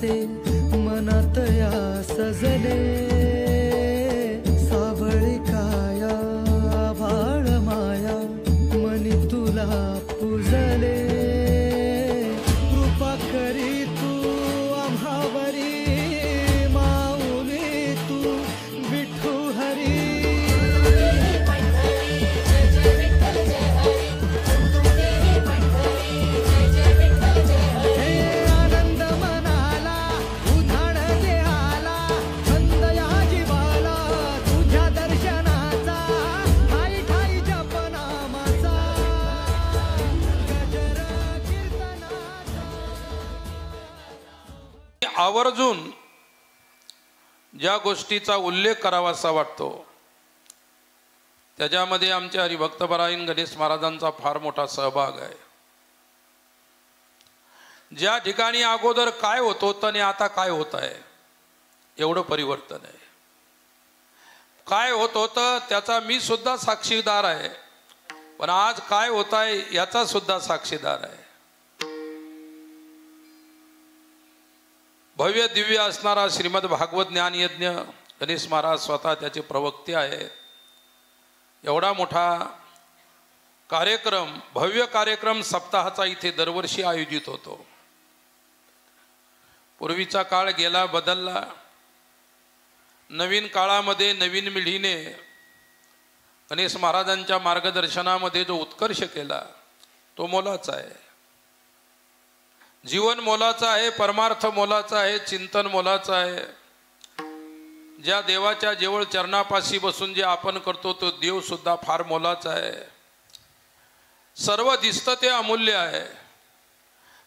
असे मनात या सजले सावळी काया आभाळ माया मनी तुला पूजले कृपा करी तू आम्हावरी माऊली तू विठू हरी आवर्जून ज्या गोष्टीचा उल्लेख करावासा वाटतो त्याच्यामध्ये आमच्या हरिभक्तपरायण गणेश महाराजांचा फार मोठा सहभाग आहे। ज्या ठिकाणी अगोदर काय होत होतं आणि आता काय होत आहे एवढं परिवर्तन आहे। काय होत होतं त्याचा मी सुद्धा साक्षीदार आहे, पण आज काय होत आहे याचा सुद्धा साक्षीदार आहे। भव्य दिव्य असणारा श्रीमद भागवत ज्ञान यज्ञ गणेश महाराज स्वतः त्याचे प्रवक्ते आहेत। एवढा मोठा कार्यक्रम भव्य कार्यक्रम सप्ताहाचा इथे दरवर्षी आयोजित होतो। पूर्वीचा काळ गेला बदलला, नवीन काळामध्ये नवीन पिढीने गणेश महाराजांच्या मार्गदर्शनामध्ये जो उत्कर्ष केला तो मोलाचा आहे। जीवन मोलाचं आहे, परमार्थ मोलाचा आहे, चिंतन मोलाचं आहे। ज्या देवाच्या जवळ चरणापाशी बसून जे आपण करतो तो देव सुद्धा फार मोलाचा आहे। सर्व दिसतं ते अमूल्य आहे,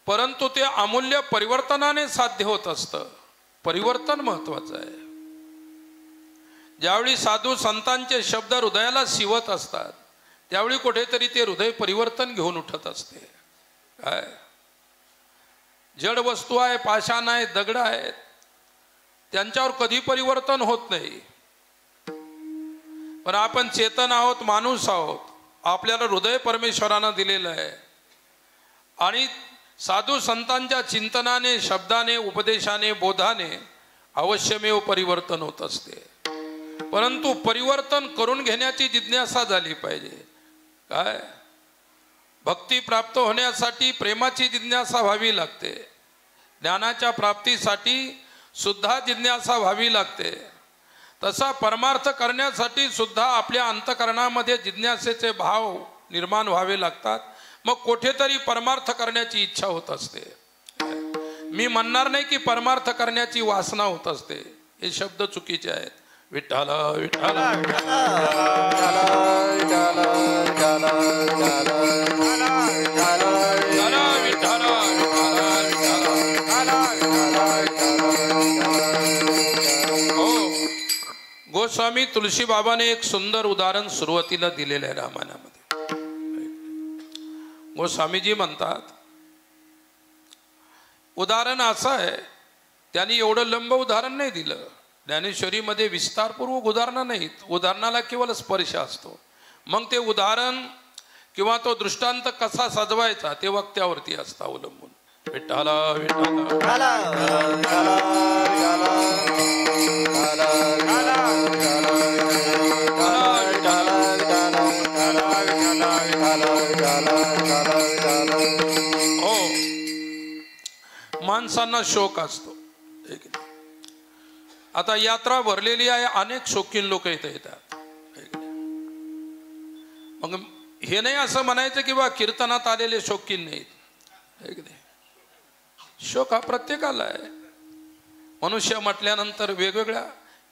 परंतु ते अमूल्य परिवर्तनाने साध्य होत असतं। परिवर्तन महत्वाचं आहे। ज्यावेळी साधू संतांचे शब्द हृदयाला शिवत असतात त्यावेळी कुठेतरी ते हृदय परिवर्तन घेऊन उठत असते। काय जड वस्तू आहे, पाषाण आहे, दगड आहेत, त्यांच्यावर कधी परिवर्तन होत नाही। पण आपण चेतन आहोत, माणूस आहोत, आपल्याला हृदय परमेश्वरानं दिलेलं आहे आणि साधू संतांच्या चिंतनाने, शब्दाने, उपदेशाने, बोधाने अवश्यमेव परिवर्तन होत असते। परंतु परिवर्तन करून घेण्याची जिज्ञासा झाली पाहिजे। काय भक्ती प्राप्त होण्यासाठी प्रेमाची जिज्ञासा व्हावी लागते, ज्ञानाच्या प्राप्तीसाठी सुद्धा जिज्ञासा व्हावी लागते। तसा परमार्थ करण्यासाठी सुद्धा आपल्या अंतःकरणामध्ये जिज्ञासेचे भाव निर्माण व्हावे लागतात। मग कुठेतरी परमार्थ करण्याची इच्छा होत असते। मी म्हणणार नाही की परमार्थ करण्याची वासना होत असते, हे शब्द चुकीचे आहेत। विठ्ठल विठ्ठल गोस्वामी तुलसी बाबाने एक सुंदर उदाहरण सुरुवातीला दिलेलं आहे रामायणामध्ये। गोस्वामीजी म्हणतात उदाहरण असं आहे, त्यांनी एवढं लंब उदाहरण नाही दिलं। ज्ञानेश्वरीमध्ये विस्तारपूर्वक उदाहरणं नाहीत, उदाहरणाला केवळ स्पर्श असतो। मग ते उदाहरण किंवा तो दृष्टांत कसा सजवायचा ते वक्त्यावरती असतं अवलंबून। विठ्ठल विठ्ठल हो, माणसांना शोक असतो। आता यात्रा भरलेली आहे, अनेक शौकीन लोक इथे येतात। मग हे नाही असं म्हणायचं की बा कीर्तनात आलेले शौकीन नाहीत। शोक हा प्रत्येकाला आहे। मनुष्य म्हटल्यानंतर वेगवेगळ्या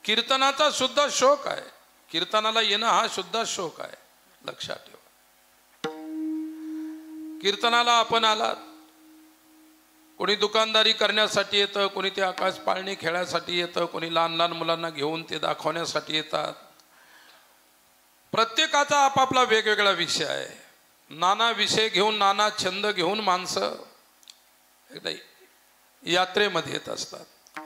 कीर्तनाचा सुद्धा शोक आहे। कीर्तनाला येणं हा सुद्धा शोक आहे, लक्षात ठेवा। कीर्तनाला आपण आलात, कोणी दुकानदारी करण्यासाठी येतं, कोणी ते आकाश पाळणे खेळायसाठी येतं, कोणी लहान लहान मुलांना घेऊन ते दाखवण्यासाठी येतात। प्रत्येकाचा आपापला वेगवेगळा विषय आहे। नाना विषय घेऊन, नाना छंद घेऊन माणसं यात्रेमध्ये येत असतात।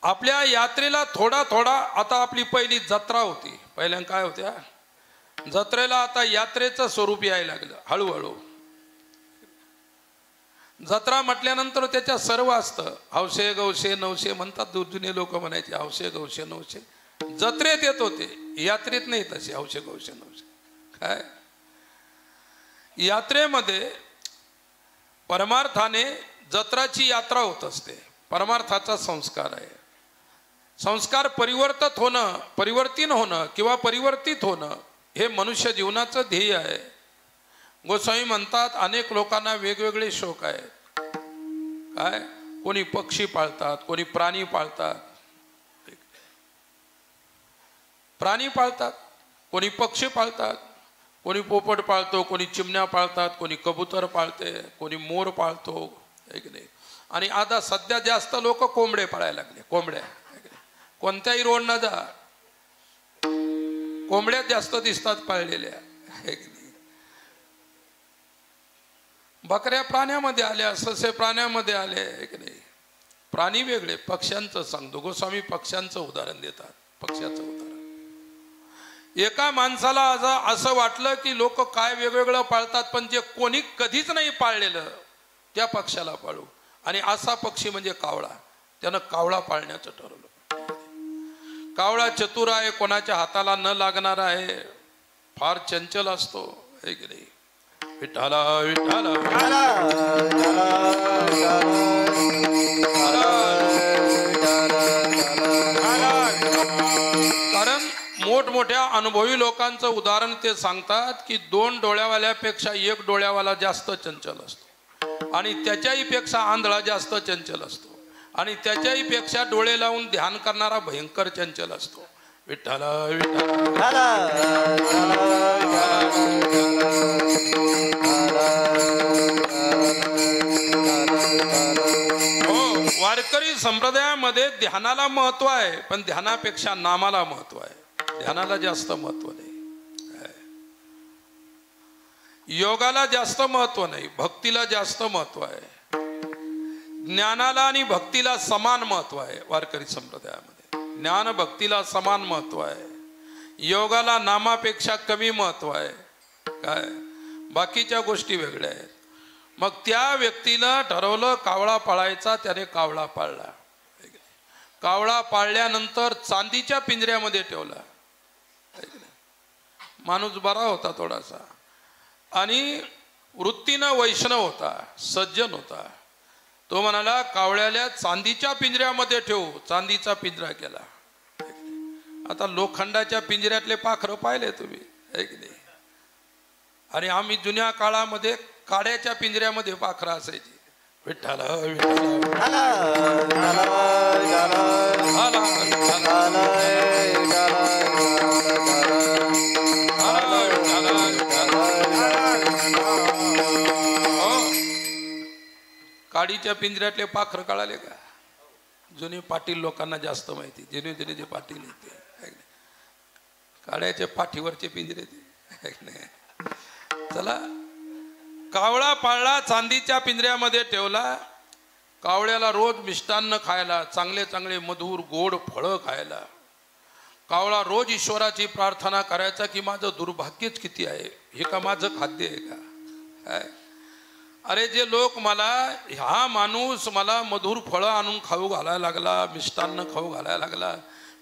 आपल्या यात्रेला थोडा थोडा, आता आपली पहिली जत्रा होती, पहिल्या काय होत्या जत्रेला, आता यात्रेचं स्वरूप यायला लागलं हळूहळू। जत्रा म्हटल्यानंतर त्याच्या सर्व असतं. हौशे गौशे नवशे म्हणतात जुने लोक म्हणायचे, हौशे गौशे नवशे. जत्रेत येत होते, यात्रेत नाही तसे हौशे गौशे नवशे. काय यात्रेमध्ये परमार्थाने जत्राची यात्रा होत असते. परमार्थाचा संस्कार आहे. संस्कार परिवर्तित होणं किंवा परिवर्तित होणं हे मनुष्य जीवनाचं ध्येय आहे. गोस्वामी म्हणतात अनेक लोकांना वेगवेगळे शौक आहेत. काय कोणी पक्षी पाळतात, कोणी प्राणी पाळतात, कोणी पक्षी पाळतात, कोणी पोपट पाळतो, कोणी चिमण्या पाळतात, कोणी कबूतर पाळते, कोणी मोर पाळतो. नाही आणि आता सध्या जास्त लोक कोंबडे पाळायला लागले. कोंबड्या कोणत्याही रोडनं जा, कोंबड्या जास्त दिसतात पाळलेल्या. बकऱ्या प्राण्यामध्ये आल्या, ससे प्राण्यामध्ये आले. की नाही प्राणी वेगळे. पक्ष्यांचं सांगतो गोस्वामी, पक्ष्यांचं उदाहरण देतात. पक्ष्याचं उदाहरण एका माणसाला असं वाटलं की लोक काय वेगवेगळं पाळतात, पण जे कोणी कधीच नाही पाळलेलं त्या पक्षाला पाळू. आणि असा पक्षी म्हणजे कावळा. त्यानं कावळा पाळण्याचं ठरवलं. कावळा चतुर आहे, कोणाच्या हाताला न लागणारा आहे, फार चंचल असतो. हे की नाही विठाला विठाला कारण मोठमोठ्या अनुभवी लोकांचं उदाहरण ते सांगतात की 2 डोळ्यावाल्यापेक्षा 1 डोळ्यावाला जास्त चंचल असतो, आणि त्याच्याही पेक्षा आंधळा जास्त चंचल असतो, आणि त्याच्याही पेक्षा डोळे लावून ध्यान करणारा भयंकर चंचल असतो. विठ्ठला विठ्ठला. हो, वारकरी संप्रदायामध्ये ध्यानाला महत्व आहे, पण ध्यानापेक्षा नामाला महत्व आहे. ध्यानाला जास्त महत्व नाही, योगाला जास्त महत्व नाही, भक्तीला जास्त महत्व आहे. ज्ञानाला आणि भक्तीला समान महत्व आहे. वारकरी संप्रदायामध्ये ज्ञान भक्तीला समान महत्व आहे. योगाला नामापेक्षा कमी महत्व आहे. काय बाकीच्या गोष्टी वेगळ्या आहेत. मग त्या व्यक्तीला ठरवलं कावळा पाळायचा, त्याने कावळा पाळला. कावळा पाळल्यानंतर चांदीच्या पिंजऱ्यामध्ये ठेवला. माणूस बरा होता थोडासा, आणि वृत्तीनं वैष्णव होता, सज्जन होता. तो म्हणाला कावळ्याला चांदीच्या पिंजऱ्यामध्ये ठेवू. चांदीचा पिंजरा केला. आता लोखंडाच्या पिंजऱ्यातले पाखरं पाहिले तुम्ही, आहे की नाही? आणि आम्ही जुन्या काळामध्ये काड्याच्या पिंजऱ्यामध्ये पाखरं असायची. विठ्ठला विठ्ठला. काडीच्या पिंजऱ्यातले पाखरं कळाले का? जुने पाटील लोकांना जास्त माहिती. जुने जे पाटील येते काड्याच्या पाठीवरचे पिंजरे ते. चला, कावळा पाळला, चांदीच्या पिंजऱ्यामध्ये ठेवला. कावळ्याला रोज मिष्टान्न खायला, चांगले चांगले मधुर गोड फळं खायला. कावळा रोज ईश्वराची प्रार्थना करायचा की माझं दुर्भाग्यच किती आहे, हे का माझं खाद्य आहे का? अरे जे लोक हा माणूस मला मधुर फळं आणून खाऊ घालायला लागला, मिष्टान्न खाऊ घालायला लागला,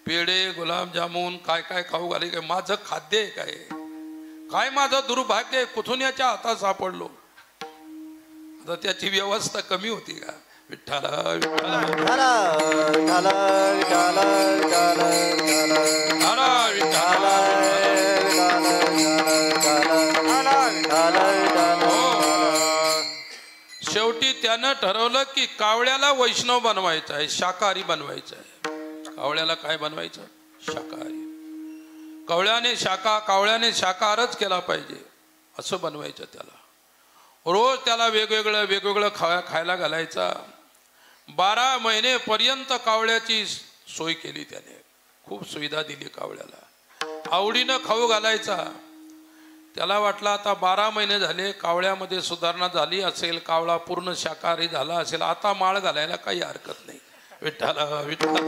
पेढे गुलाबजामुन काय काय खाऊ घाले, काय माझं खाद्य आहे काय? काय माझं दुर्भाग्य आहे, कुठून याच्या हातात सापडलो? आता त्याची व्यवस्था कमी होती का? विठ्ठला विठ्ठला. शेवटी त्यानं ठरवलं की कावळ्याला वैष्णव बनवायचं आहे, शाकाहारी बनवायचं आहे. कावळ्याला काय बनवायचं? शाकाहारी. कावळ्याने शाकाहारच केला पाहिजे असं बनवायचं त्याला. रोज त्याला वेगवेगळं खायला घालायचा. 12 महिनेपर्यंत कावळ्याची सोय केली त्याने. खूप सुविधा दिली कावळ्याला. आवडीनं खाऊ घालायचा. त्याला वाटलं आता 12 महिने झाले, कावळ्यामध्ये सुधारणा झाली असेल, कावळा पूर्ण शाकाहारी झाला असेल, आता माळ घालायला काही हरकत नाही. विठ्ठला विठ्ठला.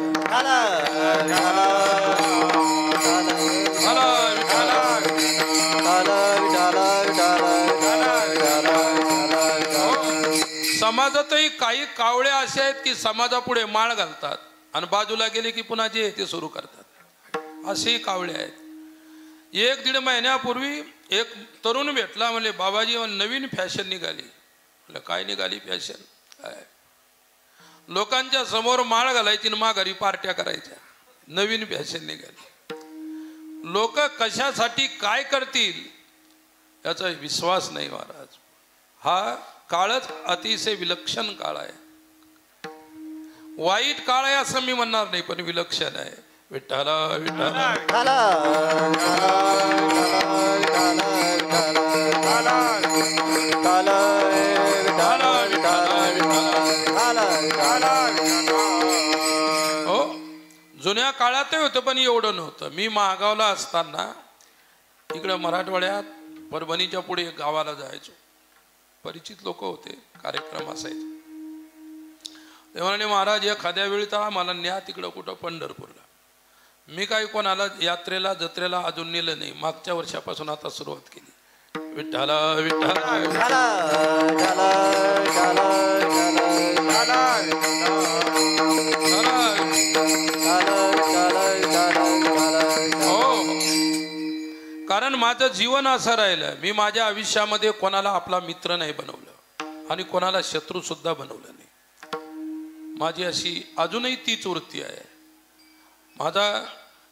समाजातही काही कावळे असे आहेत की समाजापुढे माळ घालतात आणि बाजूला गेले की पुन्हा जे ते सुरू करतात. असेही कावळे आहेत. 1-1.5 महिन्यापूर्वी एक तरुण भेटला, म्हणले बाबाजी नवीन फॅशन निघाली. म्हणलं काय निघाली फॅशन? काय? लोकांच्या समोर माळ घालायची आणि माघारी पार्ट्या करायच्या. नवीन फॅशन निघाली. लोक कशासाठी काय करतील याचा विश्वास नाही महाराज. हा काळच अतिशय विलक्षण काळ आहे. वाईट काळ आहे असं मी म्हणणार नाही, पण विलक्षण आहे. विठ्ठला विठ्ठला हो. जुन्या काळातही होतं पण एवढं नव्हतं. मी महागावला असताना इकडं मराठवाड्यात परभणीच्या पुढे एक गावाला जायचो. परिचित लोक होते, कार्यक्रम असायचे. ते म्हणाले महाराज एखाद्या वेळी तर मला न्या तिकडं कुठं पंढरपूरला. मी काही कोणाला यात्रेला जत्रेला अजून नेलं नाही. मागच्या वर्षापासून आता सुरुवात केली. विठ्ठला विठ्ठला हो. कारण माझं जीवन असं राहिलं, मी माझ्या आयुष्यामध्ये कोणाला आपला मित्र नाही बनवलं आणि कोणाला शत्रू सुद्धा बनवलं नाही. माझी अशी अजूनही तीच वृत्ती आहे. माझा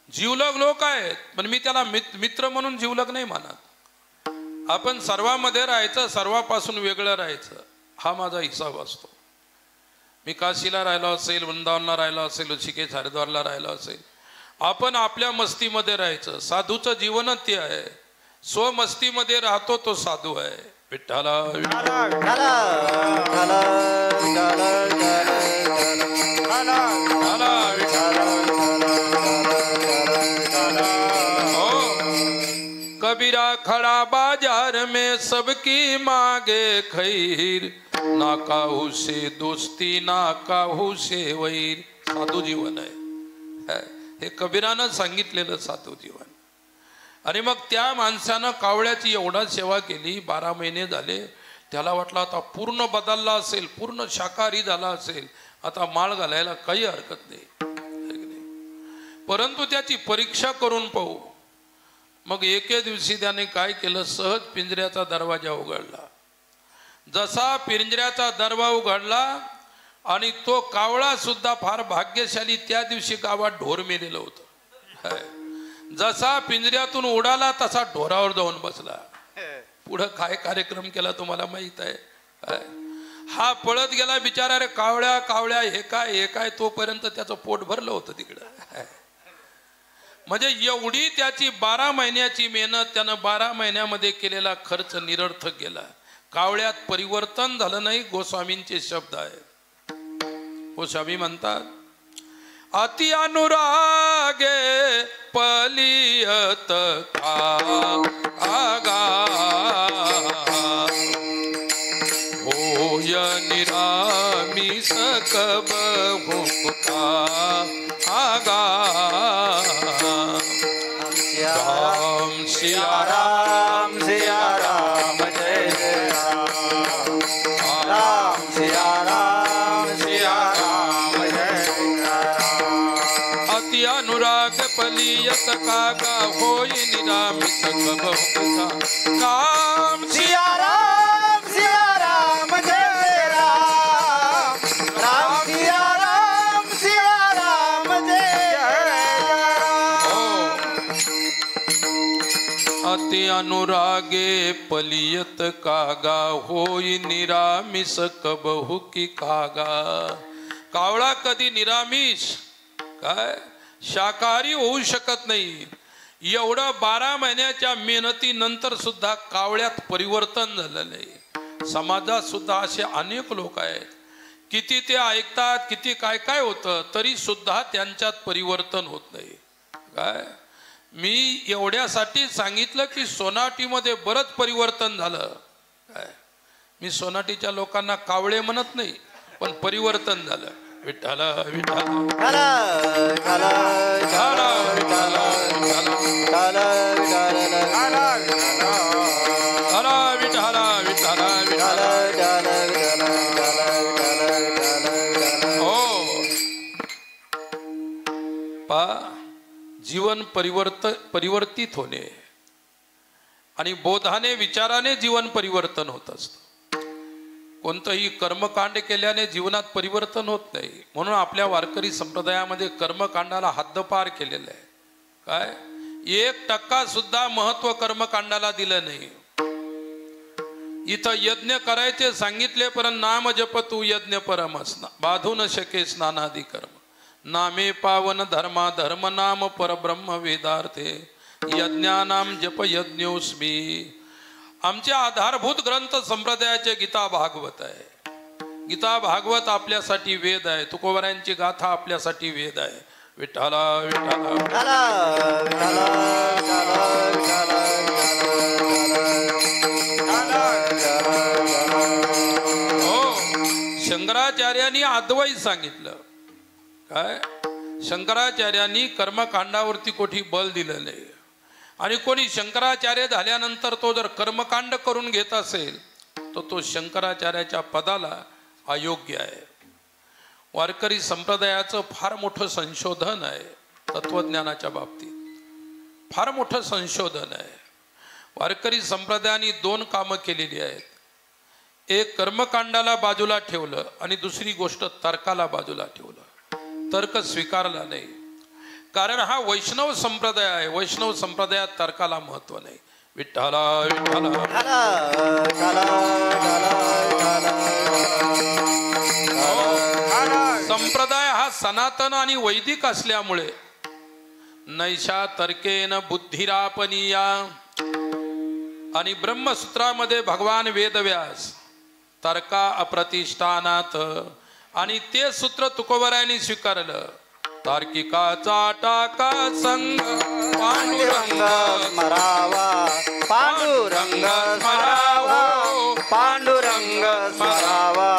जीवलग लोक आहेत पण मी त्याला मित्र म्हणून जीवलग नाही मानत. आपण सर्वांमध्ये राहायचं, सर्वांपासून वेगळं राहायचं, हा माझा हिसाब असतो. मी काशीला राहिलो असेल, वृंदावनला राहिलो असेल, ऋषिकेश हरिद्वारला राहिलो असेल, आपण आपल्या मस्तीमध्ये राहायचं. साधूचं जीवनच ते आहे. स्वमस्तीमध्ये राहतो तो साधू आहे. विठ्ठला कबीरा खड़ा बाजार में सबकी मांगे खैर, ना काहू से दोस्ती ना काहू से वैर. साधू जीवन आहे हे कबीरानं सांगितलेलं साधू जीवन. आणि मग त्या माणसानं कावळ्याची एवढा सेवा केली. 12 महिने झाले. त्याला वाटलं आता पूर्ण बदलला असेल, पूर्ण शाकाहारी झाला असेल, आता माळ घालायला काही हरकत नाही. परंतु त्याची परीक्षा करून पाहू. मग एके दिवशी त्याने काय केलं, सहज पिंजऱ्याचा दरवाजा उघडला. जसा पिंजऱ्याचा दरवाजा उघडला आणि तो कावळा सुद्धा फार भाग्यशाली, त्या दिवशी गावात ढोर मेलेलं होतं. जसा पिंजऱ्यातून उडाला तसा ढोरावर जाऊन बसला. पुढं काय कार्यक्रम केला तुम्हाला माहित आहे. हा पळत गेला बिचारा, अरे कावळ्या कावळ्या हे काय. तोपर्यंत त्याचं पोट भरलं होतं तिकडं. म्हणजे एवढी त्याची 12 महिन्याची मेहनत, त्यानं 12 महिन्यामध्ये केलेला खर्च निरर्थक गेला. कावळ्यात परिवर्तन झालं नाही. गोस्वामींचे शब्द आहेत. गोस्वामी म्हणतात, अति अनुरागे पलियत कागा, होय निरामिष कबहु आगा. राम सिया राम सिया राम जय जय राम. राम सिया राम सिया राम जय राम. अति अनुराग पलियत कागा, होय निरामिष कबहु काम. सिया राम जय जय राम. राम सिया राम जय राम. अति अनुरागे पलियत कागा, होई निरामिष कबहु की कागा. कावळा कधी निरामिष काय शाकाहारी होऊ शकत नाही. एवढं 12 महिन्याच्या मेहनतीनंतर सुद्धा कावळ्यात परिवर्तन झालं नाही. समाजात सुद्धा असे अनेक लोक आहेत, किती ते ऐकतात, किती काय काय होतं, तरी सुद्धा त्यांच्यात परिवर्तन होत नाही. काय मी एवढ्यासाठी सांगितलं की सोनाटीमध्ये बरंच परिवर्तन झालं. काय मी सोनाटीच्या लोकांना कावळे म्हणत नाही, पण परिवर्तन झालं. विठ्ठला विठ्ठला विठ्ठला विठ्ठला परिवर्तित होणे आणि बोधाने विचाराने जीवन परिवर्तन होत असतं. कोणतंही कर्मकांड केल्याने जीवनात परिवर्तन होत नाही. म्हणून आपल्या वारकरी संप्रदायामध्ये कर्मकांडाला हद्दपार केलेलं आहे. काय 1% सुद्धा महत्व कर्मकांडाला दिलं नाही. इथं यज्ञ करायचे सांगितले, परंतु नाम जप तू यज्ञ परमस बाधू न शके स्नानादी कर्म नामे पावन धर्मा धर्म नाम परब्रह्म वेदार्थे यज्ञानाम जप यज्ञोस्मी. आमचे आधारभूत ग्रंथ संप्रदायाचे गीता भागवत आहे. गीता भागवत आपल्यासाठी वेद आहे. तुकोबारायांची गाथा आपल्यासाठी वेद आहे. विठ्ठला विठ्ठला शंकराचार्यांनी अद्वैत सांगितलं. काय शंकराचार्यांनी कर्मकांडावरती कोठी बल दिलं नाही. आणि कोणी शंकराचार्य झाल्यानंतर तो जर कर्मकांड करून घेत असेल तर तो शंकराचार्याच्या पदाला अयोग्य आहे. वारकरी संप्रदायाचं फार मोठं संशोधन आहे. तत्वज्ञानाच्या बाबतीत फार मोठं संशोधन आहे. वारकरी संप्रदायाने 2 कामं केलेली आहेत. एक कर्मकांडाला बाजूला ठेवलं आणि दुसरी गोष्ट तर्काला बाजूला ठेवलं. तर्क स्वीकारला नाही. कारण हा वैष्णव संप्रदाय आहे. वैष्णव संप्रदायात तर्काला महत्व नाही. विठ्ठला विठ्ठला संप्रदाय हा सनातन आणि वैदिक असल्यामुळे नैषा तर्केन बुद्धिरापनीया आणि ब्रह्मसूत्रामध्ये भगवान वेदव्यास तर्का अप्रतिष्ठानात आणि ते सूत्र तुकोबारायांनी स्वीकारलं. तार्किकाचा टाका संग पांडुरंग स्मरावा पांडुरंग स्मरावा पांडुरंग स्मरावा.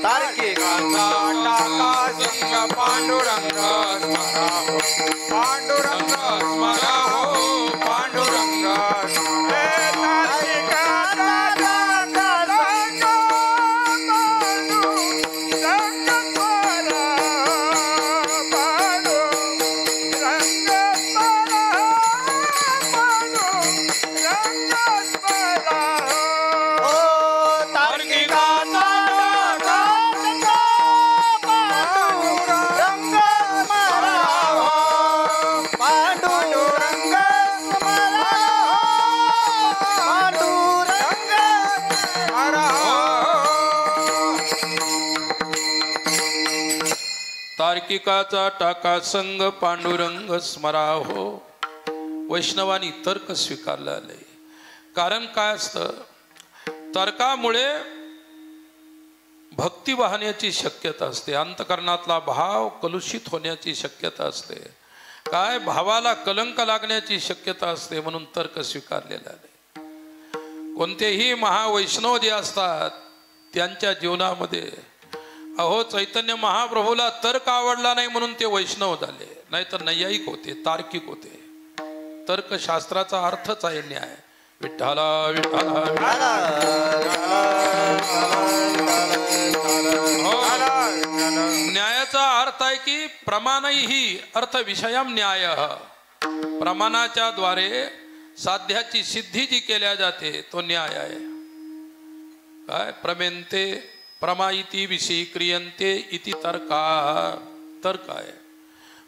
तार्किकाचा टाका संग पांडुरंग स्मरावा पांडुरंग स्मरावो पांडुरंग तार्किकाचा टाका संग पांडुरंग स्मराहो. वैष्णवानी तर्क स्वीकारला नाही. कारण काय असतं, तर्कामुळे भक्ती वाहण्याची शक्यता असते. अंतकरणातला भाव कलुषित होण्याची शक्यता असते. काय भावाला कलंक लागण्याची शक्यता असते. म्हणून तर्क स्वीकारलेला नाही. कोणतेही महावैष्णव जे असतात त्यांच्या जीवनामध्ये अहो चैतन्य महाप्रभूला तर्क आवडला नाही म्हणून ते वैष्णव झाले. नाहीतर नैयायिक होते, तार्किक होते. तर्कशास्त्राचा अर्थच आहे न्याय. विठ्ठला विठ्ठला न्यायाचा अर्थ आहे की प्रमाणही अर्थ विषयम न्याय. प्रमाणाच्या द्वारे साध्याची सिद्धी जी केल्या जाते तो न्याय आहे. काय प्रमेंते प्रमाईती विषयी क्रियंते इति तर्का. तर्क आहे.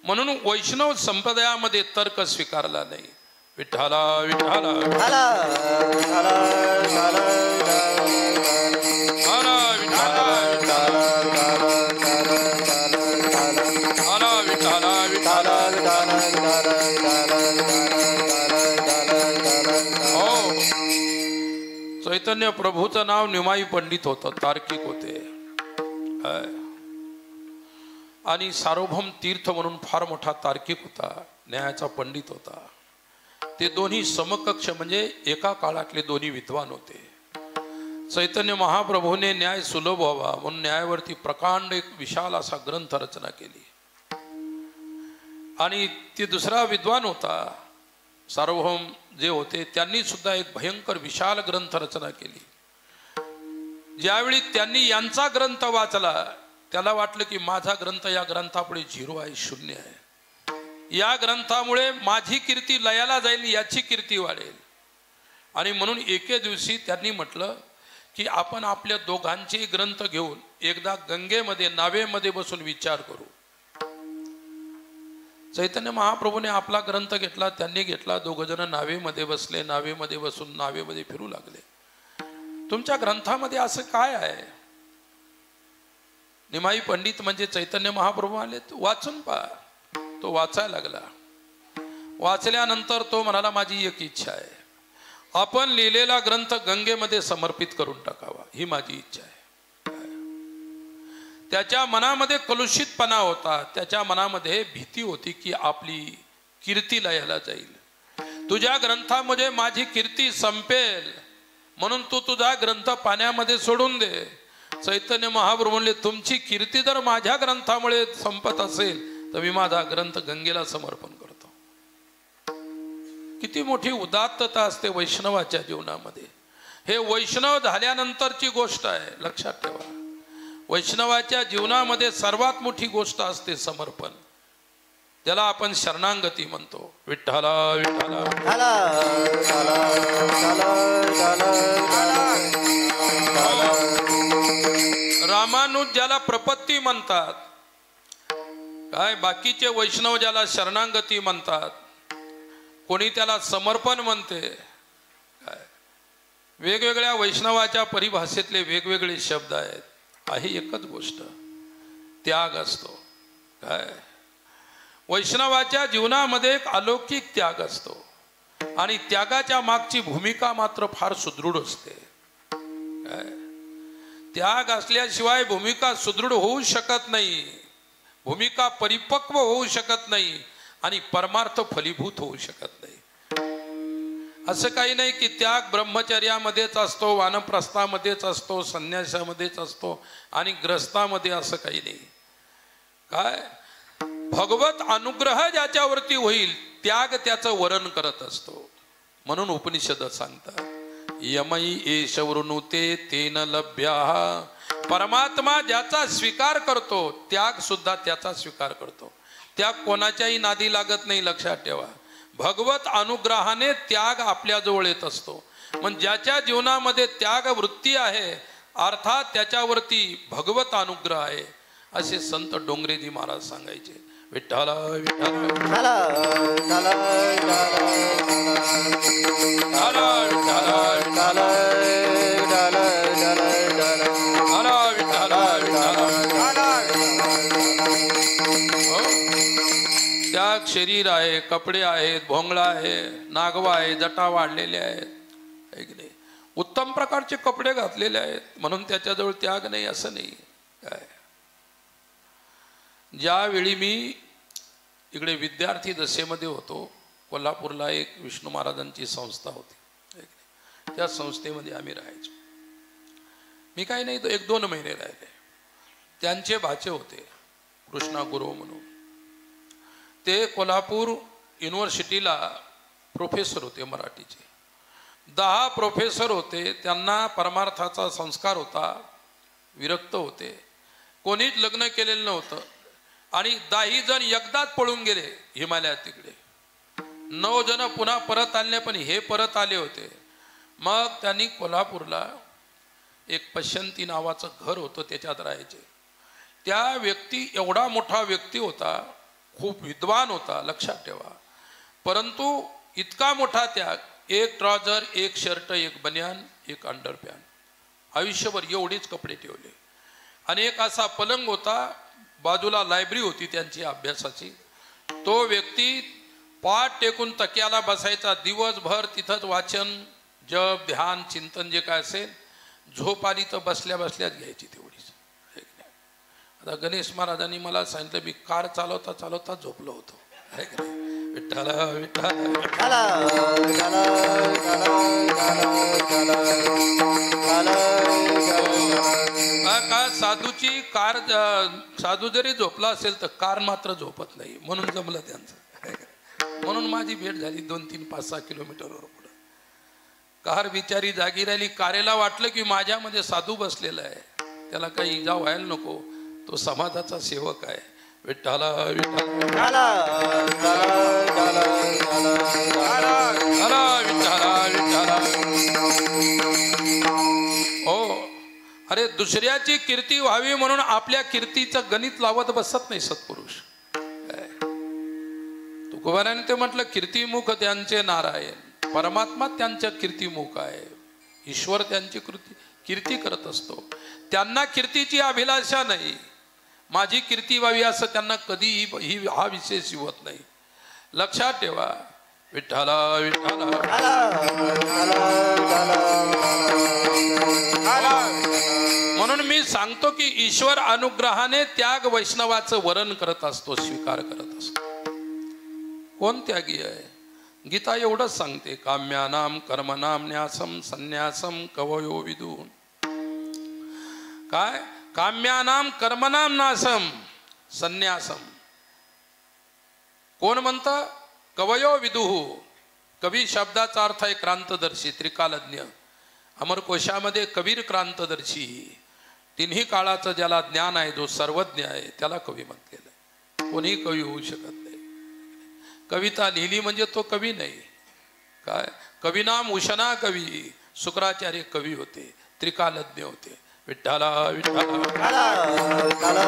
म्हणून वैष्णव संप्रदायामध्ये तर्क स्वीकारला नाही. विठ्ठला विठ्ठला चैतन्य प्रभूचं नाव निमाई पंडित होतं. तार्किक होते. आणि सार्वभौम तीर्थ म्हणून फार मोठा तार्किक होता. न्यायाचा पंडित होता. ते दोन्ही समकक्ष म्हणजे एका काळातले दोन्ही विद्वान होते. चैतन्य महाप्रभूने न्याय सुलभ व्हावा म्हणून न्यायावरती प्रकांड एक विशाल असा ग्रंथ रचना केली. आणि ते दुसरा विद्वान होता सार्वभौम जे होते त्यांनी सुद्धा एक भयंकर विशाल ग्रंथ रचना केली. ज्यावेळी त्यांनी यांचा ग्रंथ वाचला त्याला वाटलं की माझा ग्रंथ या ग्रंथापुढे 0 आहे, 0 आहे. या ग्रंथामुळे माझी कीर्ती लयाला जाईल, याची कीर्ती वाढेल. आणि म्हणून एके दिवशी त्यांनी म्हटलं की आपण आपल्या दोघांचे ग्रंथ घेऊन एकदा गंगेमध्ये नावेमध्ये बसून विचार करू. चैतन्य महाप्रभूने आपला ग्रंथ घेतला, त्यांनी घेतला, दोघ जण नावेमध्ये बसले, नावेमध्ये बसून नावेमध्ये फिरू लागले. तुमच्या ग्रंथामध्ये असं काय आहे? निमाई पंडित म्हणजे चैतन्य महाप्रभू आले, वाचून पहा. तो वाचायला लागला. वाचल्यानंतर तो म्हणाला, माझी एक इच्छा आहे, आपण लिहिलेला ग्रंथ गंगेमध्ये समर्पित करून टाकावा, ही माझी इच्छा आहे. त्याच्या मनामध्ये कलुषितपणा होता, त्याच्या मनामध्ये भीती होती की आपली कीर्ती लयाला जाईल, तुझ्या ग्रंथामध्ये माझी कीर्ती संपेल, म्हणून तू तुझा ग्रंथ पाण्यामध्ये सोडून दे. चैतन्य महाप्रभू म्हणले, तुमची कीर्ती जर माझ्या ग्रंथामुळे संपत असेल तर मी माझा ग्रंथ गंगेला समर्पण करतो. किती मोठी उदात्तता असते वैष्णवाच्या जीवनामध्ये. हे वैष्णव झाल्यानंतरची गोष्ट आहे, लक्षात ठेवा. वैष्णवाच्या जीवनामध्ये सर्वात मोठी गोष्ट असते समर्पण, ज्याला आपण शरणागती म्हणतो. विठ्ठला विठ्ठला रामानुज ज्याला प्रपत्ती म्हणतात, काय बाकीचे वैष्णव ज्याला शरणागती म्हणतात, कोणी त्याला समर्पण म्हणते. काय वेगवेगळ्या वैष्णवाच्या परिभाषेतले वेगवेगळे शब्द आहेत. आहे एकच गोष्ट, त्याग असतो. काय वैष्णवाच्या जीवनामध्ये एक अलौकिक त्याग असतो आणि त्यागाच्या मागची भूमिका मात्र फार सुदृढ असते. काय त्याग असल्याशिवाय भूमिका सुदृढ होऊ शकत नाही, भूमिका परिपक्व होऊ शकत नाही आणि परमार्थ फलीभूत होऊ शकत नाही. असं काही नाही की त्याग ब्रह्मचर्यामध्येच असतो, वानप्रस्थामध्येच असतो, संन्यासामध्येच असतो आणि ग्रस्तामध्ये, असं काही नाही. काय भगवत अनुग्रह ज्याच्यावरती होईल त्याग त्याचं वरण करत असतो. म्हणून उपनिषद सांगतात, यमई एष वृणुते तेन लभ्या. परमात्मा ज्याचा स्वीकार करतो त्याग सुद्धा त्याचा स्वीकार करतो. त्याग कोणाच्याही नादी लागत नाही, लक्षात ठेवा. भगवत अनुग्रहाने त्याग आपल्या जवळ येत असतो. म्हणजे ज्याच्या जीवनामध्ये त्याग वृत्ती आहे अर्थात त्याच्यावरती भगवत अनुग्रह आहे, असे संत डोंगरेजी महाराज सांगायचे. विठ्ठला विठ्ठला त्याग शरीर आहे, कपडे आहेत, भोंगळा आहे, नागवा आहे, जटा वाढलेले आहेत, उत्तम प्रकारचे कपडे घातलेले आहेत म्हणून त्याच्याजवळ त्याग नाही असं नाही. काय ज्यावेळी मी इकडे विद्यार्थी दशेमध्ये होतो, कोल्हापूरला एक विष्णू महाराजांची संस्था होती, त्या संस्थेमध्ये आम्ही राहायचो. मी काही नाही तो 1-2 महिने राहिले. त्यांचे भाचे होते कृष्णा गुरु म्हणून, ते कोल्हापूर युनिव्हर्सिटीला प्रोफेसर होते मराठीचे. 10 प्रोफेसर होते. त्यांना परमार्थाचा संस्कार होता, विरक्त होते, कोणीच लग्न केलेलं नव्हतं आणि 10 जण एकदाच पळून गेले हिमालयात तिकडे. 9 जण पुन्हा परत आले, पण हे परत आले होते. मग त्यांनी कोल्हापूरला एक पश्यंती नावाचं घर होतं, त्याच्यात राहायचे. त्या व्यक्ती एवढा मोठा व्यक्ती होता, खूप विद्वान होता, लक्षात ठेवा. परंतु इतका मोठा त्याग, 1 ट्राउझर, 1 शर्ट, 1 बनियान, 1 अंडरपॅन, आयुष्यभर एवढेच कपडे ठेवले. आणि एक असा पलंग होता, बाजूला लायब्ररी होती त्यांची अभ्यासाची. तो व्यक्ती पाठ टेकून तक्याला बसायचा, दिवसभर तिथंच वाचन, जप, ध्यान, चिंतन जे काय असेल. झोप आली तर बसल्या बसल्याच घ्यायची तेवढीच. आता गणेश महाराजांनी मला सांगितलं, मी कार चालवता चालवता झोपलो होतो. विठ्ठला विठ्ठला का साधूची कार, साधू जरी झोपला असेल तर कार मात्र झोपत नाही, म्हणून जमलं त्यांचं. म्हणून माझी भेट झाली 2, 3, 5, 6 किलोमीटरवर पुढं. कार बिचारी जागी राहिली. कारेला वाटलं की माझ्यामध्ये साधू बसलेला आहे, त्याला काही इजा व्हायला नको, तो समाजाचा सेवक आहे. विठ्ठला विठ्ठला विठ्ठला विठ्ठला विठ्ठला. हो, अरे दुसऱ्याची कीर्ती व्हावी म्हणून आपल्या कीर्तीचं गणित लावत बसत नाही सत्पुरुष. तुकोबाराने ते म्हटलं, कीर्तिमुख त्यांचे नारायण, परमात्मा त्यांच्या कीर्तिमुख आहे, ईश्वर त्यांची कीर्ती करत असतो. त्यांना कीर्तीची अभिलाषा नाही, माझी कीर्ती व्हावी असं त्यांना कधीही हा विषय शिवत नाही. लक्षात ठेवा. विठ्ठला विठ्ठला. म्हणून मी सांगतो की ईश्वर अनुग्रहाने त्याग वैष्णवाचं वरण करत असतो, स्वीकार करत असतो. कोण त्यागी आहे? गीता एवढंच सांगते, काम्यानाम कर्मनाम न्यासम संन्यासम कवयो विदू. काय? काम्यानाम कर्मनाम नासम संन्यासम. कोण म्हणतं? कवयो विदुहू. कवी शब्दाचा अर्थ आहे क्रांतदर्शी, त्रिकालज्ञ. अमरकोशामध्ये कबीर क्रांतदर्शी, तिन्ही काळाचं ज्याला ज्ञान आहे, जो सर्वज्ञ आहे, त्याला कवी म्हटलेलं आहे. कोणीही कवी होऊ शकत नाही. कविता लिहिली म्हणजे तो कवी नाही. काय? कविनाम उशना कवी. शुक्राचार्य कवी होते, त्रिकालज्ञ होते. विठ्ठला विठ्ठला विठ्ठला विठ्ठला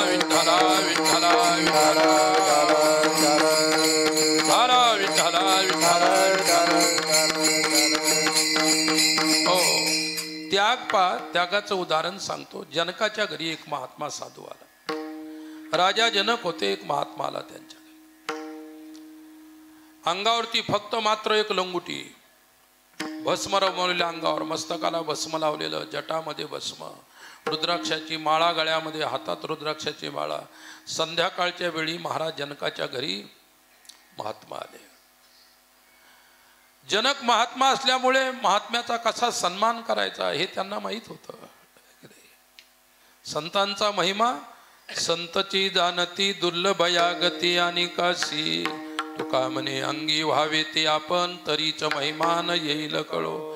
विठ्ठला विठ्ठला विठ्ठला विठ्ठला. हो, त्याग पा. त्यागाचं उदाहरण सांगतो. जनकाच्या घरी एक महात्मा साधू आला. राजा जनक होते, एक महात्मा आला त्यांच्या. अंगावरती फक्त मात्र एक लंगुटी, भस्म रमवलेल्या अंगावर, मस्तकाला भस्म लावलेलं, जटामध्ये भस्म, रुद्राक्षाची माळा गळ्यामध्ये, हातात रुद्राक्षाची माळा. संध्याकाळच्या वेळी महाराज जनकाच्या घरी महात्मा आले. जनक महात्मा असल्यामुळे महात्म्याचा कसा सन्मान करायचा हे त्यांना माहीत होतं. संतांचा महिमा संतची जाणती दुर्लभया गती आणि काशी. तुका म्हणे अंगी व्हावे ते आपण, तरीच महिमान येईल कळो.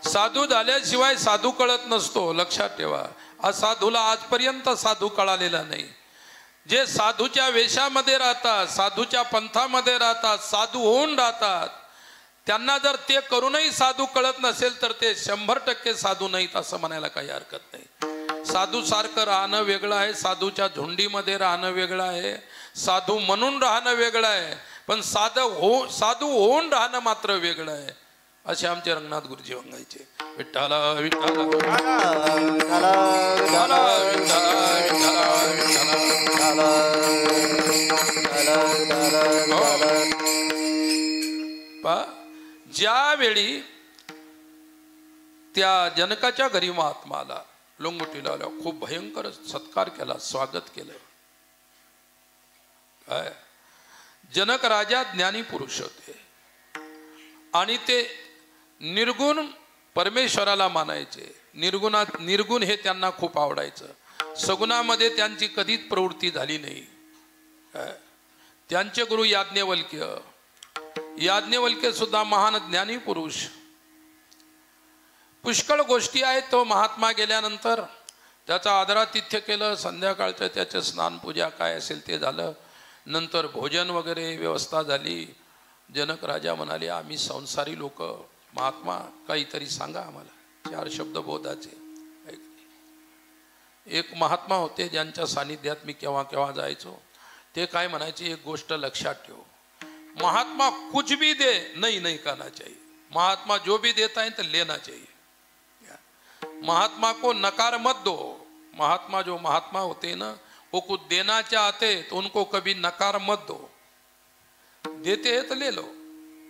साधू झाल्याशिवाय साधू कळत नसतो. लक्षात ठेवा. असाधूला आजपर्यंत साधू कळालेला नाही. जे साधूच्या वेशामध्ये राहतात, साधूच्या पंथामध्ये राहतात, साधू होऊन राहतात, त्यांना जर ते करूनही साधू कळत नसेल तर ते 100% साधू नाहीत असं म्हणायला काही हरकत नाही. साधू सारखं राहणं वेगळं आहे, साधूच्या झुंडीमध्ये राहणं वेगळं आहे, साधू म्हणून राहणं वेगळं आहे, पण साधू होऊन राहणं मात्र वेगळं आहे. असे आमचे रंगनाथ गुरुजी वंगायचे. विठ्ठला विठ्ठला विठ्ठला विठ्ठला. ज्यावेळी त्या जनकाच्या घरी महात्मा आला, लोंगोटीला आला, खूप भयंकर सत्कार केला, स्वागत केलं. काय? जनक राजा ज्ञानी पुरुष होते आणि ते निर्गुण परमेश्वराला मानायचे. निर्गुण हे त्यांना खूप आवडायचं. सगुणामध्ये त्यांची कधीच प्रवृत्ती झाली नाही. त्यांचे गुरु याज्ञवल्क्य सुद्धा महान ज्ञानी पुरुष. पुष्कळ गोष्टी आहेत. तो महात्मा गेल्यानंतर त्याचा आदरातिथ्य केलं. संध्याकाळचं त्याचे स्नान पूजा काय असेल ते झालं. नंतर भोजन वगैरे व्यवस्था झाली. जनक राजा म्हणाले, आम्ही संसारी लोक, महात्मा काहीतरी सांगा आम्हाला, 4 शब्द बोधाचे. एक महात्मा होते ज्यांच्या सानिध्यात मी केव्हा केव्हा जायचो. ते काय म्हणायचे, एक गोष्ट लक्षात ठेव, महात्मा कुछ भी दे नहीं कहना चाहिए, महात्मा जो भी देता है तो लेना चाहिए. महात्मा को नकार मत दो. महात्मा जो महात्मा होते ना, वो कुछ देना चाहते तो उनको कभी नकार मत दो. देते हैं तो ले लो,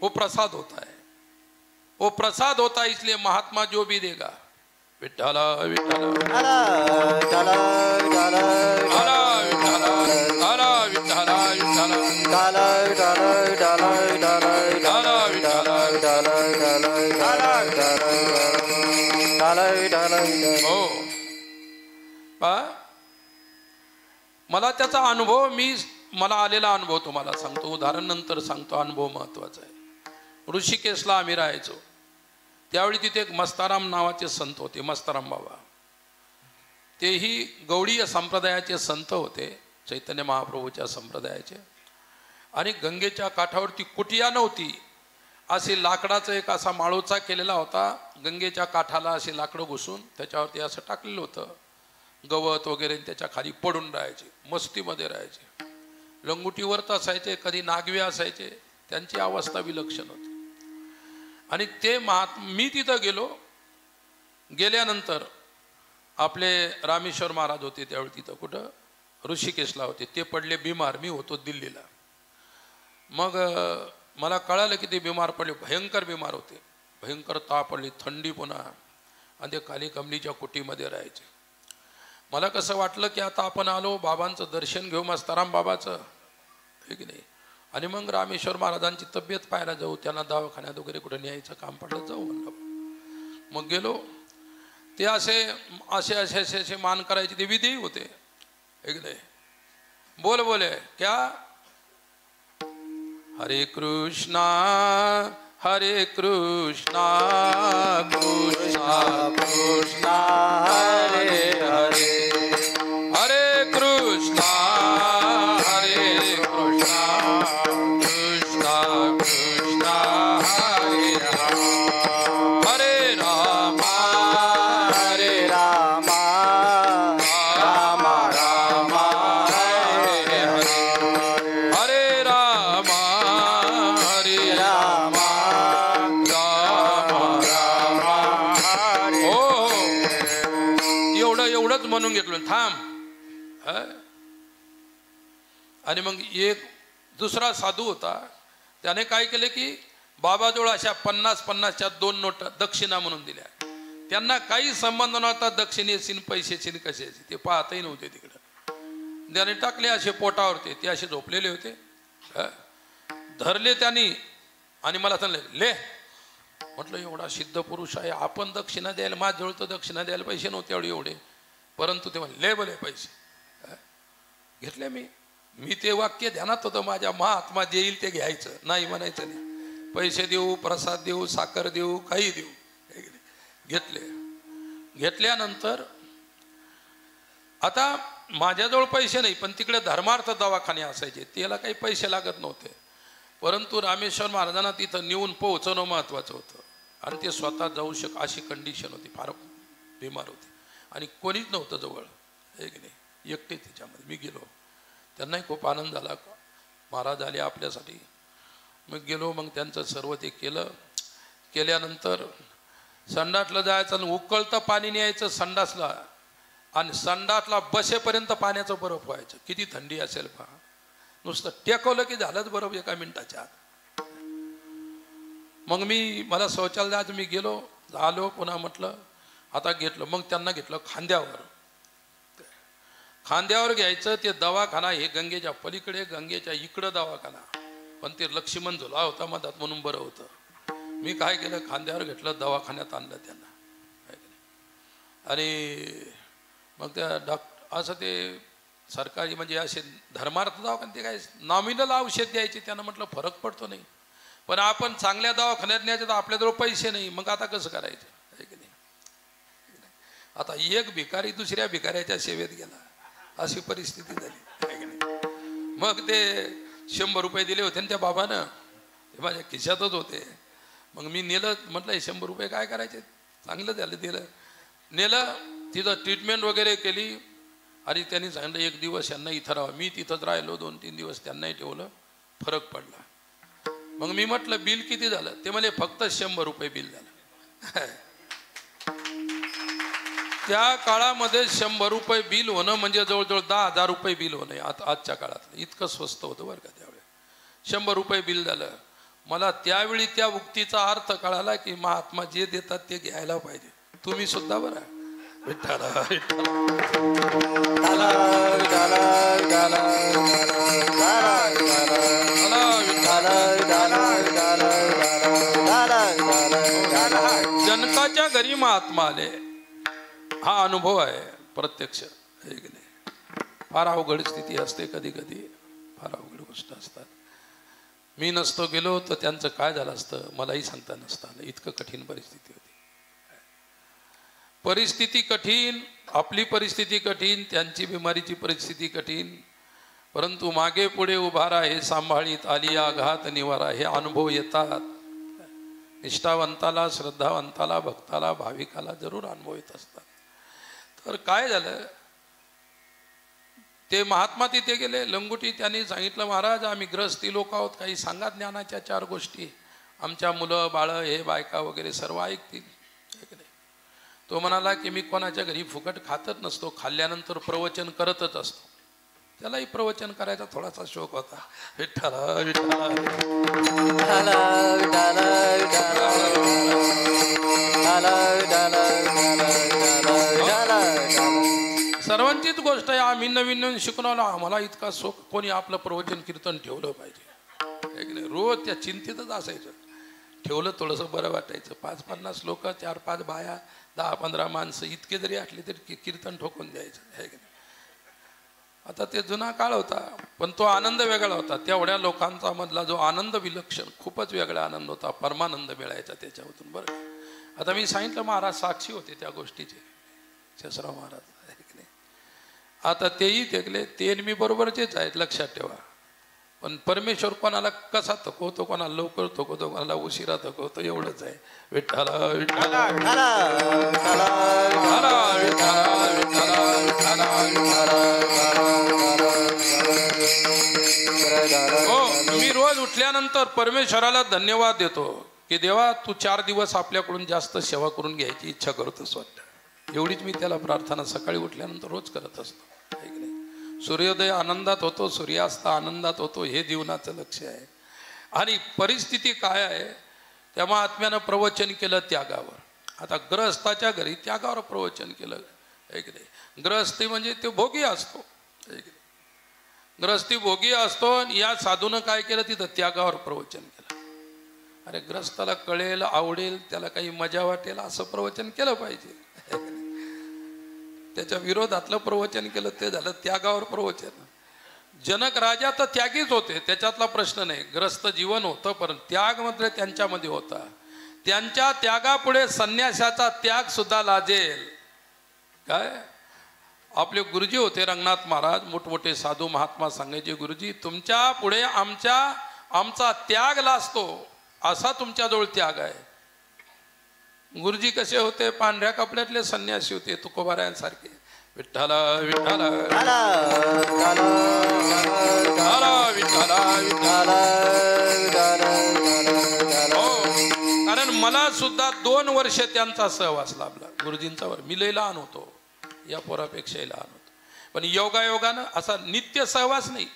वो प्रसाद होता है, वो प्रसाद होता है. इसलिए महात्मा जो भी देगा. विठ्ठला विठ्ठला विठ्ठला विठ्ठला विठ्ठला हो. मला त्याचा अनुभव, मला आलेला अनुभव तुम्हाला सांगतो. उदाहरण नंतर सांगतो, अनुभव महत्वाचा आहे. ऋषिकेशला आम्ही राहायचो. त्यावेळी तिथे एक मस्ताराम नावाचे संत होते, मस्ताराम बाबा. तेही गौडीय संप्रदायाचे संत होते. चैतन्य महाप्रभूच्या संप्रदायाचे. आणि गंगेच्या काठावरती कुटिया नव्हती, अशी लाकडाचा एक असा माळोचा केलेला होता. गंगेच्या काठाला असे लाकडं घुसून त्याच्यावरती असं टाकलेलं होतं. गवत वगैरे त्याच्या खाली पडून राहायचे, मस्तीमध्ये राहायचे. लंगुटीवर असायचे, कधी नागवे असायचे. त्यांची अवस्था विलक्षण होती. आणि ते मी तिथं गेल्यानंतर आपले रामेश्वर महाराज होते त्यावेळी तिथं, कुठं ऋषिकेशला होते. ते पडले बिमार, मी होतो दिल्लीला. मग मला कळालं की ते बिमार पडले, भयंकर बिमार होते, भयंकर ताप पडली, थंडी पुन्हा. आणि ते खाली कमलीच्या कुटीमध्ये राहायचे. मला कसं वाटलं की आता आपण आलो बाबांचं दर्शन घेऊ, मस्ताराम बाबाचं, हे की नाही. आणि मग रामेश्वर महाराजांची तब्येत पाहायला जाऊ, त्यांना दवाखान्यात वगैरे कुठे न्यायचं काम पडलं, जाऊ म्हणलं. मग गेलो. ते असे असे असे असे असे मान करायचे, ते विधी होते, हे की नाही. बोले क्या, हरे कृष्णा कृष्णा कृष्णा हरे हरे, हरे कृष्णा कृष्णा कृष्णा हरे हरे, हरे राम राम राम हरे हरे, हरे राम एवढंच म्हणून घेतलं, थांब. आणि मग एक दुसरा साधू होता, त्याने काय केले की बाबाजवळ अशा 50-50च्या 2 नोटा दक्षिणा म्हणून दिल्या. त्यांना काही संबंध नव्हता दक्षिणेची पैशाची कशाची, ते पाहतही नव्हते तिकडं. त्याने टाकले असे पोटावरती, ते असे झोपलेले होते. धरले त्यांनी आणि मला सांगले ले. म्हटलं एवढा सिद्ध पुरुष आहे, आपण दक्षिणा द्यायला, माझ्याजवळ तर दक्षिणा द्यायला पैसे नव्हते एवढे. परंतु ते म्हणले ले बोले पैसे. घेतले मी ते वाक्य ध्यानात होतं, माझ्या महात्मा जे येईल ते घ्यायचं, नाही म्हणायचं नाही. पैसे देऊ, प्रसाद देऊ, साखर देऊ, काही देऊ. घेतल्यानंतर आता माझ्याजवळ पैसे नाही, पण तिकडे धर्मार्थ दवाखाने असायचे, त्याला काही पैसे लागत नव्हते. परंतु रामेश्वर महाराजांना तिथं नेऊन पोहोचवणं महत्त्वाचं होतं. आणि ते स्वतः जाऊ अशी कंडिशन होती, फार बिमार होते आणि कोणीच नव्हतं जवळ, हे की नाही, एकटे त्याच्यामध्ये. मी गेलो, त्यांनाही खूप आनंद झाला, महाराज आले आपल्यासाठी. मग गेलो, मग त्यांचं सर्व ते केल्यानंतर संडासला जायचं आणि उकळतं पाणी न्यायचं संडासला, आणि संडासला बसेपर्यंत पाण्याचं बर्फ व्हायचं. किती थंडी असेल पहा, नुसतं टेकवलं की झालंच बर्फ एका मिनिटाच्या आत. मग मला शौचालयात मी गेलो, आलो, पुन्हा म्हटलं आता घेतलं. मग त्यांना घेतलं खांद्यावर घ्यायचं. ते दवाखाना हे गंगेच्या पलीकडे, गंगेच्या इकडं दवाखाना, पण ते लक्ष्मण झुला होता मधात म्हणून बरं होतं. मी काय केलं, खांद्यावर घेतलं, दवाखान्यात आणलं त्यांना. आणि मग त्या असं ते सरकारी म्हणजे असे धर्मार्थ दवाखाने, ते काय नॉमिनल औषध द्यायचे. त्यांना म्हटलं फरक पडतो नाही, पण आपण चांगल्या दवाखान्यात न्यायचे तर आपल्याजवळ पैसे नाही, मग आता कसं करायचं, आहे की नाही. आता एक भिकारी दुसऱ्या भिकाऱ्याच्या सेवेत गेला, अशी परिस्थिती झाली, आहे की नाही. मग ते 100 रुपये दिले होते त्या बाबानं, ते माझ्या खिशातच होते. मग मी नेलं, म्हटलं 100 रुपये काय करायचे, चांगलं झालं, दिलं. नेलं, तिथं ट्रीटमेंट वगैरे केली. आणि त्यांनी सांगितलं 1 दिवस यांना इथं राहा. मी तिथंच राहिलो, 2-3 दिवस त्यांनाही ठेवलं, फरक पडला. मग मी म्हटलं बिल किती झालं, ते म्हणे फक्त 100 रुपये बिल झालं. त्या काळामध्ये 100 रुपये बिल होणं म्हणजे जवळजवळ 10,000 रुपये बिल होणं आजच्या काळात. इतकं स्वस्त होतं बरं का त्यावेळेस. 100 रुपये बिल झालं. मला त्यावेळी त्या उक्तीचा अर्थ कळाला की महात्मा जे देतात ते घ्यायला पाहिजे. तुम्ही सुद्धा बरं विठ्ठल विठ्ठल. जनकाच्या घरी महात्मा आले, हा अनुभव आहे प्रत्यक्ष, आहे की नाही. फार अवघड स्थिती असते, कधी कधी फार अवघड गोष्ट असतात. मी नसतो गेलो तर त्यांचं काय झालं असतं मलाही सांगता नसतं आलं. इतकं कठीण परिस्थिती होती. परिस्थिती कठीण, आपली परिस्थिती कठीण, त्यांची बिमारीची परिस्थिती कठीण. परंतु मागे पुढे उभारा हे सांभाळीत आली आघात निवारा, हे अनुभव येतात. निष्ठावंताला, श्रद्धावंताला, भक्ताला, भाविकाला जरूर अनुभव येत असतात. तर काय झालं, ते महात्मा तिथे गेले लंगोटी. त्यांनी सांगितलं, महाराज आम्ही ग्रस्ती लोक आहोत, काही सांगा ज्ञानाच्या 4 गोष्टी, आमच्या मुलं बाळं हे बायका वगैरे सर्व ऐकतील. तो म्हणाला की मी कोणाच्या घरी फुकट खातच नसतो, खाल्ल्यानंतर प्रवचन करतच असतो. त्यालाही प्रवचन करायचा थोडासा शौक होता. विठ्ठला विठ्ठला सर्वांचीच गोष्ट आहे. आम्ही नवीन नवीन शिकून आलो, आम्हाला इतका शौक, कोणी आपलं प्रवचन कीर्तन ठेवलं पाहिजे. रोज त्या चिंतेतच असायचं. ठेवलं थोडंसं बरं वाटायचं. 5-50 लोक, 4-5 बाया, 10-15 माणसं इतके जरी असले तरी कीर्तन ठोकून द्यायचं, आहे की नाही. आता ते जुना काळ होता, पण तो आनंद वेगळा होता. तेवढ्या लोकांचा मधला जो आनंद विलक्षण, खूपच वेगळा आनंद होता. परमानंद मिळायचा त्याच्यामधून. बरं, आता मी सांगितलं महाराज साक्षी होते त्या गोष्टीचे, शेषराव महाराज, आहे की नाही. आता तेही देखले, ते मी बरोबरचेच आहेत, लक्षात ठेवा. पण परमेश्वर कोणाला कसा थकवतो, कोणाला लवकर थकवतो, कोणाला उशिरा थकवतो, एवढंच आहे. विठ्ठला विठ्ठला हो, मी रोज उठल्यानंतर परमेश्वराला धन्यवाद देतो की देवा तू 4 दिवस आपल्याकडून जास्त सेवा करून घ्यायची इच्छा करतोस वाटतं. एवढीच मी त्याला प्रार्थना सकाळी उठल्यानंतर रोज करत असतो. सूर्योदय आनंदात होतो, सूर्यास्त आनंदात होतो, हे जीवनाचं लक्ष आहे. आणि परिस्थिती काय आहे, त्या महात्म्यानं प्रवचन केलं त्यागावर. आता ग्रहस्थाच्या घरी त्यागावर प्रवचन केलं, आहे की नाही. ग्रहस्थी म्हणजे ते भोगी असतो, आहे की नाही. ग्रहस्थी भोगी असतो. या साधूनं काय केलं, तिथं त्यागावर प्रवचन केलं. अरे ग्रहस्थाला कळेल, आवडेल, त्याला काही मजा वाटेल असं प्रवचन केलं पाहिजे. त्याच्या विरोधातलं प्रवचन केलं, ते झालं त्यागावर प्रवचन. जनक राजा तर त्यागीच होते, त्याच्यातला प्रश्न नाही. ग्रस्त जीवन होतं, पण त्याग मात्र त्यांच्यामध्ये होता. त्यांच्या त्यागापुढे संन्यासाचा त्याग सुद्धा लाजेल. काय आपले गुरुजी होते रंगनाथ महाराज, मोठमोठे साधू महात्मा सांगायचे, गुरुजी तुमच्या पुढे आमचा त्याग लाजतो, असा तुमच्याजवळ त्याग आहे. गुरुजी कसे होते, पांढऱ्या कपड्यातले संन्यासी होते, तुकोबारायांसारखे. विठ्ठला विठ्ठला हो, कारण मला सुद्धा 2 वर्ष त्यांचा सहवास लाभला गुरुजींचा. मी लय लहान होतो, या पोरापेक्षाही लहान होतो. पण योगायोगानं असा नित्य सहवास नाही.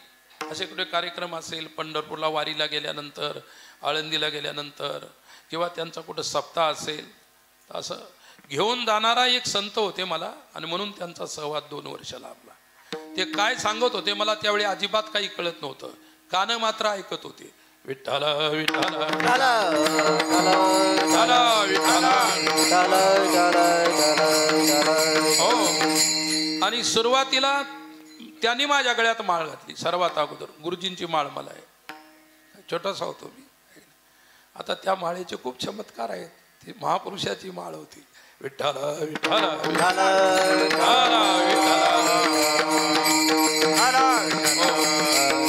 असे कुठे कार्यक्रम असेल, पंढरपूरला वारीला गेल्यानंतर, आळंदीला गेल्यानंतर, किंवा त्यांचा कुठं सप्ताह असेल, असं घेऊन जाणारा एक संत होते मला, आणि म्हणून त्यांचा सहवास 2 वर्ष लाभला. ते काय सांगत होते मला त्यावेळी अजिबात काही कळत नव्हतं, कानं मात्र ऐकत होते. विठ्ठला विठ्ठला हो. आणि सुरुवातीला त्यांनी माझ्या गळ्यात माळ घातली. सर्वात अगोदर गुरुजींची माळ मला आहे, छोटासा होतो मी. आता त्या माळेचे खूप चमत्कार आहेत. ती महापुरुषाची माळ होती. विठ्ठला विठ्ठला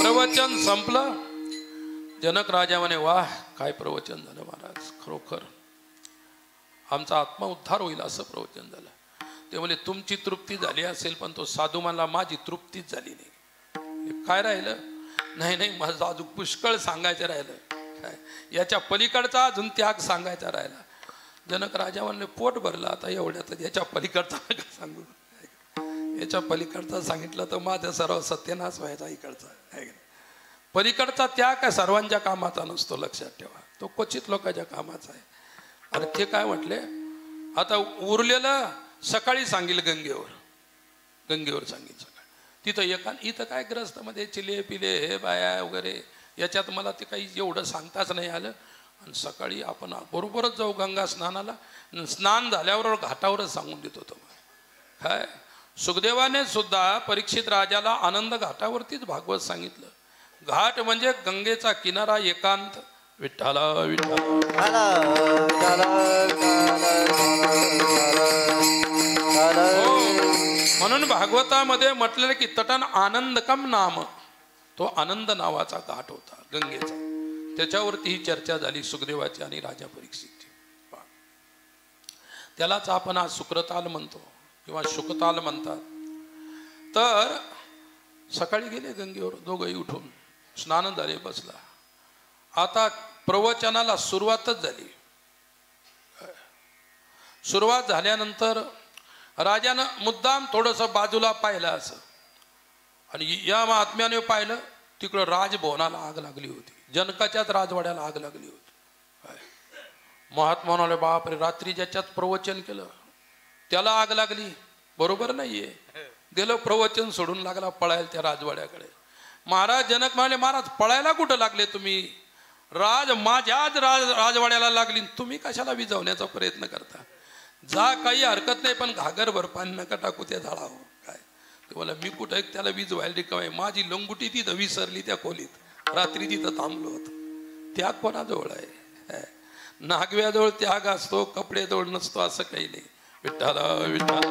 प्रवचन संपलं. जनक राजा म्हणे, वाह काय प्रवचन झालं महाराज, खरोखर आमचा आत्मा उद्धार होईल असं प्रवचन झालं. ते म्हणे तुमची तृप्ती झाली असेल, पण तो साधू मला माझी तृप्तीच झाली नाही. काय राहिलं, नाही माझं अजून पुष्कळ सांगायचं राहिलं. काय याच्या पलीकडचा अजून त्याग सांगायचा राहिला. जनक राजा म्हणले पोट भरलं आता एवढ्यात, याच्या पलीकडचा सांगू, याच्या पलीकडचा सांगितलं तर माझा सर्व सत्यानाश व्हायचा. इकडचा पलीकडचा त्याग काय सर्वांच्या कामाचा नसतो, लक्षात ठेवा. तो क्वचित लोकांच्या कामाचा आहे. आणि ते काय म्हटले, आता उरलेलं सकाळी सांगेल गंगेवर सांगेल सकाळी. तिथं इथं काय ग्रस्तमध्ये चिले पिले हे बाया वगैरे, याच्यात मला ते काही एवढं सांगताच नाही आलं. आणि सकाळी आपण बरोबरच जाऊ गंगा स्नानाला. स्नान झाल्यावर घाटावरच सांगून देत होतो. काय सुखदेवाने सुद्धा परीक्षित राजाला आनंद घाटावरतीच भागवत सांगितलं. घाट म्हणजे गंगेचा किनारा, एकांत. विठ्ठला विठ्ठला हो. म्हणून भागवतामध्ये म्हटलेलं की तटन आनंदकम नाम, तो आनंद नावाचा घाट होता गंगेचा. त्याच्यावरती ही चर्चा झाली सुखदेवाची आणि राजा परीक्षितची. त्यालाच आपण आज सुक्रताल म्हणतो किंवा शुकताल म्हणतात. तर सकाळी गेले गंगेवर दोघंही उठून, स्नान झाले, बसला. आता प्रवचनाला सुरुवातच झाली. सुरुवात झाल्यानंतर राजानं मुद्दाम थोडंसं बाजूला पाहिलं असं, आणि या महात्म्याने पाहिलं तिकडं राजभवनाला आग लागली होती. जनकाच्याच राजवाड्याला आग लागली होती. महात्मा म्हणाले, बापरे, रात्री ज्याच्यात प्रवचन केलं त्याला आग लागली, बरोबर नाहीये. दिलं प्रवचन, सोडून लागला पळायला त्या राजवाड्याकडे. महाराज जनक म्हणाले, महाराज पळायला कुठं लागले तुम्ही? माझ्याच राजवाड्याला लागली, तुम्ही कशाला विझवण्याचा प्रयत्न करता? जा, काही हरकत नाही, पण घागरभर पाणी नका टाकू त्या झाडावर. काय ते बोला, मी कुठं त्याला विझवायला रिकामी, माझी लंगुटी तिथं विसरली त्या खोलीत, रात्री तिथं थांबलो होतो. त्याग कोणाजवळ आहे? नागव्याजवळ त्याग असतो, कपड्याजवळ नसतो, असं काही नाही. विठ्ठल विठ्ठल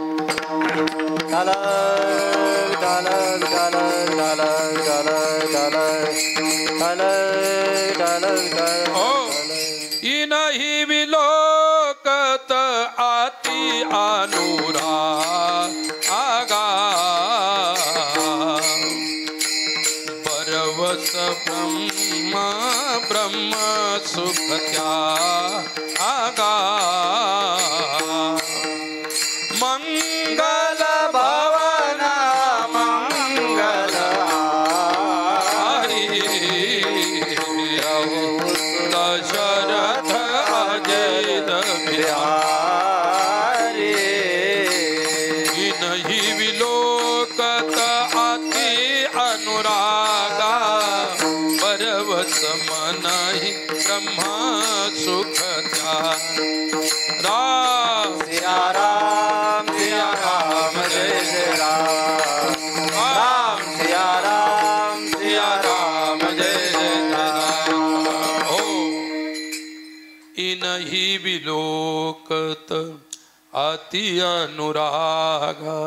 इनहि विलोकत आती अनुरागा परवश ब्रह्म सुख त्यागा मंगल भवना मंगल दशरथ अजय बिहारी इनहि विलोकत आति अनुरागा परवश मनहि ब्रह्म सुख राम सिया राम जय जय राम. राम सिया राम जय जय राम. हो इनहि विलोकत अति अनुरागा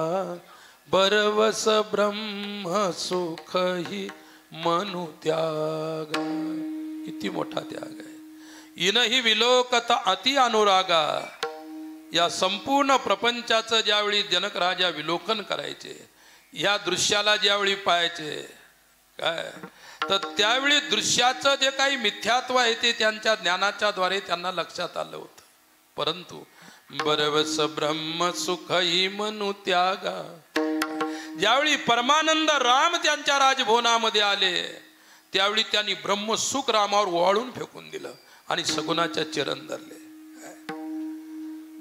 बरवस ब्रह्म सुख ही मनु त्यागा. किती मोठा त्याग आहे. इनहि विलोकत अति अनुरागा. या संपूर्ण प्रपंचाचं ज्यावेळी जनक राजा विलोकन करायचे, या दृश्याला ज्यावेळी पाहायचे काय, तर त्यावेळी दृश्याचं जे काही मिथ्यात्व आहे ते त्यांच्या ज्ञानाच्या द्वारे त्यांना लक्षात आलं होतं. परंतु बरवस ब्रह्म सुख ही मनु त्यागा. ज्यावेळी परमानंद राम त्यांच्या राजभवनामध्ये आले त्यावेळी त्यांनी ब्रह्मसुख रामावर वाळून फेकून दिलं आणि सगुणाच्या चरण धरले.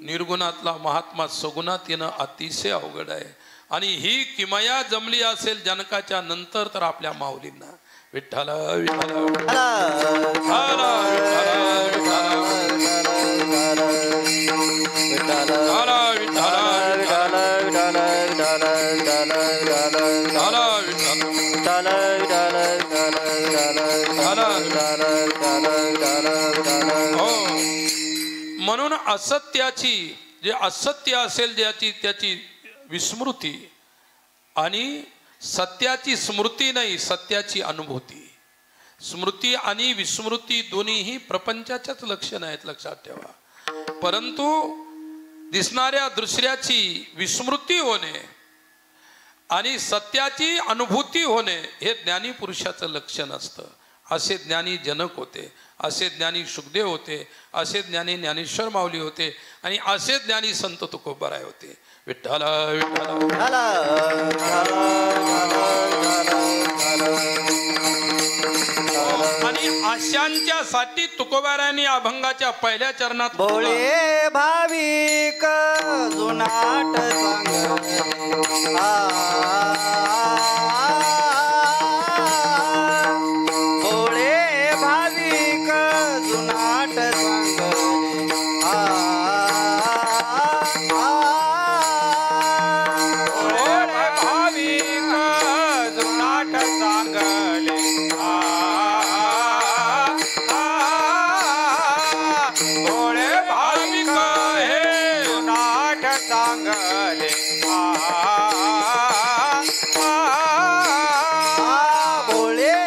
निर्गुणातला महात्मा सगुणात येणं अतिशय अवघड आहे. आणि ही किमया जमली असेल जनकाच्या नंतर तर आपल्या माऊलींना. विठ्ठल विठ्ठल म्हणून असत्याची, जे असत्य असेल त्याची विस्मृती आणि सत्याची स्मृती नाही, सत्याची अनुभूती. स्मृती आणि विस्मृती दोन्हीही प्रपंचाच्याच लक्षण आहेत, लक्षात ठेवा. परंतु दिसणाऱ्या दुसऱ्याची विस्मृती होणे आणि सत्याची अनुभूती होणे हे ज्ञानी पुरुषाचं लक्षण असतं. असे ज्ञानी जनक होते, असे ज्ञानी सुखदेव होते, असे ज्ञानी ज्ञानेश्वर माऊली होते आणि असे ज्ञानी संत तुकोबाराय होते. विठ्ठल विठ्ठल. आणि अशांच्या साठी तुकोबारायांनी अभंगाच्या पहिल्या चरणात भोळे भाविक जुनाट भोळे भाविक जुनाट भोळे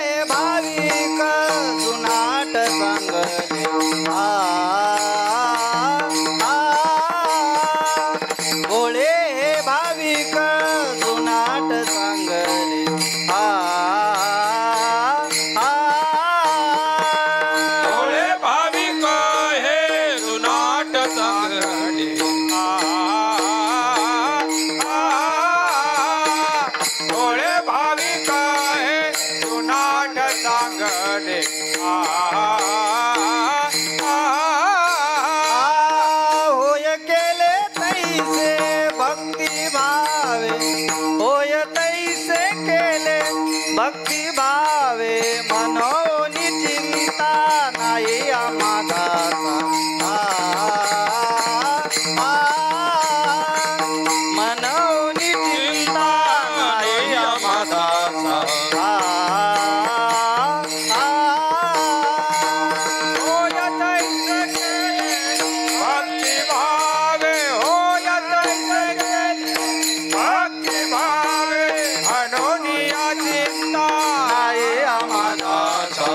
तैसे भक्ती भावे होय तैसे केले भक्ती भावे मनोनी चिंता नाही आम्हादाचा मनोनी चिंता नाही आम्हादाचा होय तैसे केले भक्ती भावे होय तैसे केले भक्ती भावे मनोनिया चिंता नाही आम्हादाचा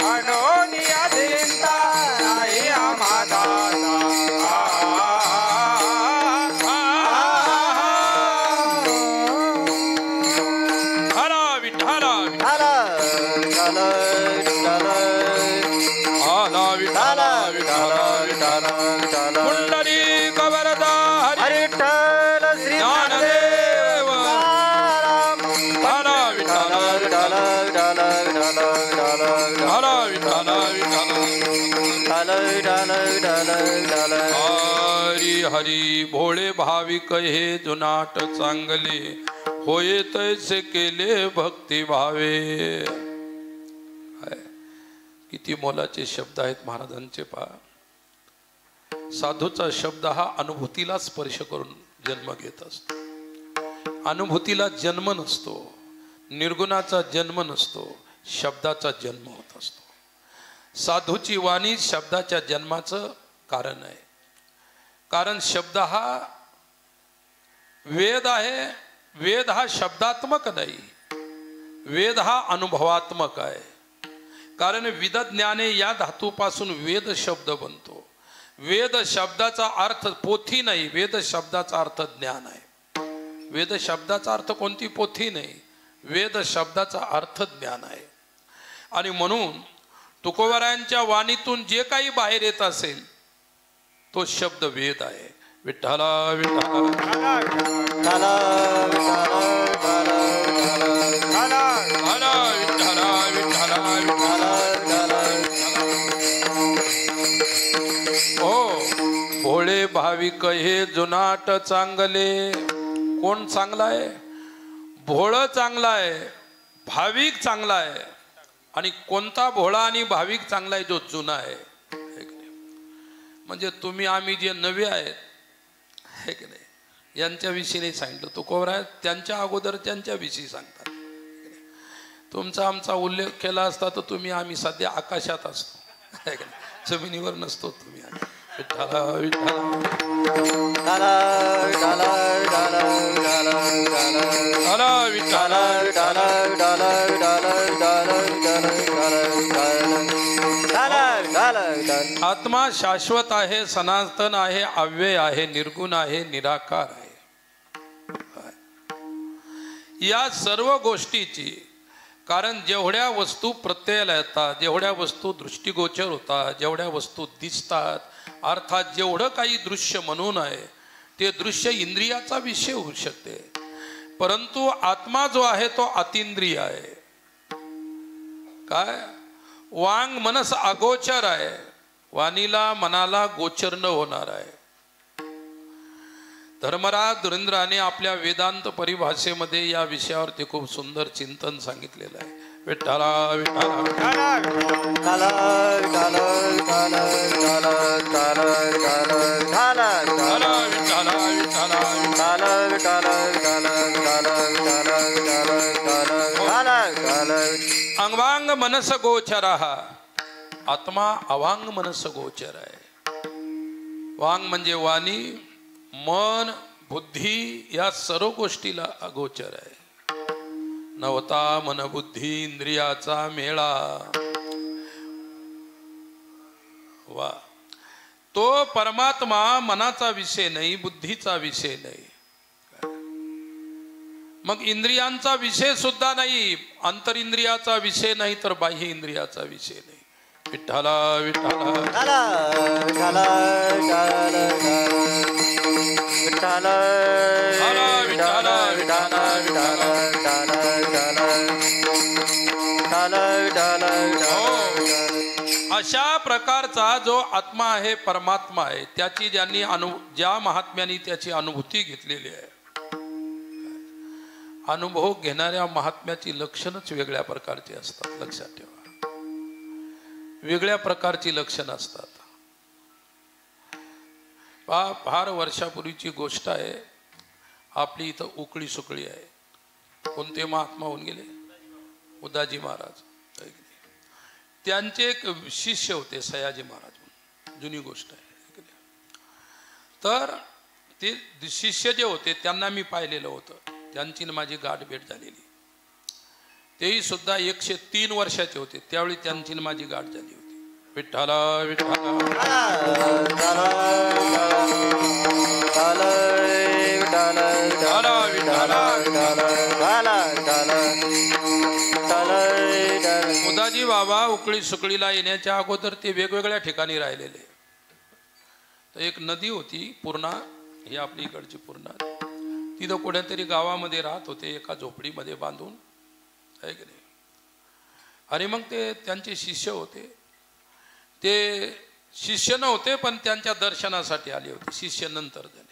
मनोनिया चिंता नाही हरा विठ्ठला आला विठ्ठला पुंडरी कवरदा हरी ज्ञानदेव हरा विठ्ठला हरा विठ्ठला हरी हरी भोळे भाविक हे जुनाट चांगले होये तैसे केले भक्ती भावे. किती मोलाचे शब्द आहेत महाराजांचे. पहा, साधूचा शब्द हा अनुभूतीला स्पर्श करून जन्म घेत असतो. अनुभूतीला जन्म नसतो, निर्गुणाचा जन्म नसतो, शब्दाचा जन्म होत असतो. साधूची वाणी शब्दाच्या जन्माचं कारण आहे. कारण शब्द हा वेद आहे. वेद हा शब्दात्मक नाही, वेद हा अनुभवात्मक आहे. कारण विदज्ञाने या धातूपासून वेद शब्द बनतो. वेद शब्दाचा अर्थ पोथी नाही, वेद शब्दाचा अर्थ ज्ञान आहे. वेद शब्दाचा अर्थ कोणती पोथी नाही, वेद शब्दाचा अर्थ ज्ञान आहे. आणि म्हणून तुकोबारायांच्या वाणीतून जे काही बाहेर येत असेल तो शब्द वेद आहे. विठ्ठला विठ्ठला विठ्ठला विठ्ठला हो भोळे भाविक हे जुनाट चांगले. कोण चांगला आहे? भोळ चांगला आहे, भाविक चांगला आहे. आणि कोणता भोळा आणि भाविक चांगला आहे? जो जुना आहे. म्हणजे तुम्ही आम्ही जे नवे आहेत हे की नाही, यांच्याविषयी नाही सांगितलं. तुकोबराय त्यांच्या अगोदर त्यांच्याविषयी सांगतात. तुमचा आमचा उल्लेख केला असता तर तुम्ही आम्ही सध्या आकाशात असतो, जमिनीवर नसतो. तुम्ही विठ्ठला विठ्ठला आत्मा शाश्वत आहे, सनातन आहे, अव्यय आहे, निर्गुण आहे, निराकार आहे. या सर्व गोष्टीची कारण जेवढ्या वस्तू प्रत्ययाला येतात, जेवढ्या वस्तू दृष्टिगोचर होतात, जेवढ्या वस्तू दिसतात, अर्थात जेवढं काही दृश्य म्हणून आहे ते दृश्य इंद्रियाचा विषय होऊ शकते. परंतु आत्मा जो आहे तो अतिंद्रिय आहे. काय? वांग मनस अगोचर आहे, वाणीला मनाला गोचर न होणार आहे. धर्मराज धुरेंद्राने आपल्या वेदांत परिभाषेमध्ये या विषयावरती खूप सुंदर चिंतन सांगितलेलं आहे. विठ्ठला अंगवांग मनस गोचर, आत्मा अवांग मनस गोचर आहे. वांग म्हणजे वाणी, मन, बुद्धी या सर्व गोष्टीला अगोचर आहे. नवता मन बुद्धी इंद्रियाचा मेळा. वा, तो परमात्मा मनाचा विषय नाही, बुद्धीचा विषय नाही. मग इंद्रियांचा विषय सुद्धा नाही, अंतरिंद्रियाचा विषय नाही, तर बाह्य इंद्रियाचा विषय नाही. विठ्ठला विठ्ठला हा अशा प्रकारचा जो आत्मा आहे, परमात्मा आहे, त्याची ज्यांनी ज्या महात्म्यांनी त्याची अनुभूती घेतलेली आहे, अनुभव घेणाऱ्या महात्म्याची लक्षणच वेगळ्या प्रकारची असतात. लक्षात ठेवा, वेगळ्या प्रकारची लक्षणं असतात. फार वर्षापूर्वीची गोष्ट आहे. आपली इथं उकळी सुकळी आहे. कोणते महात्मा होऊन गेले? उदाजी महाराज. त्यांचे एक शिष्य होते सयाजी महाराज, जुनी गोष्ट आहे. तर ते शिष्य जे होते त्यांना मी पाहिलेलं होतं. त्यांची माझी गाठ भेट झालेली. तेही सुद्धा 103 वर्षाचे होते. त्यावेळी त्यांची माझी गाठ झाली होती. विठ्ठला विठ्ठला उदाजी बाबा उकळी सुकळीला येण्याच्या अगोदर ते वेगवेगळ्या ठिकाणी राहिलेले. तर एक नदी होती पूर्णा, ही आपली इकडची पूर्णा. तिथं कुठेतरी गावामध्ये राहत होते, एका झोपडीमध्ये बांधून, आहे की नाही. आणि मग ते त्यांचे शिष्य होते. ते शिष्य नव्हते पण त्यांच्या दर्शनासाठी आले होते. शिष्य नंतर झाले.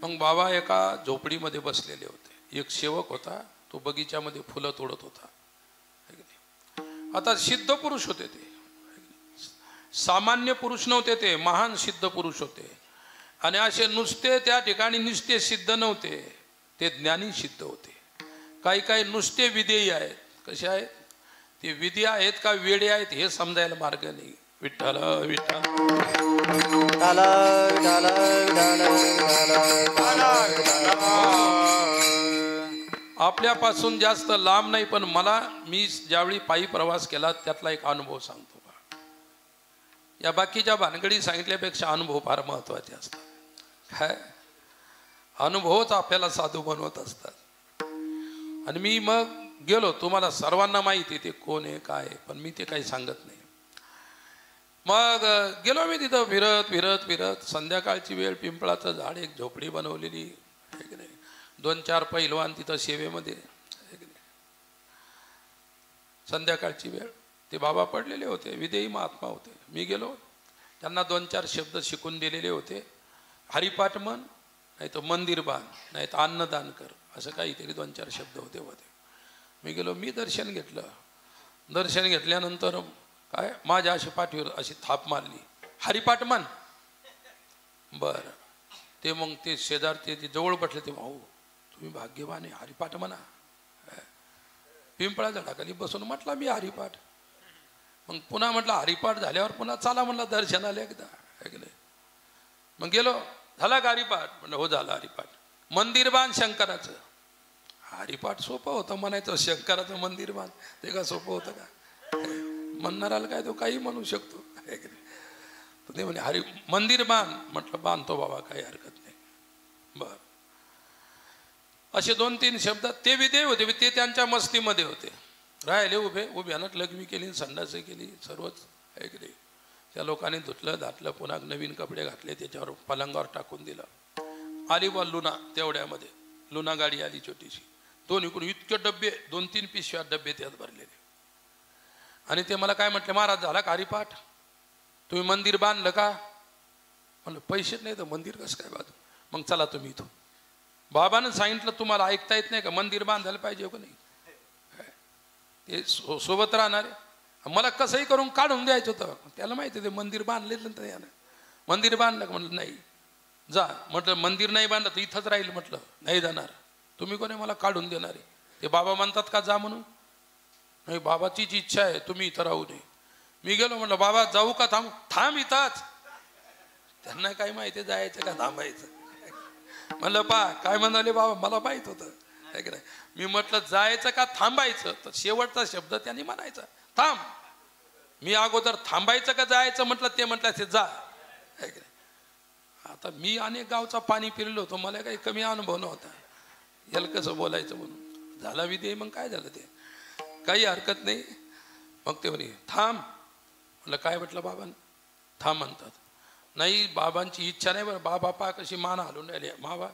मग बाबा एका झोपडीमध्ये बसलेले होते. एक सेवक होता, तो बगीच्यामध्ये फुलं तोडत होता. आता सिद्ध पुरुष होते ते, सामान्य पुरुष नव्हते ते, महान सिद्ध पुरुष होते. आणि असे नुसते त्या ठिकाणी नुसते सिद्ध नव्हते, ते ज्ञानी सिद्ध होते. काही काही नुसते विधेयी आहेत. कसे आहेत ते? विधी आहेत का वेडे आहेत हे समजायला मार्ग नाही. विठ्ठल विठ्ठल आपल्यापासून जास्त लांब नाही, पण मी ज्यावेळी पायी प्रवास केला त्यातला एक अनुभव सांगतो. या बाकीच्या भानगडी सांगितल्यापेक्षा अनुभव फार महत्वाचे असतात. काय अनुभवच आपल्याला साधू बनवत असतात. आणि मी मग गेलो. तुम्हाला सर्वांना माहिती ते कोण आहे काय, पण मी ते काही सांगत नाही. मग गेलो मी तिथं फिरत फिरत फिरत. संध्याकाळची वेळ, पिंपळाचं झाड, एक झोपडी बनवलेली, आहे की नाही. 2-4 पैलवान तिथं सेवेमध्ये, आहे की नाही. संध्याकाळची वेळ, ते बाबा पडलेले होते, विदेही महात्मा होते. मी गेलो, त्यांना 2-4 शब्द शिकून दिलेले होते. हरिपाठ म्हण, नाही तर मंदिर बांध, नाही तर अन्नदान कर, असं काहीतरी 2-4 शब्द होते. मी गेलो, मी दर्शन घेतलं. दर्शन घेतल्यानंतर काय माझ्या अशी पाठीवर अशी थाप मारली, हरिपाठ म्हण. बरं. ते मग ते शेजार ते जवळ बसले. ते भाऊ तुम्ही भाग्यवान आहे, हरिपाठ म्हणा. पिंपळा झाडाखाली बसून म्हटला मी हरिपाठ. मग पुन्हा म्हटलं हरिपाठ झाल्यावर पुन्हा चला म्हणलं दर्शनाला एकदा, आहे की नाही. मग गेलो, झाला का हरिपाठ? म्हणलं हो झाला हरिपाठ. मंदिर बांध शंकराचं. हरिपाठ सोपं होतं म्हणायचं, शंकराचं मंदिर बांध ते का सोपं होतं का? म्हणणाराला काय तो काही म्हणू शकतो, आहे की नाही. ते म्हणे मंदिर बांध. म्हटलं बांधतो बाबा, काही हरकत नाही. बर. असे 2-3 शब्द. ते विधेय होते, ते त्यांच्या मस्तीमध्ये होते. राहिले उभ्यानं लग्मी केली, संडासही केली, सर्वच, आहे की नाही. त्या लोकांनी धुतलं धातलं, पुन्हा नवीन कपडे घातले, त्याच्यावर पलंगावर टाकून दिलं. आली बा लुना, तेवढ्यामध्ये लुना गाडी आली छोटीशी. 2 इकडून इतके डब्बे, 2-3 पिशव्या डब्बे त्यात भरलेले. आणि ते मला काय म्हटले, महाराज झाला का हरिपाठ? तुम्ही मंदिर बांधलं का? म्हणलं पैसेच नाही तर मंदिर कसं काय बांधू? मग चला तुम्ही इथून. बाबानं सांगितलं तुम्हाला ऐकता येत नाही का? मंदिर बांधायला पाहिजे का नाही? ते सोबत राहणारे. मला कसंही करून काढून द्यायचं होतं. त्याला माहिती ते मंदिर बांधलेलं तर यानं. मंदिर बांधलं का? म्हटलं नाही. जा. म्हटलं मंदिर नाही बांधलं तर इथंच राहील. म्हटलं नाही जाणार. तुम्ही कोणी मला काढून देणारे? ते बाबा म्हणतात का जा म्हणून? नाही, बाबाचीच इच्छा आहे तुम्ही इथं राहू नये. मी गेलो, म्हटलं बाबा जाऊ का? थांब इथंच. त्यांना काय माहिती जायचं का थांबायचं? म्हणलं पा काय म्हणाले बाबा, मला माहित होतं, आहे की नाही. मी म्हटलं जायचं का थांबायचं? तर शेवटचा शब्द त्यांनी म्हणायचा थांब. मी अगोदर थांबायचं का जायचं म्हटलं, ते म्हटलं ते जा, आहे की नाही. आता मी अनेक गावचा पाणी फिरलो होतो, मला काही कमी अनुभव नव्हता याला कसं बोलायचं म्हणून. झाला विधेय. मग काय झालं ते काही हरकत नाही. मग ते म्हणे थांब. म्हटलं काय म्हटलं बाबा? थांब म्हणतात. नाही बाबांची इच्छा नाही बरं. बाबा पा कशी मान हलवून राहिली. बाबा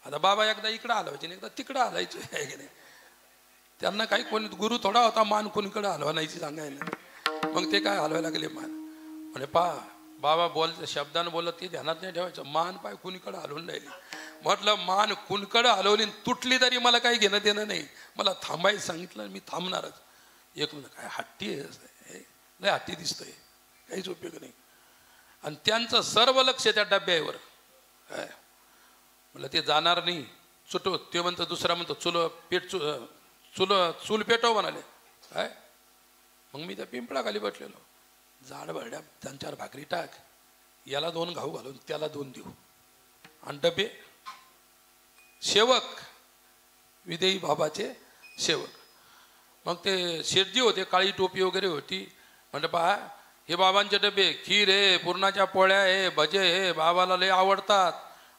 आता बाबा एकदा इकडं हलवायचे एकदा तिकडं हलायचे, आहे की नाही. त्यांना काही कोणी गुरु थोडा होता मान कोणीकडे हलवायची सांगायला. मग ते काय हलवायला लागले मान. म्हणे बाबा शब्दानं बोलत ते ध्यानात नाही ठेवायचं. मान पाय कुणीकडे हलवून राहिली. म्हटलं मान कुणकडे हलवली तुटली तरी मला काही घेणं देणं नाही. मला थांबायचं सांगितलं मी थांबणारच. एक म्हणलं काय हट्टी आहे, लय हट्टी दिसतंय, काहीच उपयोग नाही. आणि त्यांचं सर्व लक्ष त्या डब्यावर. काय म्हटलं ते जाणार नाही चुटो. ते म्हणतं दुसरा म्हणतो चूल पेटव म्हणाले. काय मग मी त्या पिंपळाखाली बसलेलो. जाड भरड्या 3-4 भाकरी टाक, याला 2 घाऊ घालून त्याला 2 देऊ. आणि डबे सेवक विदेही बाबाचे सेवक. मग ते शेठजी होते, काळी टोपी वगैरे होती. म्हणलं पहा हे बाबांचे डबे, खीर आहे, पुरणाच्या पोळ्या आहे, भजे आहे, बाबाला लय आवडतात.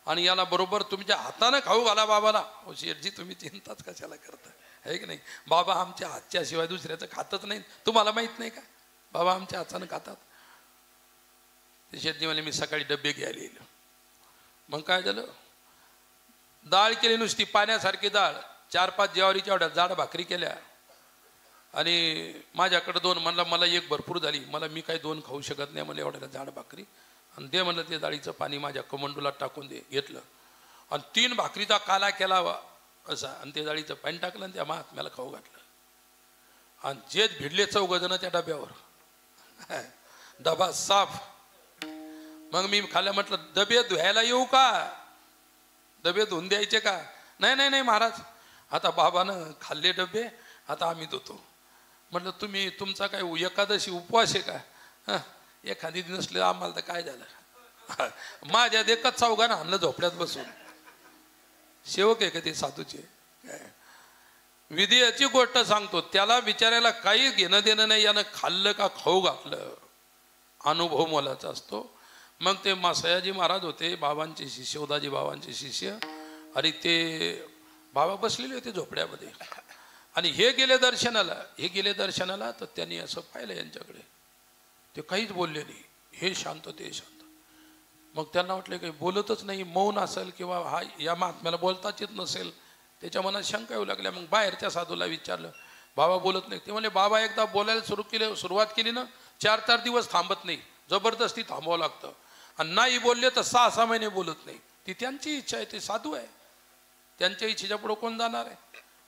आणि याला बरोबर तुमच्या हातानं खाऊ घाला बाबाला. शेठजी तुम्ही चिंताच कशाला करता, आहे की नाही. बाबा आमच्या हातच्या शिवाय दुसऱ्याचं खातच नाही, तुम्हाला माहित नाही का. बाबा आमच्या हातानं खातात. ते शेठजी म्हणे मी सकाळी डबे घ्यायला येईल. मग काय झालं, डाळ केली नुसती पाण्यासारखी डाळ, 4-5 ज्वारीच्या एवढ्या जाड भाकरी केल्या. आणि माझ्याकडे 2 म्हणलं मला 1 भरपूर झाली, मला मी काही 2 खाऊ शकत नाही मला एवढ्या जाड भाकरी. आणि दे म्हणलं ते डाळीचं पाणी माझ्या कमंडूला टाकून दे. घेतलं आणि 3 भाकरीचा काला केला असा आणि ते डाळीचं पाणी टाकलं आणि त्या महात्म्याला खाऊ घातलं. आणि जेच भिडले 4 जण त्या डब्यावर. डबा साफ. मग मी खाल्लं. म्हटलं डबे धुवायला येऊ का, डबे धुवून द्यायचे का. नाही नाही नाही महाराज, आता बाबानं खाल्ले डबे, आता आम्ही धुतो. म्हटलं तुम्ही तुमचा काय एकादशी उपवास आहे का. एखादी नसले आम्हाला तर काय झालं. माझ्या देखत 4 आणलं झोपड्यात बसून. सेवक आहे का ते साधूचे. काय विधी याची गोष्ट सांगतो, त्याला विचारायला काही घेणं देणं नाही यानं खाल्लं का खाऊ घातलं. अनुभव मोलाचा असतो. मग ते सयाजी महाराज होते बाबांचे शिष्य, उदाजी बाबांचे शिष्य. आणि ते बाबा बसलेले होते झोपड्यामध्ये. आणि हे गेले दर्शनाला तर त्यांनी असं पाहिलं यांच्याकडे. ते काहीच बोलले नाही, हे शांत ते शांत. मग त्यांना वाटलं काही बोलतच नाही, मौन असेल किंवा हा या महात्म्याला बोलताच येत नसेल. त्याच्या मनात शंका येऊ लागल्या. मग बाहेरच्या साधूला विचारलं, बाबा बोलत नाही. ते म्हणले बाबा एकदा बोलायला सुरुवात केली ना 4-4 दिवस थांबत नाही, जबरदस्ती थांबावं लागतं. आणि नाही बोलले तर 6-6 महिने बोलत नाही. ती त्यांची इच्छा आहे, ते साधू आहे, त्यांच्या इच्छेच्या पुढं कोण जाणार आहे.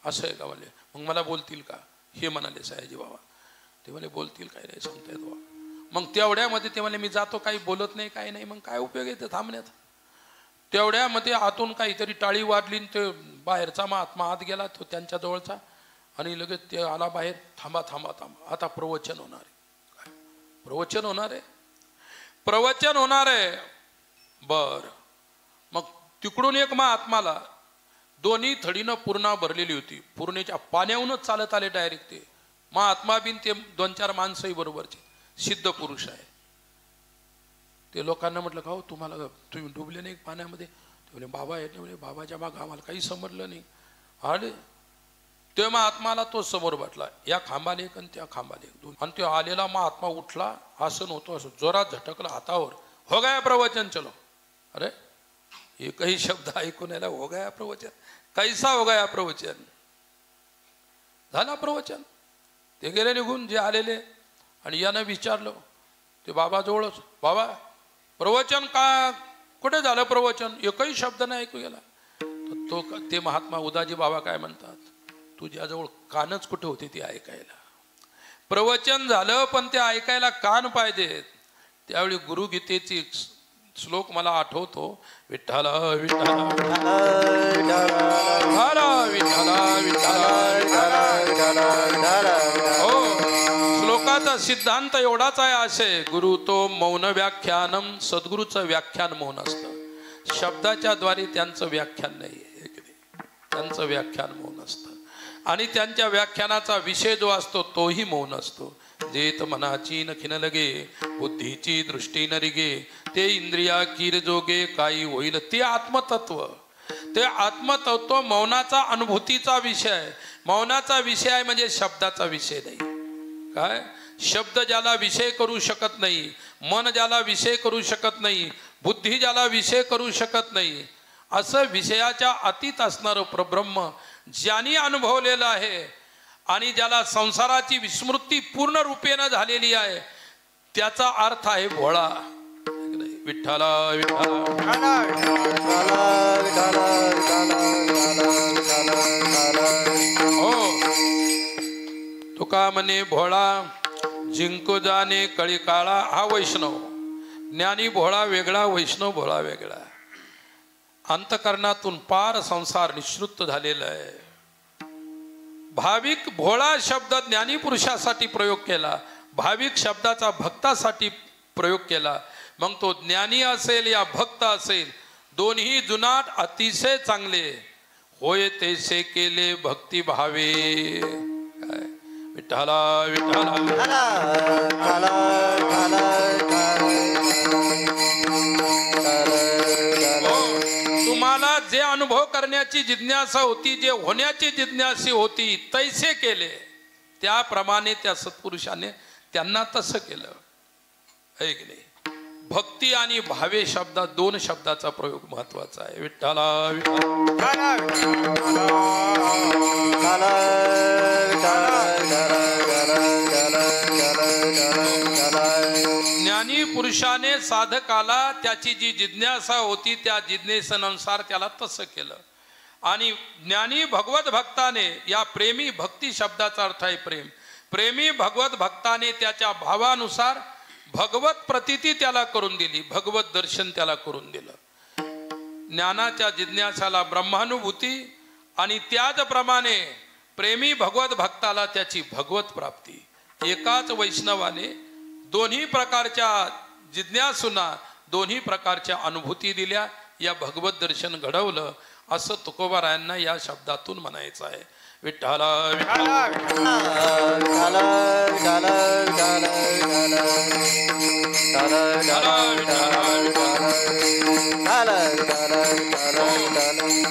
असं आहे का म्हणले. मग मला बोलतील का, हे म्हणाले सयाजी बाबा. ते म्हणे बोलतील काय नाही सांगता येत बाबा. मग तेवढ्यामध्ये ते म्हणे मी जातो, काही बोलत नाही काही नाही. मग काय उपयोग आहे ते थांबण्यात. तेवढ्यामध्ये आतून काहीतरी टाळी वाजली, ते बाहेरचा महात्मा आत गेला तो त्यांच्या जवळचा. आणि लगेच ते आला बाहेर. थांबा थांबा थांबा, आता प्रवचन होणार आहे. काय प्रवचन होणार आहे, प्रवचन होणार आहे. बर. मग तिकडून एक महात्माला 2 थडीनं पूर्णा भरलेली होती. पूर्णेच्या पाण्याहूनच चालत आले डायरेक्ट. ते महात्मा बिन ते 2-4 माणसंही बरोबरचे, सिद्ध पुरुष आहे. ते लोकांना म्हटलं का हो तुम्ही डुबले नाही पाण्यामध्ये. ते म्हणे बाबा आहे. म्हणजे बाबाच्या मागं आम्हाला काही समजलं नाही. आले ते महात्माला तो समोर बसला. या खांबाला एक आणि त्या खांबाला एक, 2. आणि तो आलेला महात्मा उठला, आसन होतो असं जोरात झटकला हातावर. हो गया प्रवचन चलो. अरे एकही शब्द ऐकून यायला हो गया प्रवचन. कैसा हो गया प्रवचन. झाला प्रवचन. ते गेले निघून जे आलेले. आणि यानं विचारलं ते बाबाजवळच, बाबा प्रवचन का कुठे झालं प्रवचन. एकही शब्द नाही ऐकू गेला. ते महात्मा उदाजी बाबा काय म्हणतात, तुझ्याजवळ कानच कुठे होते ते ऐकायला. प्रवचन झालं पण ते ऐकायला कान पाहिजेत. त्यावेळी गुरुगीतेची श्लोक मला आठवतो. विठ्ठल विठ्ठल हो. श्लोकाचा सिद्धांत एवढाच आहे आशय. गुरु तो मौन व्याख्यानम. सद्गुरूचं व्याख्यान मौन असतं. शब्दाच्या द्वारे त्यांचं व्याख्यान नाही, त्यांचं व्याख्यान मौन असतं. आणि त्यांच्या व्याख्यानाचा विषय जो असतो तोही मौन असतो. जेत मनाची न खिन लगे, बुद्धीची दृष्टी न रिगे, ते इंद्रिया कीर जोगे काही होईल. ते आत्मतत्व, ते आत्मतत्व मौनाचा अनुभूतीचा विषय. मौनाचा विषय म्हणजे शब्दाचा विषय नाही. काय शब्द ज्याला विषय करू शकत नाही, मन ज्याला विषय करू शकत नाही, बुद्धी ज्याला विषय करू शकत नाही, असं विषयाच्या अतीत असणारं परब्रह्म ज्यांनी अनुभवलेलं आहे. आणि ज्याला संसाराची विस्मृती पूर्ण रूपेनं झालेली आहे त्याचा अर्थ आहे भोळा. विठ्ठला विठ्ठला हो. तुका म्हणे भोळा जिंकू जाणे कळी काळा. हा वैष्णव. ज्ञानी भोळा वेगळा, वैष्णव भोळा वेगळा. अंतकरणातून पार संसार निश्रुत झालेला आहे. भाविक भोळा शब्द ज्ञानी पुरुषासाठी प्रयोग केला, भाविक शब्दाचा भक्तासाठी प्रयोग केला. मग तो ज्ञानी असेल या भक्त असेल दोन्ही जुनाट अतिशय चांगले होय तेसे केले भक्ती भावे. विठ्ठला विठ्ठला तुम्हाला जे अनुभव करण्याची जिज्ञासा होती, जे होण्याची जिज्ञासा होती तैसे केले. त्याप्रमाणे त्या सत्पुरुषाने त्यांना तसं केलं. ऐक नाही. भक्ती आणि भावे शब्दात दोन शब्दाचा प्रयोग महत्वाचा आहे. विठ्ठला ज्ञानी पुरुषाने साधकाला त्याची जी जिज्ञासा होती त्या जिज्ञेसेनुसार त्याला तसं केलं. आणि ज्ञानी भगवत भक्ताने, या प्रेमी भक्ती शब्दाचा अर्थ आहे प्रेम, प्रेमी भगवत भक्ताने त्याच्या भावानुसार भगवत प्रतीती त्याला करून दिली, भगवत दर्शन त्याला करून दिलं. ज्ञानाच्या जिज्ञासाला ब्रह्मानुभूती आणि त्याचप्रमाणे प्रेमी भगवत भक्ताला त्याची भगवत प्राप्ती. एकाच वैष्णवाने दोन्ही प्रकारच्या जिज्ञासूंना दोन्ही प्रकारच्या अनुभूती दिल्या, या भगवत दर्शन घडवलं असं तुकोबारायांना या शब्दातून म्हणायचं आहे. विठ्ठला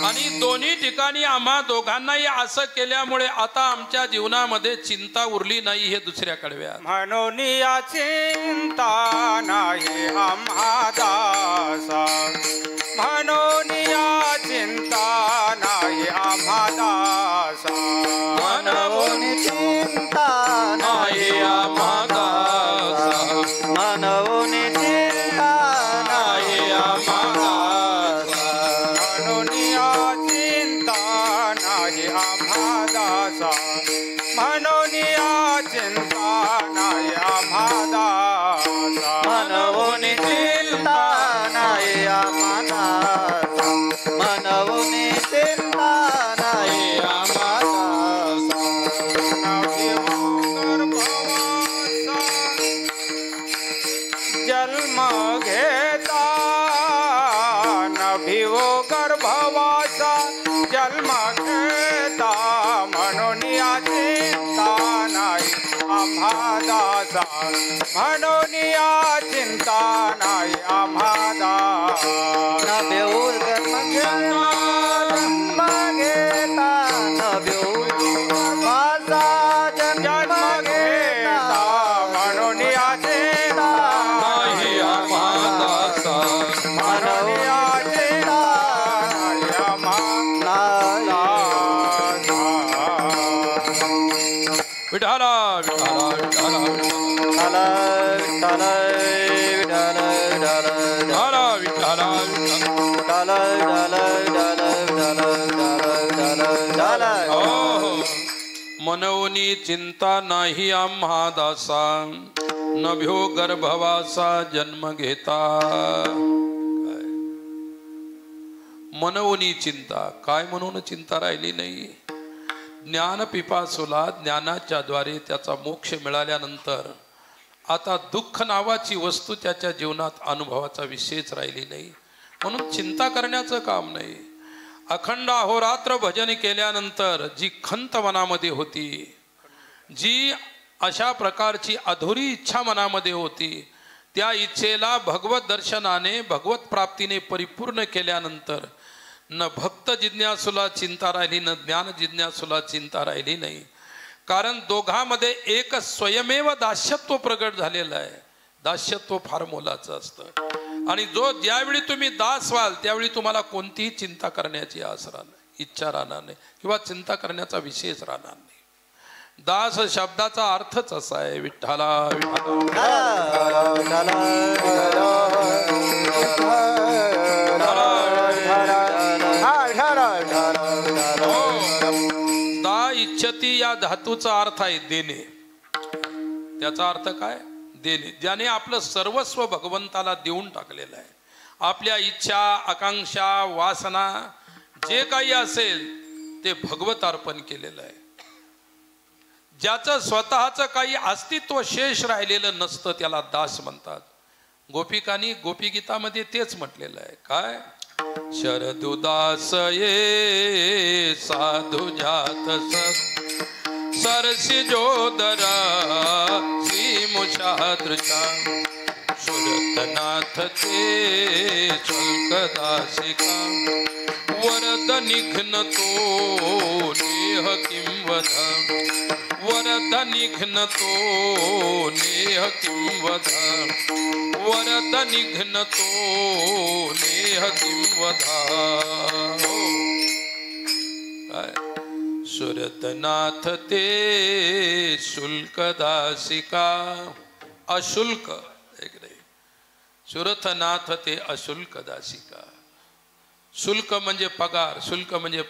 आणि दोन्ही ठिकाणी आम्हा दोघांनाही असं केल्यामुळे आता आमच्या जीवनामध्ये चिंता उरली नाही. हे दुसऱ्या कडव्या म्हणून या चिंता नाही आम्हा दासा, म्हणून या चिंता नाही आम्हा दासा, मनवून चिंता नाही आम्हा दासा, मनवून चिंता नाही आम्हा दासा, म्हणून या चिंता नाही आम्हा दासा, म्हणून या चिंता नाही आम्हा दासा, मनवून चिंता नाही आम्हा दासा, मनवून चिंता नाही आम्हा दासा. जन्म घेता नभिवो गर्भवासा, जन्म घेता म्हणून या चिंता नाही आम्हा दासा, म्हणून या चिंता नाही आम्हा दासा. न बेऊर जन्म घेता, न बेऊर माझा जन्म घेता, म्हणून या चिंता नाही आम्हा दासा, म्हणून या चिंता नाही आम्हा दासा. विठ्ठला विठ्ठला विठ्ठला विठ्ठला विठ्ठला विठ्ठला मनवनी चिंता नाही आम्हा दासा, नभ्यो गर्भवासा जन्म घेता. मनवनी चिंता, काय म्हणून चिंता राहिली नाही. ज्ञान पिपासूला ज्ञानाच्या द्वारे त्याचा मोक्ष मिळाल्यानंतर आता दुःख नावाची वस्तू त्याच्या जीवनात अनुभवाचा विषयच राहिली नाही. म्हणून चिंता करण्याचं काम नाही. अखंड अहोरात्र भजन केल्यानंतर जी खंत मनामध्ये होती, जी अशा प्रकारची अधुरी इच्छा मनामध्ये होती, त्या इच्छेला भगवत दर्शनाने भगवत प्राप्तीने परिपूर्ण केल्यानंतर न भक्त जिज्ञासूला चिंता राहिली, न ज्ञान जिज्ञासूला चिंता राहिली नाही. कारण दोघांमध्ये एक स्वयमेव दास्यत्व प्रगट झालेलं आहे. दास्यत्व फार मोलाचं असतं आणि जो ज्यावेळी तुम्ही दास व्हाल त्यावेळी तुम्हाला कोणतीही चिंता करण्याची आस राहणार, इच्छा राहणार नाही किंवा चिंता करण्याचा विषयच राहणार नाही. दास शब्दाचा अर्थच असा आहे विठ्ठला विठ्ठला दा इच्छती या धातूचा अर्थ आहे देणे. त्याचा अर्थ काय? देणे. ज्याने आपलं सर्वस्व भगवंताला देऊन टाकलेलं आहे. आपल्या इच्छा आकांक्षा वासना जे काही असेल ते भगवत अर्पण केलेलं आहे. ज्याचं स्वतःचं काही अस्तित्व शेष राहिलेलं नसतं त्याला दास म्हणतात. गोपिकांनी गोपीगीतामध्ये तेच म्हटलेलं आहे. काय? शरदुदास ये साधू जात सरसी जोदरा श्री मुषादृशा सुरतनाथ ते शुल्कदासिका वरद निघ्न तो नेह किंवद वरद निघ्न तो नेह किंवद वरद निघ्न तो नेह किंवदा. सुरतनाथ ते शुल्कदासिका अशुल्क एक नाही. सुरतनाथ ते अशुल्क दासिका. शुल्क म्हणजे पगार, शुल्क म्हणजे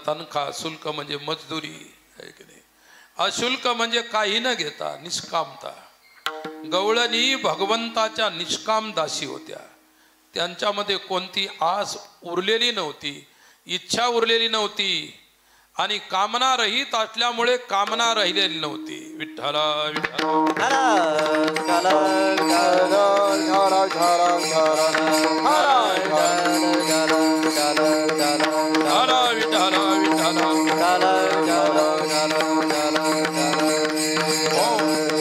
तनखा, शुल्क म्हणजे मजदुरी आहे की नाही. अशुल्क म्हणजे काही न घेता निष्कामता. गवळणी भगवंताच्या निष्काम दासी होत्या. त्यांच्यामध्ये कोणती आस उरलेली नव्हती, इच्छा उरलेली नव्हती आणि कामना रहित असल्यामुळे कामना राहिलेली नव्हती. विठ्ठला विठ्ठला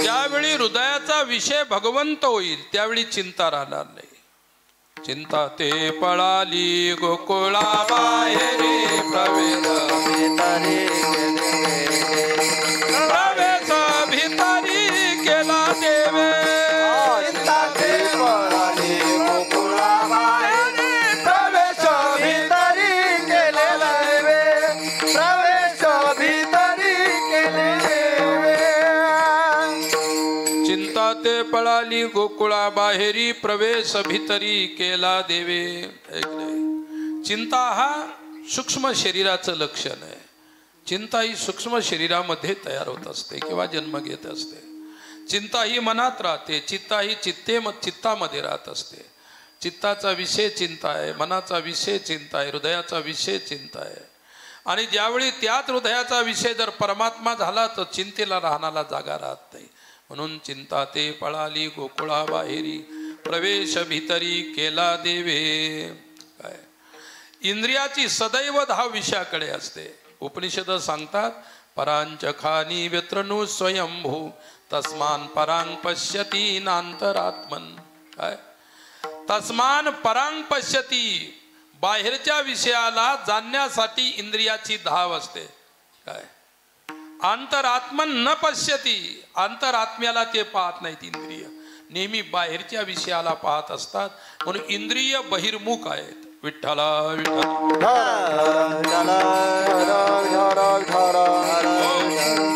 ज्यावेळी हृदयाचा विषय भगवंत होईल त्यावेळी चिंता राहणार नाही. चिंता ते पळाली गोकुळा बाहेरी प्रवेश भितरी केला देवे. चिंता ते पळाली गोकुळा बाहेरी प्रवेश भितरी केलेला देवे. प्रवेश भितरी केले चिंता ते पळाली गोकुळा बाहेरी प्रवेश भितरी केला देवे. चिंता हा सूक्ष्म शरीराचं लक्षण आहे. चिंता ही सूक्ष्म शरीरामध्ये तयार होत असते किंवा जन्म घेत असते. चिंता ही मनात राहते. चित्ता ही चित्तामध्ये राहत असते. चित्ताचा विषय चिंता आहे, मनाचा विषय चिंता आहे, हृदयाचा विषय चिंता आहे. आणि ज्यावेळी त्याच हृदयाचा विषय जर परमात्मा झाला तर चिंतेला राहण्याला जागा राहत नाही. म्हणून चिंता ते पळाली गोकुळा बाहेरी प्रवेश भितरी केला देवे. काय? इंद्रियाची सदैव धाव विषयाकडे असते. उपनिषद सांगतात परांच खानी व्यत्रनु स्वयंभू तस्मान परांग पश्यती नांतरात्मन. काय? तस्मान परांग पश्यती. बाहेरच्या विषयाला जाणण्यासाठी इंद्रियाची धाव असते. काय? अंतरात्मन न पश्यती. अंतरात्म्याला ते पाहत नाहीत. इंद्रिय नेहमी बाहेरच्या विषयाला पाहत असतात. म्हणून इंद्रिय बहिर्मुख आहेत. विठ्ठला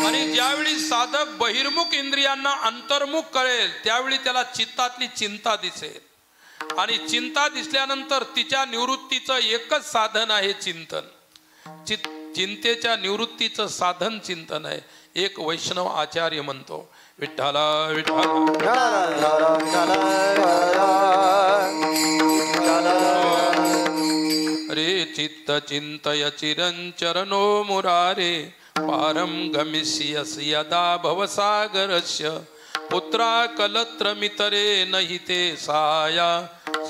आणि ज्यावेळी साधक बहिर्मुख इंद्रियांना अंतर्मुख कळेल त्यावेळी त्याला चित्तातली चिंता दिसेल. आणि चिंता दिसल्यानंतर तिच्या निवृत्तीचं एकच साधन आहे चिंतन. चिंतेच्या निवृत्तीचं साधन चिंतन आहे. एक वैष्णव आचार्य म्हणतो विठ्ठला विठ्ठला रे चित्त चिंतय चिरंचरणो मुरारे पारम गमिष्यसि यदा भवसागरस्य पुत्रा कलत्र मितरे नहि ते साया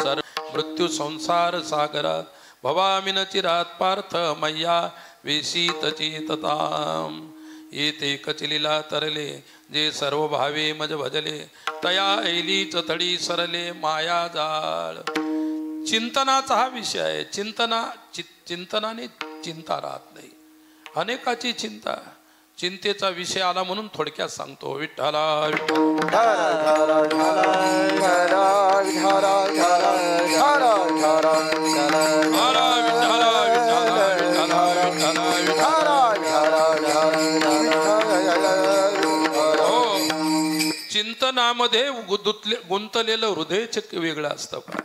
सर्व मृत्यू संसार सागरात भवामिन चिरात पार्थ मय्या वेशीत चेतताम. येते कचलीला तरले जे सर्व भावे मज भजले तया ऐली चतडी सरले माया जाळ. चिंतनाचा हा विषय आहे. चिंतनाने चिंता राहत नाही. अनेकाची चिंता. चिंतेचा विषय आला म्हणून थोडक्यात सांगतो विठ्ठला साधूमध्ये गुंतलेलं हृदयच वेगळं असतं पहा.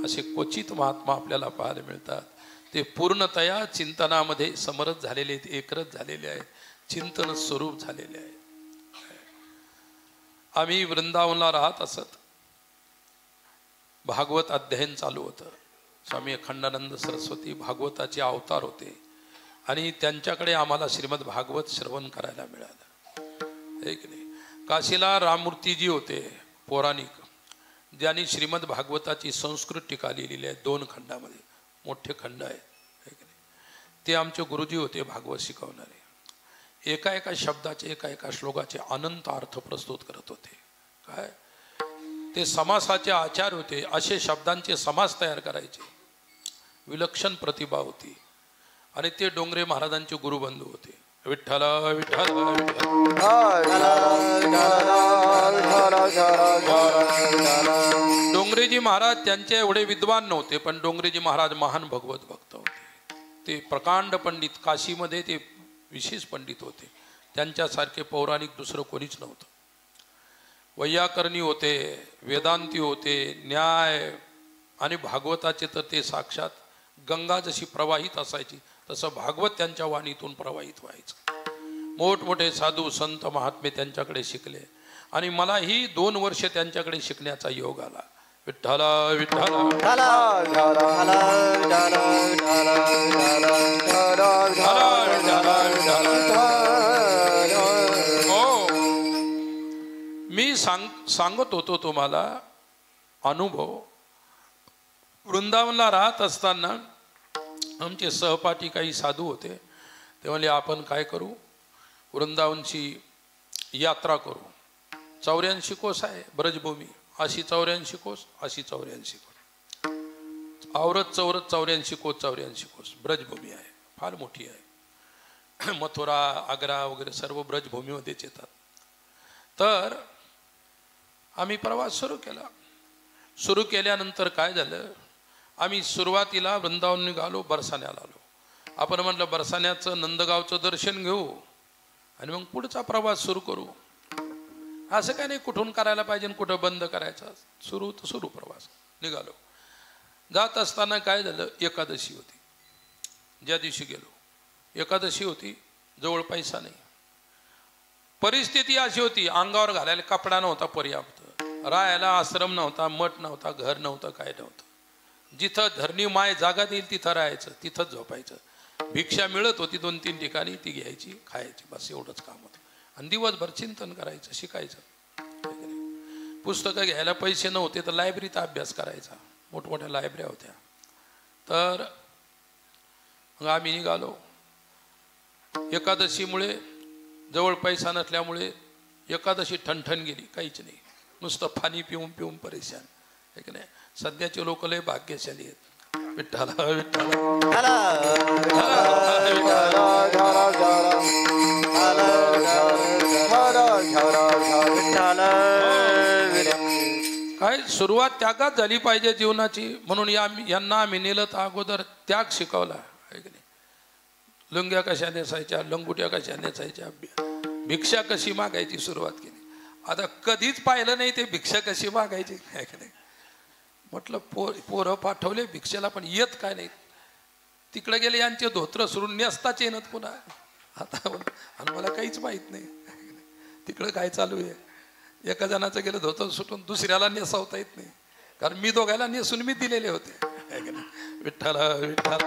असे क्वचित महात्मा आपल्याला पाहायला मिळतात. ते पूर्णतया चिंतनामध्ये समरस झालेले आहेत, एकरस झालेले आहेत, चिंतन स्वरूप झालेले आहेत. आम्ही वृंदावनला राहत असत. भागवत अध्ययन चालू होतं. स्वामी अखंडानंद सरस्वती भागवताचे अवतार होते आणि त्यांच्याकडे आम्हाला श्रीमद भागवत श्रवण करायला मिळालं. एक नाही, काशीला राममूर्तीजी होते पौराणिक, ज्यांनी श्रीमद भागवताची संस्कृत टीका लिहिलेली आहे 2 खंडामध्ये, मोठे खंड आहे. ते आमचे गुरुजी होते भागवत शिकवणारे. एका एका शब्दाचे एका एका श्लोकाचे अनंत अर्थ प्रस्तुत करत होते. काय ते समासाचे आचार्य होते. असे शब्दांचे समास तयार करायचे. विलक्षण प्रतिभा होती. आणि ते डोंगरे महाराजांचे गुरुबंधू होते. विठ्ठल विठ्ठल डोंगरेजी महाराज त्यांचे एवढे विद्वान नव्हते, पण डोंगरेजी महाराज महान भगवत भक्त होते. ते प्रकांड पंडित, काशीमध्ये ते विशेष पंडित होते. त्यांच्यासारखे पौराणिक दुसरं कोणीच नव्हतं. वैयाकरणी होते, वेदांती होते, न्याय आणि भागवताचे तर ते साक्षात गंगा जशी प्रवाहित असायची तसं भागवत त्यांच्या वाणीतून प्रवाहित व्हायचं. मोठमोठे साधू संत महात्मे त्यांच्याकडे शिकले आणि मलाही 2 वर्ष त्यांच्याकडे शिकण्याचा योग आला. विठ्ठल विठ्ठल हो, मी सांगत होतो तुम्हाला अनुभव. वृंदावनला राहत असताना आमचे सहपाठी काही साधू होते. ते म्हणले आपण काय करू, वृंदावनची यात्रा करू. 84 कोस आहे ब्रजभूमी, अशी 84 कोस, अशी 84 कोस, आवरत चौरत 84 कोस, 84 कोस ब्रजभूमी आहे. फार मोठी आहे. मथुरा आग्रा वगैरे सर्व ब्रजभूमीमध्येच येतात. तर आम्ही प्रवास सुरू केला. सुरू केल्यानंतर काय झालं, आम्ही सुरुवातीला वृंदावन निघालो, बरसाण्याला आलो. आपण म्हटलं बरसाण्याचं नंदगावचं दर्शन घेऊ आणि मग पुढचा प्रवास सुरू करू. असं काय नाही कुठून करायला पाहिजे कुठं बंद करायचं, सुरू तर सुरू प्रवास. निघालो. जात असताना काय झालं, एकादशी होती. ज्या दिवशी गेलो एकादशी होती, जवळ पैसा नाही. परिस्थिती अशी होती, अंगावर घालायला कपडा नव्हता पर्याप्त, राहायला आश्रम नव्हता, मठ नव्हता, घर नव्हतं, काय नव्हतं. जिथं धरणी माय जागा देईल तिथं राहायचं, तिथंच झोपायचं. भिक्षा मिळत होती 2-3 ठिकाणी, ती घ्यायची, खायची, बस एवढंच काम होतं. आणि दिवसभर चिंतन करायचं, शिकायचं. पुस्तकं घ्यायला पैसे नव्हते तर लायब्ररीत अभ्यास करायचा. मोठमोठ्या लायब्रऱ्या होत्या. तर मग आम्ही निघालो. एकादशीमुळे जवळ पैसा नसल्यामुळे एकादशी ठणठण गेली, काहीच नाही, नुसतं पाणी पिऊन पिऊन परेशान आहे की नाही. सध्याचे लोक लय भाग्यशाली आहेत. विठ्ठल विठ्ठल काय सुरुवात त्यागात झाली पाहिजे जीवनाची. म्हणून यांना आम्ही नेलं तर अगोदर त्याग शिकवला आहे की नाही. लुंग्या कशा नेसायच्या, लंगुट्या कशा नेसायच्या, भिक्षा कशी मागायची सुरुवात केली. आता कधीच पाहिलं नाही ते भिक्षा कशी मागायची आहे की नाही. म्हटलं पोरं पाठवले भिक्षेला, पण येत काय नाही. तिकडे गेले यांचे धोत्र सुरून नेसताच येणत पुन्हा. आता आणि मला काहीच माहीत नाही तिकडं काय चालू आहे. एका जणाचं गेलं धोतर सुटून दुसऱ्याला नेसावता येत नाही, कारण मी दोघायला नेसून मी दिलेले होते. विठ्ठल विठ्ठल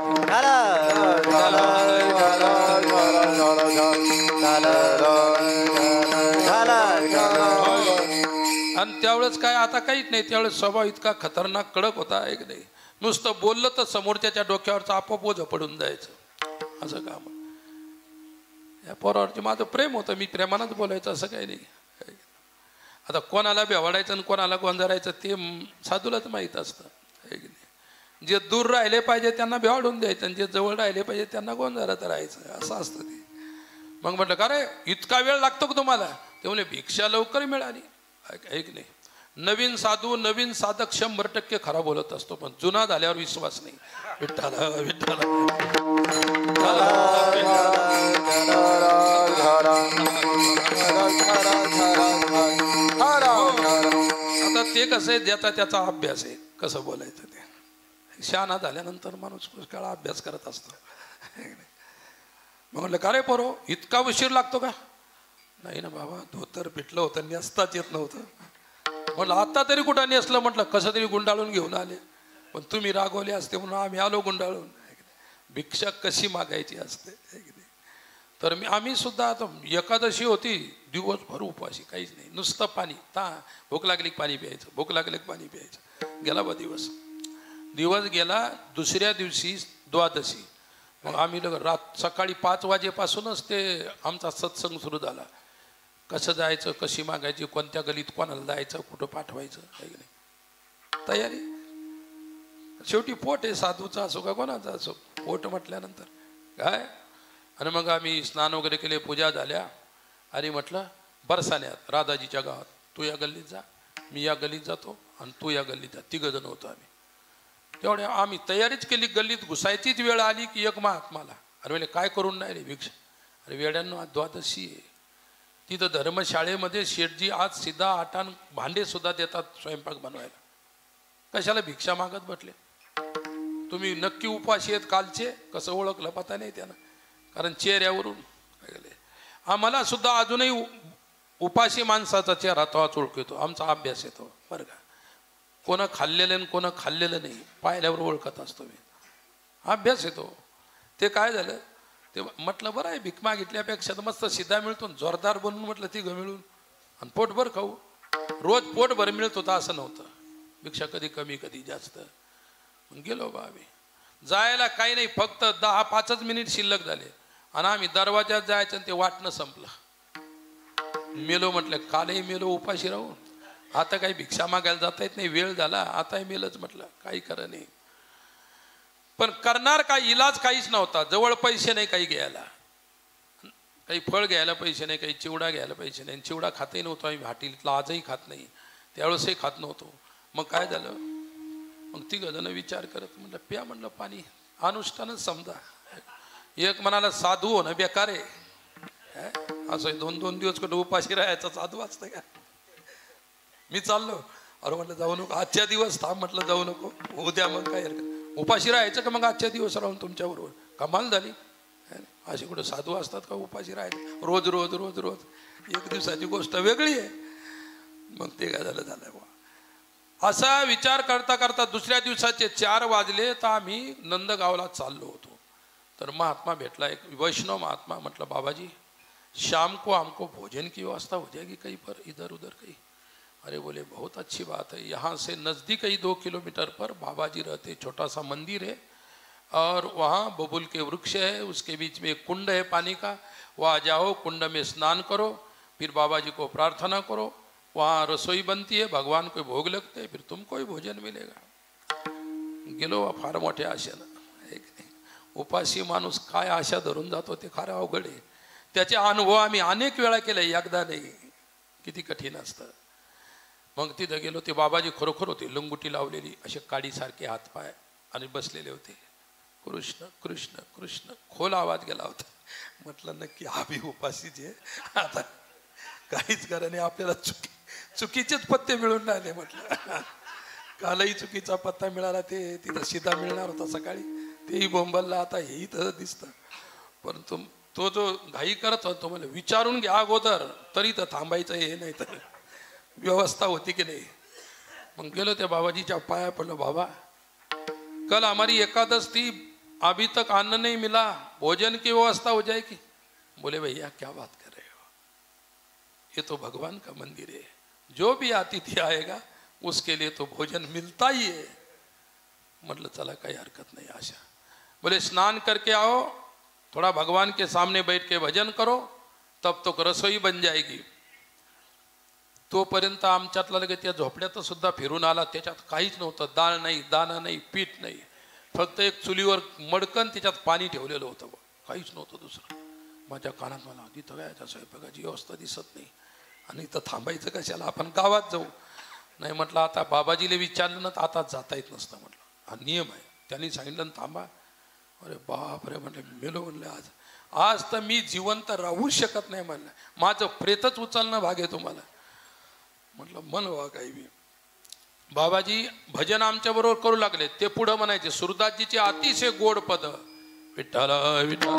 आणि त्यावेळेस काय आता काहीच नाही. त्यावेळेस स्वभाव इतका खतरनाक कडक होता एक नाही. नुसतं बोललं तर समोरच्याच्या डोक्यावरचा आपोआप ओझं पडून जायचं, असं काम. या पोरावरती माझं प्रेम होतं, मी प्रेमानंच बोलायचं, असं काही नाही. आता कोणाला बेवाडायचं आणि कोणाला गोंजारायचं ते साधूलाच माहीत असतं. जे दूर राहिले पाहिजे त्यांना बेवाडून द्यायचं आणि जे जवळ राहिले पाहिजे त्यांना गोंजारत राहायचं, असं असतं ते. मग म्हटलं का रे इतका वेळ लागतो का तुम्हाला. ते म्हणे भिक्षा लवकर मिळाली. ऐक नाही, नवीन साधू नवीन साधक 100% खरा बोलत असतो, पण जुना झाल्यावर विश्वास नाही. विठ्ठल विठ्ठल हरा ते कसं आहे, ज्याचा त्याचा अभ्यास आहे कसं बोलायचं ते. शहाणा झाल्यानंतर माणूस पुष्कळ अभ्यास करत असतो. मग म्हटलं का रे पोरो इतका उशीर लागतो का? नाही ना बाबा, धोतर पिटलं होतं, नेसताच येत नव्हतं. म्हटलं आता तरी कुठं नेसलं? म्हटलं कसं तरी गुंडाळून घेऊन आले, पण तुम्ही रागवले असते म्हणून आम्ही आलो गुंडाळून. भिक्षा कशी मागायची असते. तर आम्ही सुद्धा आता एकादशी होती, दिवसभर उपाशी, काहीच नाही, नुसतं पाणी. भूक लागली पाणी प्यायचं, भूक लागली पाणी प्यायचं. गेला बा दिवस गेला. दुसऱ्या दिवशी द्वादशी. मग आम्ही सकाळी 5 वाजेपासूनच ते आमचा सत्संग सुरू झाला. कसं जायचं, कशी मागायची, कोणत्या गलीत कोणाला जायचं, कुठं पाठवायचं, काही नाही तयारी. शेवटी पोट आहे, साधूचा असो का कोणाचा असो, पोट म्हटल्यानंतर काय. आणि मग आम्ही स्नान वगैरे केले, पूजा झाल्या, आणि म्हटलं बरसाण्यात राधाजीच्या गावात, तू या गल्लीत जा, मी या गल्लीत जातो, आणि तू या गल्लीत जा. 3 जण होतो आम्ही. तेवढ्या आम्ही तयारीच केली. गल्लीत घुसायचीच वेळ आली की एक महात्माला, अरे म्हणजे काय करून नाही रे भिक्षा. अरे वेड्यांनो, आज द्वादशी आहे. तिथं धर्मशाळेमध्ये शेठजी आज सिधा आटान भांडे सुद्धा देतात स्वयंपाक बनवायला. कशाला भिक्षा मागत बसले? तुम्ही नक्की उपाशी आहेत कालचे? कसं ओळखलं पता नाही त्यानं, कारण चेहऱ्यावरून. आम्हाला सुद्धा अजूनही उपाशी माणसाचा चेहरा तोच ओळखतो. आमचा अभ्यास येतो बरं का. कोणं खाल्लेलं आणि कोणं खाल्लेलं नाही पाहिल्यावर ओळखत असतो मी. अभ्यास येतो. ते काय झालं, ते म्हटलं बरं आहे, भीक मागितल्यापेक्षा तर मस्त सिधा मिळतो, जोरदार बनवून म्हटलं 3 मिळून, आणि पोटभर खाऊ. रोज पोटभर मिळत होता असं नव्हतं, भिक्षा कधी कमी कधी जास्त. मग गेलो बा आम्ही. जायला काही नाही, फक्त 10-5 मिनिट शिल्लक झाले, आणि आम्ही दरवाजात जायचं आणि ते वाटणं संपलं. मेलो म्हटलं, कालही मेलो उपाशी राहून, आता काही भिक्षा मागायला जाता येत नाही, वेळ झाला, आताही मेलच. म्हटलं काही खरं नाही. पण करणार काय, इलाज काहीच नव्हता. जवळ पैसे नाही काही घ्यायला, काही फळ घ्यायला पैसे नाही, काही चिवडा घ्यायला पैसे नाही. चिवडा खातही नव्हतो आम्ही हाटीतला, आजही खात नाही, त्यावेळेसही खात नव्हतो. मग काय झालं, मग 3 जण विचार करत म्हटलं प्या, म्हटलं पाणी, अनुष्ठानच समजा. एक म्हणाला साधू होणं बेकार आहे. असं 2-2 दिवस कुठं उपाशी राहायचा, साधू असतं का? मी चाललो. अरे म्हटलं जाऊ नको, आजच्या दिवस थांब. म्हटलं जाऊ नको, उद्या मग काय उपाशी राहायचं का? मग आजच्या दिवस राहून तुमच्याबरोबर कमाल झाली. असे कुठं साधू असतात का उपाशी राहायचं? रोज रोज रोज रोज, एक दिवसाची गोष्ट वेगळी आहे. मग ते काय झालं असा विचार करता करता दुसऱ्या दिवसाचे 4 वाजले, तर आम्ही नंदगावला चाललो होतो. तर महात्मा भेटला, एक वैष्णव महात्मा. म्हटलं बाबाजी, शाम को हमको भोजन की व्यवस्था हो जाएगी कहीं पर, इधर उधर कहीं? अरे बोले बहुत अच्छी बात है, यहाँ से नज़दीक ही 2 किलोमीटर पर बाबा जी रहते, छोटा सा मंदिर है, और वहाँ बबूल के वृक्ष है, उसके बीच में एक कुंड है पानी का, वहाँ जाओ, कुंड में स्नान करो, फिर बाबा जी को प्रार्थना करो, वहाँ रसोई बनती है, भगवान को भोग लगते हैं, फिर तुमको ही भोजन मिलेगा. गेलो फार मोठ्या आशेनं. उपाशी माणूस काय आशा धरून जातो ते खरं अवघड आहे. त्याचे अनुभव आम्ही अनेक वेळा केले, एकदा नाही. किती कठीण असतं. मग तिथं गेलो, ते बाबाजी खरोखर होते, लंगुटी लावलेली, असे काडीसारखे हातपाय, आणि बसलेले होते. कृष्ण कृष्ण कृष्ण, खोल आवाज गेला होता. म्हटलं नक्की आम्ही उपाशीच आहे, आता काहीच करा नाही, आपल्याला चुकीचेच पत्ते मिळून राहिले. म्हटलं कालही चुकीचा पत्ता मिळाला, ते तिथं सीधा मिळणार होता सकाळी, तेही बोंबलला, आता हेही तसं दिसतं. परंतु तो जो घाई करत होता, मला विचारून घ्या अगोदर, तरी तर थांबायचं, हे नाही तर व्यवस्था होती की नहीं. मग गेलो त्या बाबाजीच्या पाया पडलो, बाबा कल हमारी एकादश थी, अभी तक अन्न नहीं मिला, भोजन की व्यवस्था हो जाएगी? बोले भैया क्या बात कर रहे हो, ये तो भगवान का मंदिर है, जो भी अतिथि आएगा उसके लिए तो भोजन मिलता ही है. मतलब चला काही हरकत नहीं आशा. बोले स्नान करके आओ, थोड़ा भगवान के सामने बैठ के भजन करो, तब तो रसोई बन जाएगी. तोपर्यंत आमच्यातला लगेच त्या झोपड्यात सुद्धा फिरून आला. त्याच्यात काहीच नव्हतं, डाळ नाही, दाणा नाही, पीठ नाही, फक्त एक चुलीवर मडकन त्याच्यात पाणी ठेवलेलं होतं, काहीच नव्हतं दुसरं. माझ्या कानात मला तिथं काय स्वयंपाकाची व्यवस्था दिसत नाही, आणि इथं थांबायचं कशाला, आपण गावात जाऊ. नाही म्हटलं, आता बाबाजीला विचारलं ना तर आता जाता येत नसतं. म्हटलं हा नियम आहे, त्यांनी सांगितलं थांबा. अरे बाप रे, म्हटलं मेलो. म्हणलं आज तर मी जिवंत राहू शकत नाही. म्हणलं माझं प्रेतच उचलणं भाग आहे तुम्हाला. म्हटलं मन व्हा काही बी. बाबाजी भजन आमच्या बरोबर करू लागले. ते पुढं म्हणायचे सुरदासजीचे अतिशय गोड पद. विठ्ठल विठ्ठल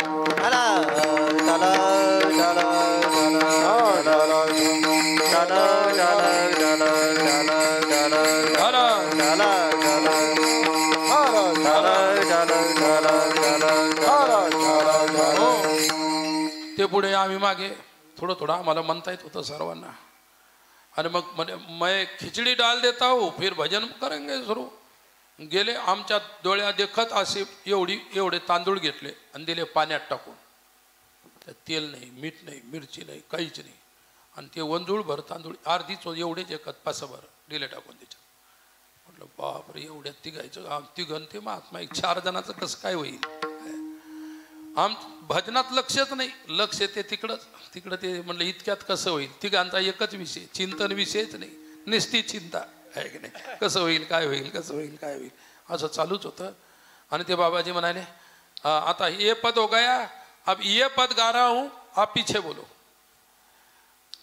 ते पुढे आम्ही मागे. थोडं थोडं आम्हाला म्हणता येत होतं सर्वांना. आणि मग म्हणे मैं खिचडी डाल देता हूँ फिर भजन करेंगे सुरू. गेले आमच्या डोळ्या देखत असे एवढे तांदूळ घेतले आणि दिले पाण्यात टाकून. त्यात तेल नाही, मीठ नाही, मिरची नाही, काहीच नाही. आणि ते वंजूळ भर तांदूळ अर्धीच एवढेच एकत पासभर दिले टाकून त्याच्यात. म्हटलं बापरे एवढ्यात तिघायचं तिघन ते महात्मा 4 जणांचं कसं काय होईल. भजनात लक्षच नाही. लक्ष ते तिकडं ते म्हणलं इतक्यात कसं होईल. तिघांचा एकच विषय, चिंतन विषयच नाही, निस्ती चिंता आहे की नाही. कसं होईल, काय होईल, कसं होईल, काय होईल, असं चालूच होतं. आणि ते बाबाजी म्हणाले आता ये पद हो गया, अब ये पद गा रहा हूं, आप पीछे बोलो.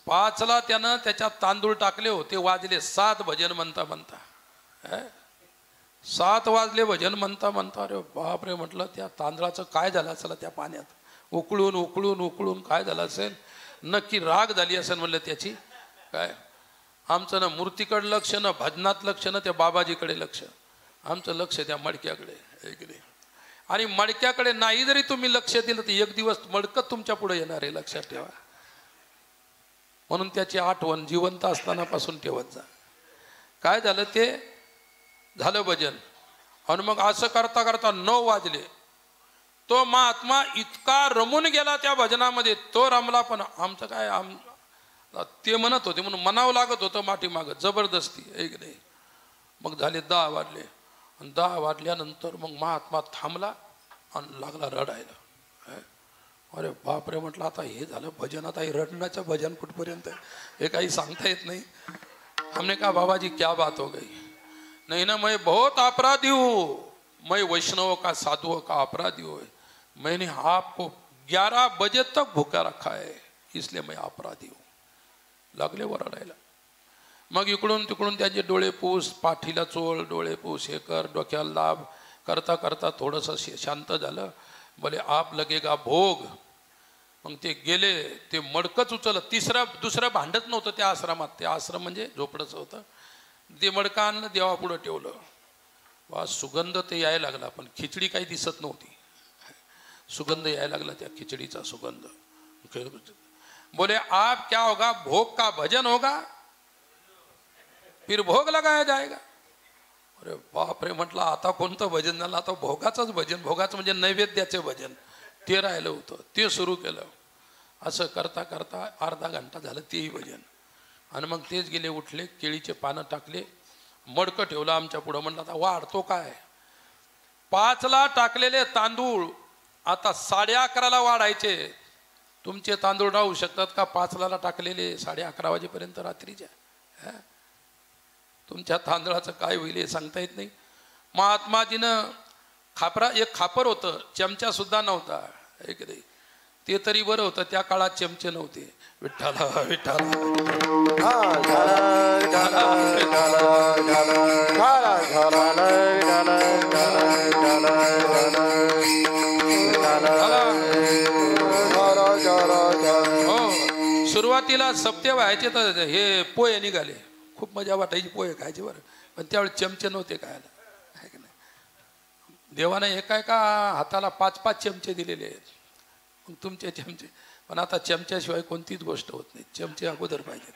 5ला त्यानं त्याच्यात तांदूळ टाकले होते. वाजले 7 भजन म्हणता म्हणता. 7 वाजले भजन म्हणता म्हणता. अरे बापरे म्हटलं त्या तांदळाचं काय झालं असेल त्या पाण्यात. उकळून उकळून उकळून काय झालं असेल. नक्की राग झाली असेल म्हणलं त्याची. काय आमचं ना मूर्तीकडे लक्ष, ना भजनात लक्ष, ना त्या बाबाजीकडे लक्ष. आमचं लक्ष त्या मडक्याकडे आहे. आणि मडक्याकडे नाही जरी तुम्ही लक्ष दिलं तर एक दिवस मडकत तुमच्या पुढे येणार आहे, लक्षात ठेवा. म्हणून त्याची आठवण जिवंत असतानापासून ठेवत जा. काय झालं ते झालं भजन. आणि मग असं करता करता 9 वाजले. तो महात्मा इतका रमून गेला त्या भजनामध्ये. तो रमला पण आमचं काय ते म्हणत होते म्हणून म्हणावं लागत होतं माठी मागत जबरदस्ती एक नाही. मग झाले 10 वाजले. आणि 10 वाजल्यानंतर मग महात्मा थांबला आणि लागला रडायला. अरे बापरे म्हटलं आता हे झालं भजन. आता हे रडण्याचं भजन कुठपर्यंत हे काही सांगता येत नाही. हमने कहा बाबा जी क्या बात हो गई. नहीं ना मैं बहुत अपराधी हूँ, मैं वैष्णव का साधुओं का अपराधी हूँ. मैंने आपको 11 बजे तक भूखा रखा है, इसलिए मैं अपराधी हूँ. लागले वरडायला. मग इकडून तिकडून त्याचे डोळे पूस, पाठीला चोळ, डोळे पूस, हे कर, डोक्याला लाभ करता करता थोडंसं शांत झालं. बोले आप लगेगा भोग. मग ते गेले. ते मडकच उचललं. दुसरं भांडत नव्हतं त्या आश्रमात. ते आश्रम म्हणजे झोपडंच होतं. ते मडकं आणलं, देवापुढं ठेवलं. वा सुगंध ते यायला लागला. पण खिचडी काही दिसत नव्हती. सुगंध यायला लागला त्या खिचडीचा सुगंध. बोले आप क्या होगा, भोग का भजन होगा, फिर भोग लगाया जाएगा. अरे बापरे म्हटलं आता कोणतं भजन झालं. आता भोगाचंच भजन. भोगाचं म्हणजे नैवेद्याचे भजन. ते राहिलं होतं. ते सुरू केलं. असं करता करता अर्धा घंटा झालं तेही भजन. आणि मग तेच गेले, उठले, केळीचे पानं टाकले, मडकं ठेवलं आमच्या पुढं. म्हणलं आता वाढतो काय. 5ला टाकलेले तांदूळ आता 11:30ला वाढायचे. तुमचे तांदूळ राहू शकतात का 5ला टाकलेले 11:30 वाजेपर्यंत रात्रीच्या. तुमच्या तांदळाचं काय होईल हे सांगता येत नाही. महात्माजीनं एक खापर होतं, चमचा सुद्धा नव्हता. एक नाही ते तरी बरं होतं. त्या काळात चमचे नव्हते. विठ्ठला विठ्ठला हो. सुरुवातीला सप्ते व्हायचे तर हे पोहे निघाले. खूप मजा वाटायची पोहे खायचे बरं. पण त्यावेळी चमचे नव्हते खायला. देवाने एका हाताला 5-5 चमचे दिलेले आहेत. मग तुमचे चमचे. पण आता चमच्याशिवाय कोणतीच गोष्ट होत नाही. चमचे अगोदर पाहिजे.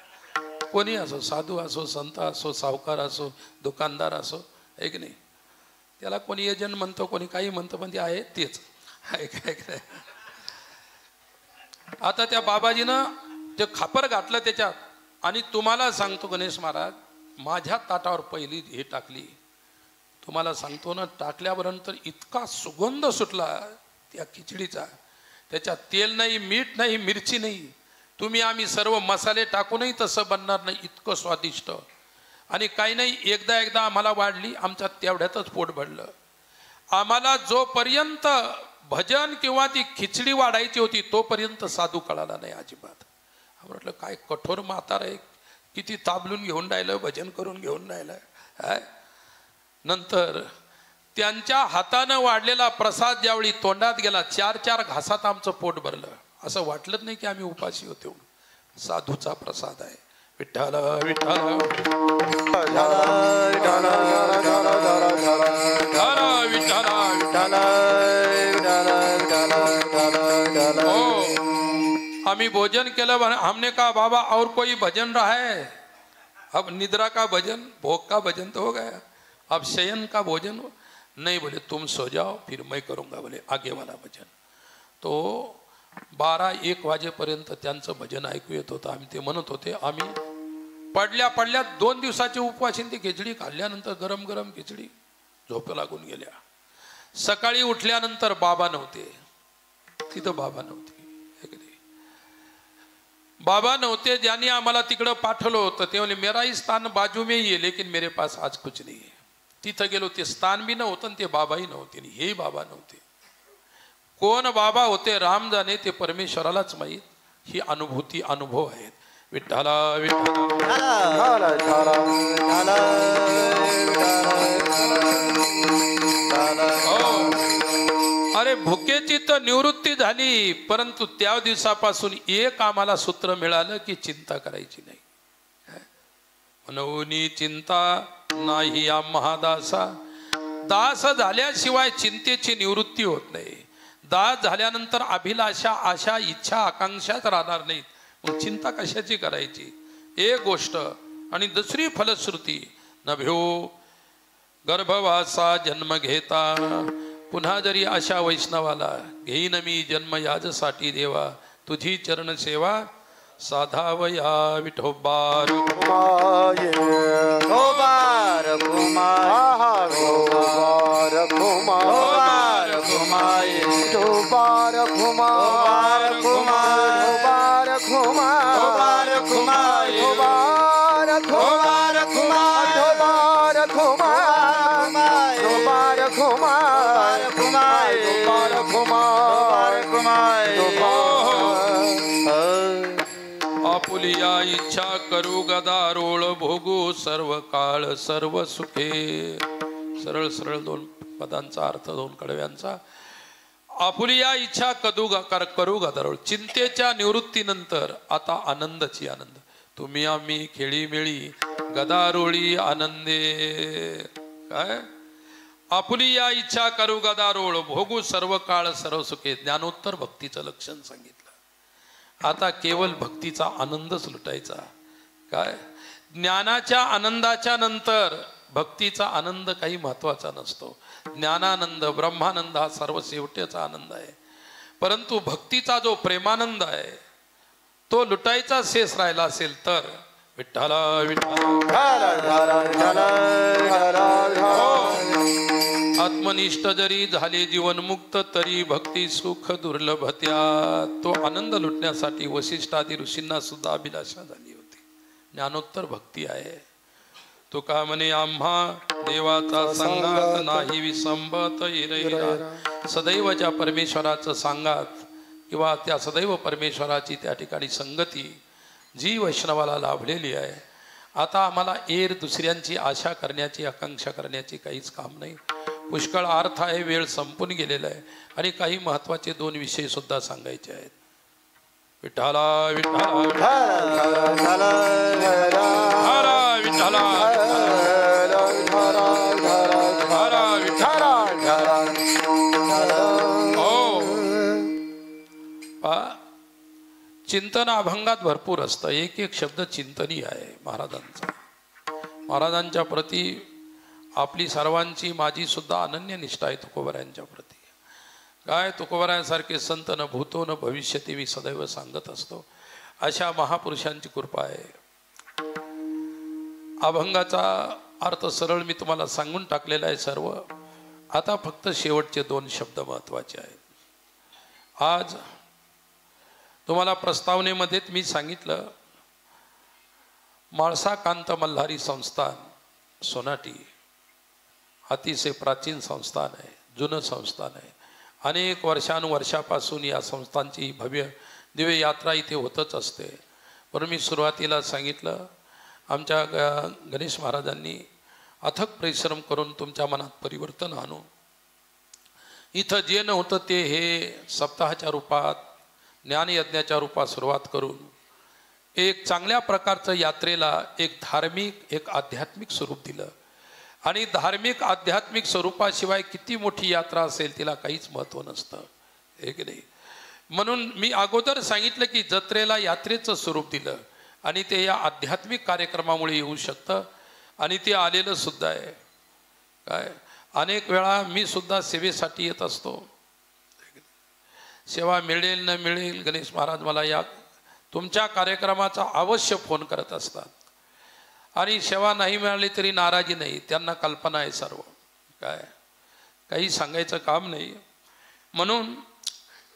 कोणी असो, साधू असो, संत असो, सावकार असो, दुकानदार असो, आहे की नाही. त्याला कोणी एजंट म्हणतो, कोणी काही म्हणतं, पण ते आहे तेच. काय आता त्या बाबाजीनं ते खापर घातलं त्याच्यात. आणि तुम्हाला सांगतो गणेश महाराज, माझ्या ताटावर पहिली हे टाकली. तुम्हाला सांगतो ना, टाकल्यानंतर इतका सुगंध सुटला त्या खिचडीचा. त्याच्यात तेल नाही, मीठ नाही, मिरची नाही. आम्ही सर्व मसाले टाकूनही तसं बनणार नाही. इतकं स्वादिष्ट. आणि काही नाही, एकदा आम्हाला वाढली. आमच्या तेवढ्यातच पोट भरलं. आम्हाला जोपर्यंत भजन किंवा ती खिचडी वाढायची होती तोपर्यंत साधू कळाला नाही अजिबात. म्हटलं काय कठोर म्हातार आहे, किती ताबलून घेऊन राहिलं, भजन करून घेऊन राहिलं. काय नंतर त्यांच्या हातानं वाढलेला प्रसाद ज्यावेळी तोंडात गेला 4-4 घासात आमचं पोट भरलं. असं वाटलंच नाही की आम्ही उपाशी होतो. साधूचा प्रसाद आहे. विठ्ठल विठ्ठल हो आम्ही भोजन केलं. हमने कहा बाबा और कोई भजन रहा है? अब निद्रा का भजन, भोग का भजन तो हो गया, अब शयन का भोजन नहीं. बोले तुम सो जाओ फिर मैं करूँगा बोले आगे वाला भजन. तो 12-1 वाजेपर्यंत त्यांचं भजन ऐकू येत होतं. आम्ही ते म्हणत होते. आम्ही पडल्या 2 दिवसाचे उपवासीन ती खिचडी खाल्ल्यानंतर गरम गरम खिचडी झोप लागून गेल्या. सकाळी उठल्यानंतर बाबा नव्हते तिथं. बाबा नव्हते. बाबा नव्हते. ज्यांनी आम्हाला तिकडं पाठवलं होतं ते बोले मेरा ही स्थान बाजू में ही है लेकिन मेरे पास आज कुछ नहीं है. तिथं गेलो ते स्थान बी नव्हतं ते बाबाही नव्हते. हेही बाबा नव्हते. कोण बाबा होते राम जाणे, ते परमेश्वरालाच माहीत. ही अनुभूती अनुभव आहेत. विठ्ठला अरे भुकेची तर निवृत्ती झाली, परंतु त्या दिवसापासून एक आम्हाला सूत्र मिळालं की चिंता करायची नाही. मनोनी चिंता नाही आम्हा दासा. दास झाल्याशिवाय चिंतेची निवृत्ती होत नाही. दास झाल्यानंतर अभिलाषा, आशा, इच्छा, आकांक्षाच राहणार नाहीत. मग चिंता कशाची करायची? एक गोष्ट. आणि दुसरी फलश्रुती नभ्यो गर्भवासा जन्म घेता. पुन्हा जरी अशा वैष्णवाला घेईन मी जन्म याजसाठी देवा, तुझी चरण सेवा साधावया विठोबार घुमाये घोबार घुमाये घोबार घुमाये घुमाये घोबार घुमाये घोबार घुमाये घोबार घुमाये घोबार घुमाये घोबार घुमाये घोबार घुमाये घोबार घुमाये घोबार घुमाये आपुलिया इच्छा करू गदारोळ भोगू सर्व काळ सर्व सुखे. सरळ सरळ 2 पदांचा अर्थ, 2 कडव्यांचा. आपुलिया इच्छा करू गदारोळ. चिंतेच्या निवृत्तीनंतर आता आनंदाची आनंद. तुम्ही आम्ही खेळीमेळी गदारोळी आनंदे. काय आपुलिया इच्छा करू गदारोळ भोगू सर्व काळ सर्व सुखे. ज्ञानोत्तर भक्तीचं लक्षण सांगितलं. आता केवळ भक्तीचा आनंदच लुटायचा. काय ज्ञानाच्या आनंदाच्या नंतर भक्तीचा आनंद काही महत्वाचा नसतो. ज्ञानानंद ब्रह्मानंद हा सर्व शेवटचा आनंद आहे. परंतु भक्तीचा जो प्रेमानंद आहे तो लुटायचा शेष राहिला असेल तर विठ्ठला आत्मनिष्ठ जरी झाले जीवनमुक्त तरी भक्ती सुख दुर्लभत्या. तो आनंद लुटण्यासाठी वशिष्ठादी ऋषींना सुद्धा अभिलाषा झाली होती. ज्ञानोत्तर भक्ती आहे. तुका म्हणे आम्हा देवाचा संगात नाही विसंबत इरा. सदैव ज्या परमेश्वराचं सांगात किंवा त्या सदैव परमेश्वराची त्या ठिकाणी संगती जी वैष्णवाला लाभलेली आहे. आता आम्हाला दुसऱ्यांची आशा करण्याची आकांक्षा करण्याची काहीच काम नाही. पुष्कळ अर्थ आहे. वेळ संपून गेलेला आहे. आणि काही महत्त्वाचे 2 विषय सुद्धा सांगायचे आहेत. विठ्ठला विठ्ठला विठ्ठला चिंतन अभंगात भरपूर असतं. एक एक शब्द चिंतनीय आहे महाराजांचा. महाराजांच्या प्रती आपली सर्वांची माझी सुद्धा अनन्य निष्ठा आहे तुकोबारायांच्या प्रती. काय तुकोबारायांसारखे संत न भूतो न भविष्यती मी सदैव सांगत असतो. अशा महापुरुषांची कृपा आहे. अभंगाचा अर्थ सरळ मी तुम्हाला सांगून टाकलेला आहे सर्व. आता फक्त शेवटचे 2 शब्द महत्त्वाचे आहेत. आज तुम्हाला प्रस्तावनेमध्ये मी सांगितलं माळसा कांत मल्हारी संस्थान सोनाटी अतिशय प्राचीन संस्थान आहे. जुनं संस्थान आहे. अनेक वर्षानुवर्षापासून या संस्थांची भव्य दिव्य यात्रा इथे होतच असते. पण मी सुरुवातीला सांगितलं आमच्या गणेश महाराजांनी अथक परिश्रम करून तुमच्या मनात परिवर्तन आणू. इथं जे नव्हतं ते हे सप्ताहाच्या रूपात ज्ञानयज्ञाच्या रूपात सुरुवात करून एक चांगल्या प्रकारचं यात्रेला एक धार्मिक एक आध्यात्मिक स्वरूप दिलं. आणि धार्मिक आध्यात्मिक स्वरूपाशिवाय किती मोठी यात्रा असेल तिला काहीच महत्त्व नसतं, हे की नाही. म्हणून मी अगोदर सांगितलं की जत्रेला यात्रेचं स्वरूप दिलं आणि ते या आध्यात्मिक कार्यक्रमामुळे येऊ शकतं. आणि ते आलेलं सुद्धा आहे. काय अनेक वेळा मी सुद्धा सेवेसाठी येत असतो. सेवा मिळेल न मिळेल गणेश महाराज मला या तुमच्या कार्यक्रमाचा अवश्य फोन करत असतात. आणि सेवा नाही मिळाली तरी नाराजी नाही, त्यांना कल्पना आहे सर्व. काय काही सांगायचं काम नाही. म्हणून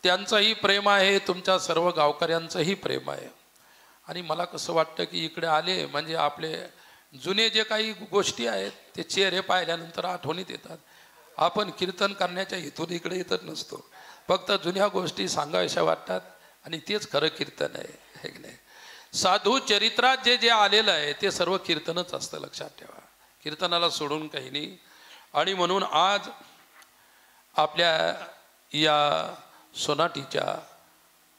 त्यांचंही प्रेम आहे, तुमच्या सर्व गावकऱ्यांचंही प्रेम आहे. आणि मला कसं वाटतं की इकडे आले म्हणजे आपले जुने जे काही गोष्टी आहेत ते चेहरे पाहिल्यानंतर आठवणीत येतात. आपण कीर्तन करण्याच्या हेतून इकडे येतच नसतो, फक्त जुन्या गोष्टी सांगाव्याशा वाटतात आणि तेच खरं कीर्तन आहे, हे की नाही. साधू चरित्रात जे जे आलेलं आहे ते सर्व कीर्तनच असतं, लक्षात ठेवा. कीर्तनाला सोडून काही नाही. आणि म्हणून आज आपल्या या सोनाटीच्या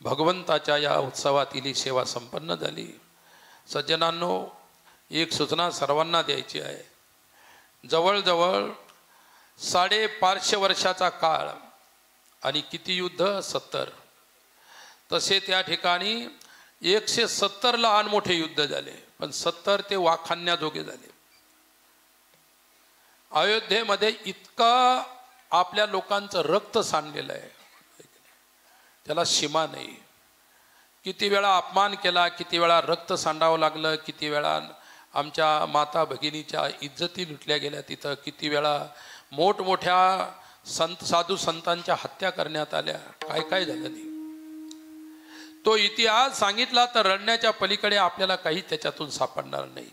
भगवंताच्या या उत्सवातील ही सेवा संपन्न झाली. सज्जनांनो, एक सूचना सर्वांना द्यायची आहे. जवळजवळ 550 वर्षाचा काळ आणि किती युद्ध 70. तसे त्या ठिकाणी 170 लहान मोठे युद्ध झाले, पण 70 ते वाखाणण्याजोगे झाले. अयोध्येमध्ये इतकं आपल्या लोकांचं रक्त सांडलेलं आहे, त्याला सीमा नाही. किती वेळा अपमान केला, किती वेळा रक्त सांडावं लागलं, किती वेळा आमच्या माता भगिनीच्या इज्जती लुटल्या गेल्या तिथं, किती वेळा मोठमोठ्या साधू संतांच्या हत्या करण्यात आल्या, काय काय झालं नाही. तो इतिहास सांगितला तर रडण्याच्या पलीकडे आपल्याला काही त्याच्यातून सापडणार नाही.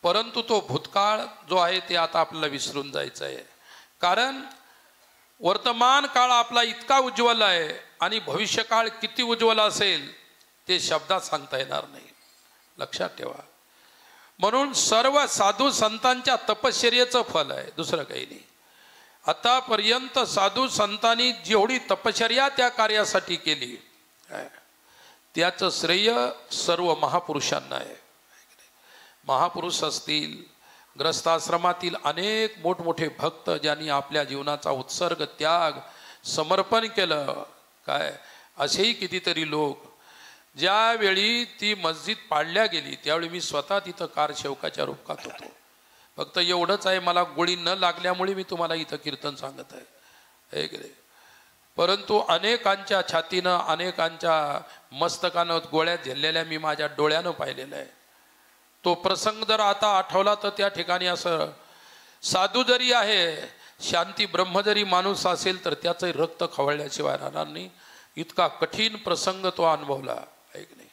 परंतु तो भूतकाळ जो आहे ते आता आपल्याला विसरून जायचं आहे. कारण वर्तमान काळ आपला इतका उज्ज्वल आहे आणि भविष्यकाळ किती उज्ज्वल असेल ते शब्दात सांगता येणार नाही, लक्षात ठेवा. म्हणून सर्व साधू संतांच्या तपश्चर्येचं फल आहे, दुसरं काही नाही. आतापर्यंत साधू संतांनी जेवढी तपश्चर्या त्या कार्यासाठी केली त्याचं श्रेय सर्व महापुरुषांना आहे. महापुरुष असतील, ग्रस्ताश्रमातील अनेक मोठमोठे भक्त ज्यांनी आपल्या जीवनाचा उत्सर्ग त्याग समर्पण केलं, काय असेही कितीतरी लोक. ज्यावेळी ती मस्जिद पाडल्या गेली त्यावेळी मी स्वतः तिथं कारसेवकाच्या रूपात होतो. फक्त एवढंच आहे, मला गोळी न लागल्यामुळे मी तुम्हाला इथं कीर्तन सांगत आहे, हे की नाही. परंतु अनेकांच्या छातीनं अनेकांच्या मस्तकानं गोळ्या झेललेल्या मी माझ्या डोळ्यानं पाहिलेलं आहे. तो प्रसंग जर आता आठवला तर त्या ठिकाणी असं साधू जरी आहे, शांती ब्रह्म जरी माणूस असेल तर त्याचं रक्त खवळल्याशिवाय राहणार नाही. इतका कठीण प्रसंग तो अनुभवला, आहे की नाही.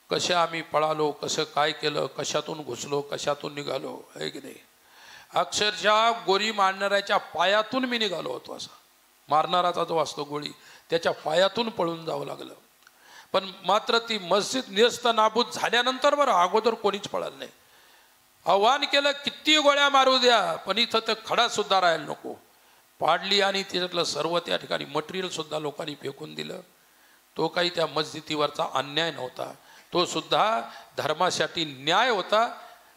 कसे आम्ही पळालो, कसं काय केलं, कशातून घुसलो, कशातून निघालो, आहे की नाही. अक्षरशः गोळी मारणाऱ्याच्या पायातून मी निघालो होतो. असा मारणाराचा जो असतो गोळी त्याच्या पायातून पळून जावं लागलं. पण मात्र ती मस्जिद न्यस्त नाबूद झाल्यानंतर बरं, अगोदर कोणीच पळालं नाही. आव्हान केलं किती गोळ्या मारू द्या, पण इथं तर खडा सुद्धा राहायला नको. पाडली आणि त्याच्यातलं सर्व त्या ठिकाणी मटेरियल सुद्धा लोकांनी फेकून दिलं. तो काही त्या मस्जिदीवरचा अन्याय नव्हता, तो सुद्धा धर्मासाठी न्याय होता.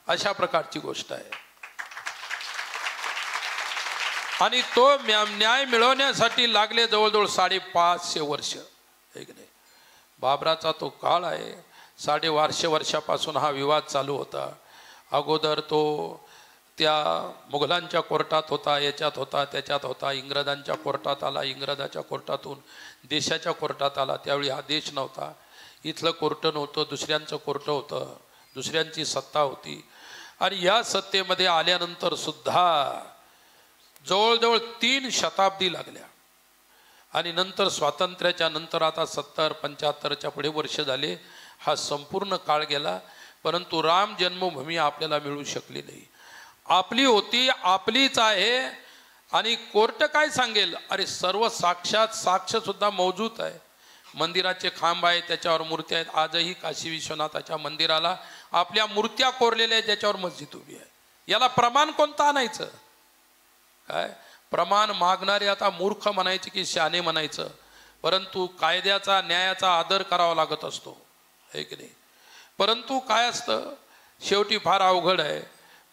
अशा प्रकारची गोष्ट आहे. आणि तो न्याय मिळवण्यासाठी लागले जवळजवळ 550 वर्ष, एक नाही. बाबराचा तो काळ आहे. 550 वर्षापासून हा विवाद चालू होता. अगोदर तो त्या मुघलांच्या कोर्टात होता, याच्यात होता, त्याच्यात होता, इंग्रजांच्या कोर्टात आला, इंग्रजाच्या कोर्टातून देशाच्या कोर्टात आला. त्यावेळी हा देश नव्हता, इथलं कोर्ट नव्हतं, दुसऱ्यांचं कोर्ट होतं, दुसऱ्यांची सत्ता होती. आणि या सत्तेमध्ये आल्यानंतर सुद्धा जवळजवळ 3 शताब्दी लागल्या. आणि नंतर स्वातंत्र्याच्या नंतर आता 70-75च्या पुढे वर्ष झाले, हा संपूर्ण काळ गेला. परंतु राम जन्मभूमी आपल्याला मिळू शकली नाही. आपली होती, आपलीच आहे. आणि कोर्ट काय सांगेल, अरे सर्व साक्ष सुद्धा मौजूद आहे. मंदिराचे खांब आहेत, त्याच्यावर मूर्त्या आहेत. आजही काशी विश्वनाथाच्या मंदिराला आपल्या मूर्त्या कोरलेल्या आहेत, ज्याच्यावर मस्जिद उभी आहे. याला प्रमाण कोणतं आणायचं? काय प्रमाण मागणारे आता मूर्ख म्हणायचे की शहाणे म्हणायचं, परंतु कायद्याचा न्यायाचा आदर करावा लागत असतो, है की नाही? परंतु काय असतं, शेवटी फार अवघड आहे.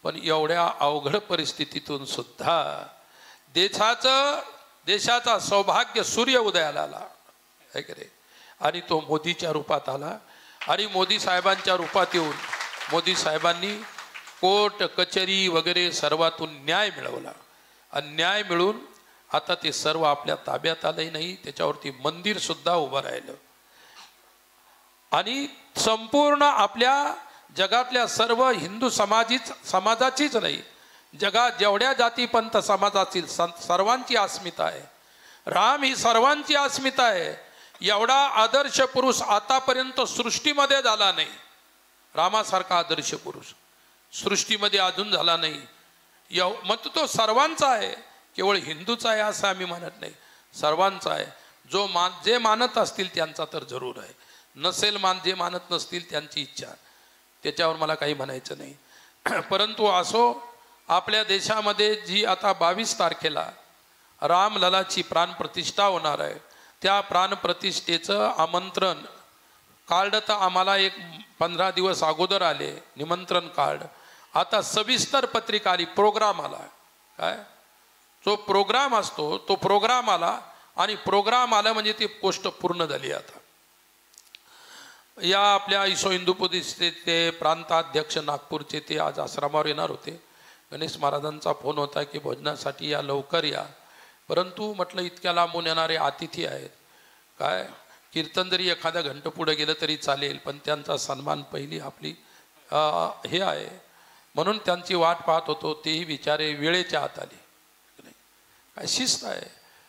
पण एवढ्या अवघड परिस्थितीतून सुद्धा देशाचा सौभाग्य सूर्य उदयाला आला, है की नाही? आणि तो मोदीच्या रूपात आला. आणि मोदी साहेबांच्या रूपात येऊन मोदी साहेबांनी कोर्ट कचेरी वगैरे सर्वातून न्याय मिळवला. आणि न्याय मिळून आता ते सर्व आपल्या ताब्यात आलंही नाही, त्याच्यावरती मंदिर सुद्धा उभं राहिलं. आणि संपूर्ण आपल्या जगातल्या सर्व हिंदू समाजाचीच नाही, जगात जेवढ्या जातीपंथ समाजातील सर्वांची अस्मिता आहे. राम ही सर्वांची अस्मिता आहे. एवढा आदर्श पुरुष आतापर्यंत सृष्टीमध्ये झाला नाही. रामासारखा आदर्श पुरुष सृष्टीमध्ये अजून झाला नाही. मग तो सर्वांचा आहे, केवळ हिंदूचा आहे असं आम्ही म्हणत नाही, सर्वांचा आहे. जे मानत असतील त्यांचा तर जरूर आहे, नसेल जे मानत नसतील त्यांची इच्छा, त्याच्यावर मला काही म्हणायचं नाही. परंतु असो, आपल्या देशामध्ये जी आता 22 तारखेला रामललाची प्राणप्रतिष्ठा होणार आहे, त्या प्राणप्रतिष्ठेचं आमंत्रण कार्ड तर आम्हाला एक 15 दिवस अगोदर आले, निमंत्रण कार्ड. आता सविस्तर पत्रिका आली, प्रोग्राम आला. काय जो प्रोग्राम असतो तो प्रोग्राम आला, आणि प्रोग्राम आला म्हणजे ती गोष्ट पूर्ण झाली. आता या आपल्या इसो हिंदूपुरीचे ते प्रांताध्यक्ष नागपूरचे ते आज आश्रमावर येणार होते. गणेश महाराजांचा फोन होता की भोजनासाठी या, लवकर या. परंतु म्हटलं इतक्या लांबून येणारे अतिथी आहेत, काय कीर्तन जरी एखाद्या घंट पुढे गेलं तरी चालेल, पण त्यांचा सन्मान पहिली आपली हे आहे, म्हणून त्यांची वाट पाहत होतो. तेही विचारे वेळेच्या आत आले. काय शिस्त आहे,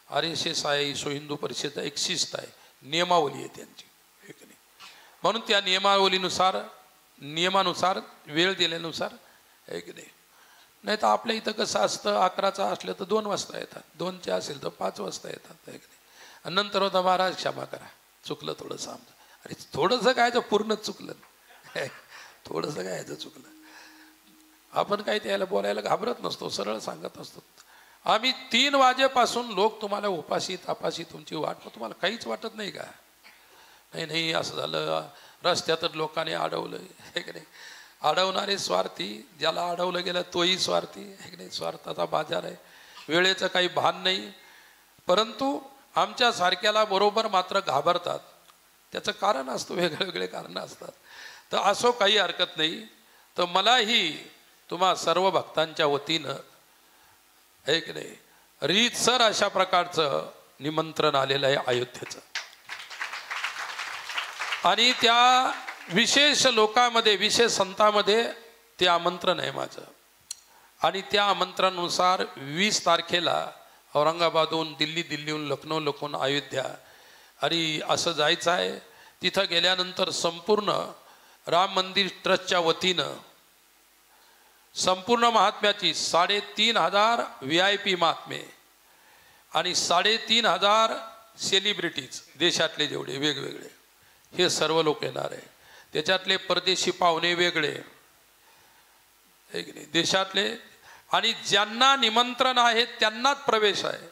RSS आहे, इसो हिंदू परिषद एक शिस्त आहे, नियमावली आहे त्यांची, एक नाही. म्हणून त्या नियमानुसार वेळ दिल्यानुसार, एक नाही. नाही तर आपल्या इथं कसं असतं, 11चा असलं तर 2 वाजता येतात, 2चे असेल तर 5 वाजता येतात, एक नाही. आणि नंतर होता महाराज क्षमा करा, चुकलं थोडंसं आमचं. अरे थोडंसं काय तर पूर्णच चुकलं, थोडंसं काय चुकलं. आपण काही त्याला बोलायला घाबरत नसतो, सरळ सांगत असतो. आम्ही 3 वाजेपासून लोक तुम्हाला उपाशी तापाशी तुमची वाट, तुम्हाला काहीच वाटत नाही का? नाही असं झालं, रस्त्यातच लोकांनी अडवलं, हे की नाही. अडवणारे स्वार्थी, ज्याला अडवलं गेलं तोही स्वार्थी, हे की नाही. स्वार्थाचा बाजार आहे, वेळेचं काही भान नाही. परंतु आमच्या सारख्याला बरोबर मात्र घाबरतात. त्याचं कारण असतं, वेगळे कारणं असतात. तर असो, काही हरकत नाही. तर मलाही तुम्हा सर्व भक्तांच्या वतीनं, है की नाही, रीतसर अशा प्रकारचं निमंत्रण आलेलं आहे अयोध्येचं. आणि त्या विशेष लोकांमध्ये, विशेष संतांमध्ये ते आमंत्रण आहे माझं. आणि त्या आमंत्रणानुसार 20 तारखेला औरंगाबादहून दिल्लीहून लखनौहून अयोध्या, आणि असं जायचं आहे. तिथं गेल्यानंतर संपूर्ण राम मंदिर ट्रस्टच्या वतीनं संपूर्ण महात्म्याची 3,500 VIP महात्मे आणि 3,500 सेलिब्रिटीज, देशातले जेवढे वेगवेगळे, हे सर्व लोक येणार आहे. त्याच्यातले परदेशी पाहुणे वेगळे, एक नाही, देशातले. आणि ज्यांना निमंत्रण आहे त्यांनाच प्रवेश आहे.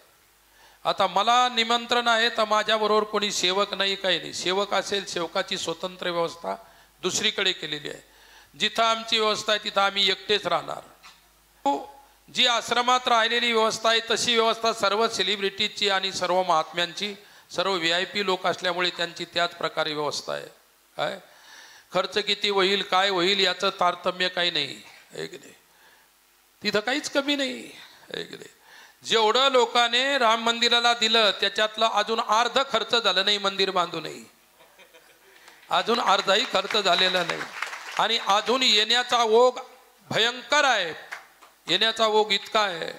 आता मला निमंत्रण आहे तर माझ्याबरोबर कोणी सेवक नाही, काही नाही. सेवक असेल, सेवकाची स्वतंत्र व्यवस्था दुसरीकडे केलेली आहे. जिथं आमची व्यवस्था आहे तिथं आम्ही एकटेच राहणार. जी आश्रमात राहिलेली व्यवस्था आहे तशी व्यवस्था सर्व सेलिब्रिटीजची आणि सर्व महात्म्यांची, सर्व VIP लोक असल्यामुळे त्यांची त्याच प्रकारे व्यवस्था आहे. काय खर्च किती होईल, काय होईल याचं तारतम्य काही नाही, एक नाही. तिथं काहीच कमी नाही, एक नाही. जेवढं लोकांनी राम मंदिराला दिलं त्याच्यातलं अजून अर्ध खर्च झालं नाही. मंदिर बांधूनही अजून अर्धाही खर्च झालेला नाही. आणि अजून येण्याचा ओघ भयंकर आहे. येण्याचा ओघ इतका आहे,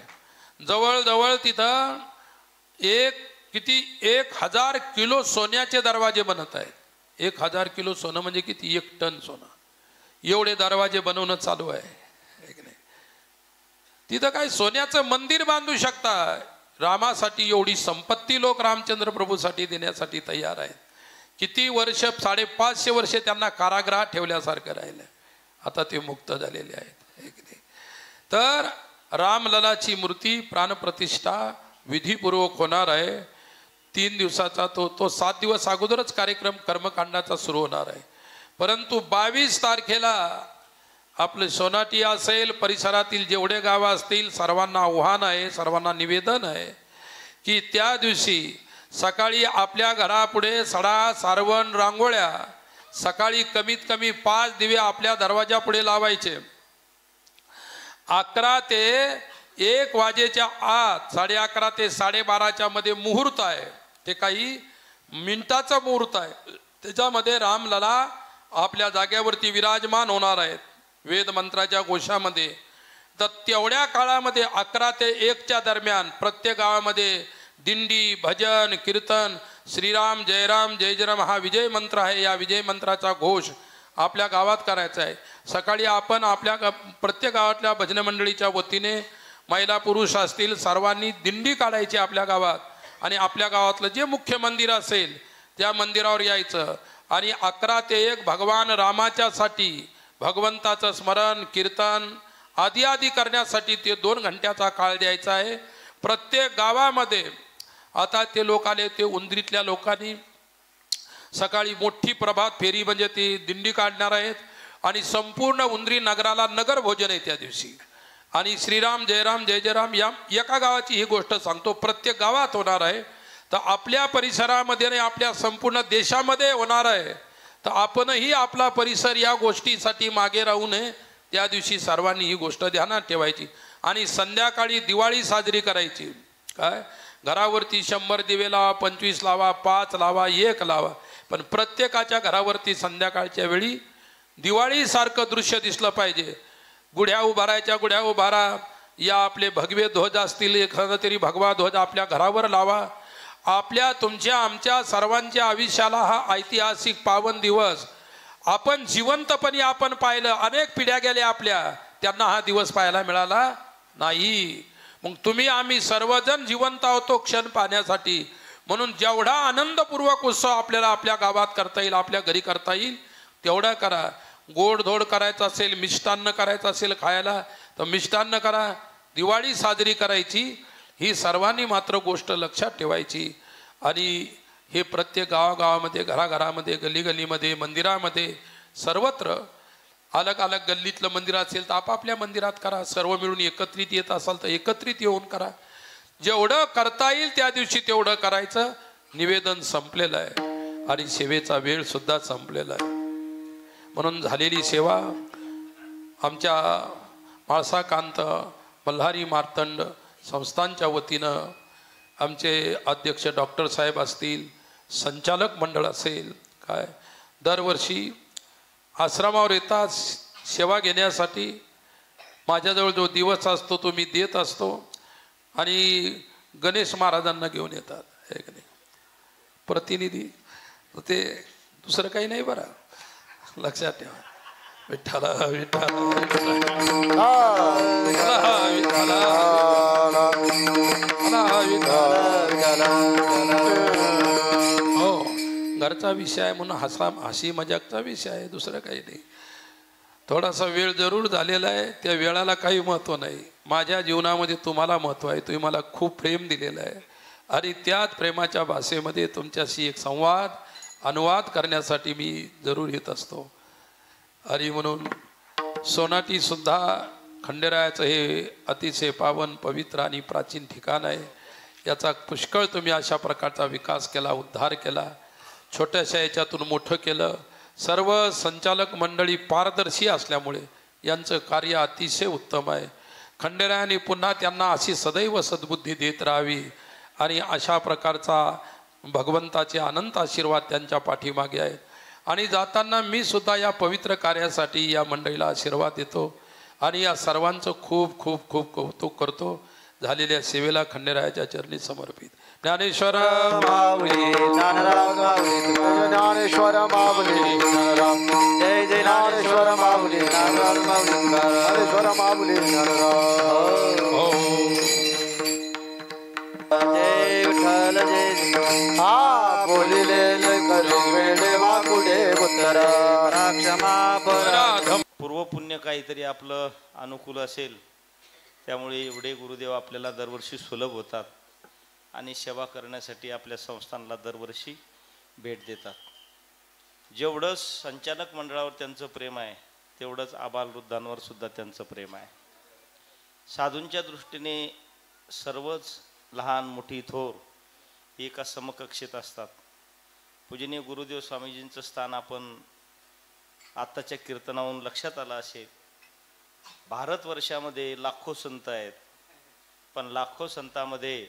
जवळजवळ तिथं 1,000 किलो सोन्याचे दरवाजे बनत आहेत. 1,000 किलो सोनं म्हणजे किती, 1 टन सोनं. एवढे दरवाजे बनवणं चालू आहे, एक नाही. तिथं काय सोन्याचं मंदिर बांधू शकता. रामासाठी एवढी संपत्ती लोक रामचंद्र प्रभूसाठी देण्यासाठी तयार आहेत. किती वर्ष, 550 वर्ष त्यांना कारागृहात ठेवल्यासारखं राहिलं. आता ते मुक्त झालेले आहेत, एक नाही. तर रामललाची मूर्ती प्राणप्रतिष्ठा विधीपूर्वक होणार आहे. 3 दिवसाचा तो 7 दिवस अगोदरच कार्यक्रम कर्मकांडाचा सुरू होणार आहे. परंतु 22 तारखेला आपलं सोनाटी असेल, परिसरातील जेवढे गावं असतील, सर्वांना आव्हान आहे, सर्वांना निवेदन आहे की त्या दिवशी सकाळी आपल्या घरापुढे सडा, सारवण, रांगोळ्या सकाळी कमीत कमी 5 दिवे आपल्या दरवाजापुढे लावायचे. 11 ते 1 वाजेच्या आत, 11:30 ते 12:30च्या मध्ये मुहूर्त आहे. ते काही मिनिटाचा मुहूर्त आहे. त्याच्यामध्ये रामलला आपल्या जाग्यावरती विराजमान होणार आहेत वेद मंत्राच्या घोषामध्ये. तर तेवढ्या काळामध्ये 11 ते 1च्या दरम्यान प्रत्येक गावामध्ये दिंडी, भजन, कीर्तन, श्रीराम जय राम जय जय राम हा विजय मंत्र आहे. या विजय मंत्राचा घोष आपल्या गावात करायचा आहे. सकाळी आपण आपल्या प्रत्येक गावातल्या भजन मंडळीच्या वतीने महिला पुरुष असतील सर्वांनी दिंडी काढायची आपल्या गावात आणि आपल्या गावातलं जे मुख्य मंदिर असेल त्या मंदिरावर यायचं आणि 11 ते 1 भगवान रामाच्यासाठी भगवंताचं स्मरण, कीर्तन आदी करण्यासाठी ते 2 घंट्याचा काळ द्यायचा आहे. प्रत्येक गावामध्ये आता ते लोक आले, ते उंदरीतल्या लोकांनी सकाळी मोठी प्रभात फेरी म्हणजे ती दिंडी काढणार आहेत आणि संपूर्ण उंदरी नगराला नगर भोजन आहे त्या दिवशी. आणि श्रीराम जय राम जय जय राम या एका गावाची ही गोष्ट सांगतो, प्रत्येक गावात होणार आहे. तर आपल्या परिसरामध्ये आणि आपल्या संपूर्ण देशामध्ये होणार आहे. तर आपणही आपला परिसर या गोष्टीसाठी मागे राहू नये. त्या दिवशी सर्वांनी ही गोष्ट ध्यानात ठेवायची. आणि संध्याकाळी दिवाळी साजरी करायची. काय घरावरती 100 दिवे लावा, 25 लावा, 5 लावा, 1 लावा, पण प्रत्येकाच्या घरावरती संध्याकाळच्या वेळी दिवाळीसारखं दृश्य दिसलं पाहिजे. गुढ्या उभारायच्या, गुढ्या उभारा. या आपले भगवे ध्वज असतील, एखादा तरी भगवा ध्वज आपल्या घरावर लावा. आपल्या तुमच्या आमच्या सर्वांच्या आयुष्याला हा ऐतिहासिक पावन दिवस आपण जिवंतपणे आपण पाहिलं. अनेक पिढ्या गेल्या आपल्या, त्यांना हा दिवस पाहायला मिळाला नाही. मग तुम्ही आम्ही सर्वजण जिवंत आहोत क्षण पाहण्यासाठी. म्हणून जेवढा आनंदपूर्वक उत्सव आपल्याला आपल्या गावात करता येईल, आपल्या घरी करता येईल तेवढा करा. गोडधोड करायचं असेल, मिष्टान्न करायचं असेल खायला तर मिष्टान्न करा. दिवाळी साजरी करायची ही सर्वांनी मात्र गोष्ट लक्षात ठेवायची. आणि हे प्रत्येक गावागावामध्ये, घराघरामध्ये, गल्लीगल्लीमध्ये, मंदिरामध्ये सर्वत्र अलग अलग गल्लीतलं मंदिर असेल तर आपापल्या मंदिरात करा. सर्व मिळून एकत्रित येत असाल तर एकत्रित येऊन करा. जेवढं करता येईल त्या दिवशी तेवढं करायचं. निवेदन संपलेलं आहे आणि सेवेचा वेळ सुद्धा संपलेला आहे. म्हणून झालेली सेवा आमच्या माळसाकांत मल्हारी मार्तंड संस्थांच्या वतीनं आमचे अध्यक्ष डॉक्टर साहेब असतील, संचालक मंडळ असेल, काय दरवर्षी आश्रमावर येतात सेवा घेण्यासाठी. माझ्याजवळ जो दिवस असतो तो मी देत असतो आणि गणेश महाराजांना घेऊन येतात. हे की नाही प्रतिनिधी, ते दुसरं काही नाही बरं, लक्षात ठेवा. विठ्ठल विठ्ठल हो, घरचा विषय आहे म्हणून हसी मजाकचा विषय आहे, दुसरं काही नाही. थोडासा वेळ जरूर झालेला आहे, त्या वेळाला काही महत्त्व नाही. माझ्या जीवनामध्ये तुम्हाला महत्त्व आहे. तुम्ही मला खूप प्रेम दिलेलं आहे आणि त्याच प्रेमाच्या भाषेमध्ये तुमच्याशी एक संवाद अनुवाद करण्यासाठी मी जरूर येत असतो. आणि म्हणून सोनाटी सुद्धा खंडेरायाचं हे अतिशय पावन, पवित्र आणि प्राचीन ठिकाण आहे. याचा पुष्कळ तुम्ही अशा प्रकारचा विकास केला, उद्धार केला, छोट्याशा याच्यातून मोठं केलं. सर्व संचालक मंडळी पारदर्शी असल्यामुळे यांचं कार्य अतिशय उत्तम आहे. खंडेरायाने पुन्हा त्यांना अशी सदैव सद्बुद्धी देत राहावी आणि अशा प्रकारचा भगवंताचे अनंत आशीर्वाद त्यांच्या पाठीमागे आहेत. आणि जाताना मी सुद्धा या पवित्र कार्यासाठी या मंडळीला आशीर्वाद देतो आणि या सर्वांचं खूप खूप खूप कौतुक करतो. झालेल्या सेवेला खंडेरायाच्या चरणी समर्पित. ज्ञानेश्वर माऊली ज्ञानराम माऊली, ज्ञानेश्वर माऊली ज्ञानराम, जय जय ज्ञानेश्वर माऊली ज्ञानराम माऊली, ज्ञानेश्वर माऊली ज्ञानराम. जय विठ्ठल जय. हा बोलिले करू वेळे वाकुडे उत्तर क्षमा पराधम. पूर्व पुण्य काहीतरी आपलं अनुकूल असेल त्यामुळे एवढे गुरुदेव आपल्याला दरवर्षी सुलभ होतात आणि सेवा करण्यासाठी आपल्या संस्थानला दरवर्षी भेट देतात. जेवढं संचालक मंडळावर त्यांचं प्रेम आहे तेवढंच आबालवृद्धांवर सुद्धा त्यांचं प्रेम आहे. साधूंच्या दृष्टीने सर्वच लहान मोठी थोर एका समकक्षेत असतात. पूजनीय गुरुदेव स्वामीजींचं स्थान आपण आत्ताच्या कीर्तनावरून लक्षात आलं असेल. भारतवर्षामध्ये लाखो संत आहेत, पण लाखो संतांमध्ये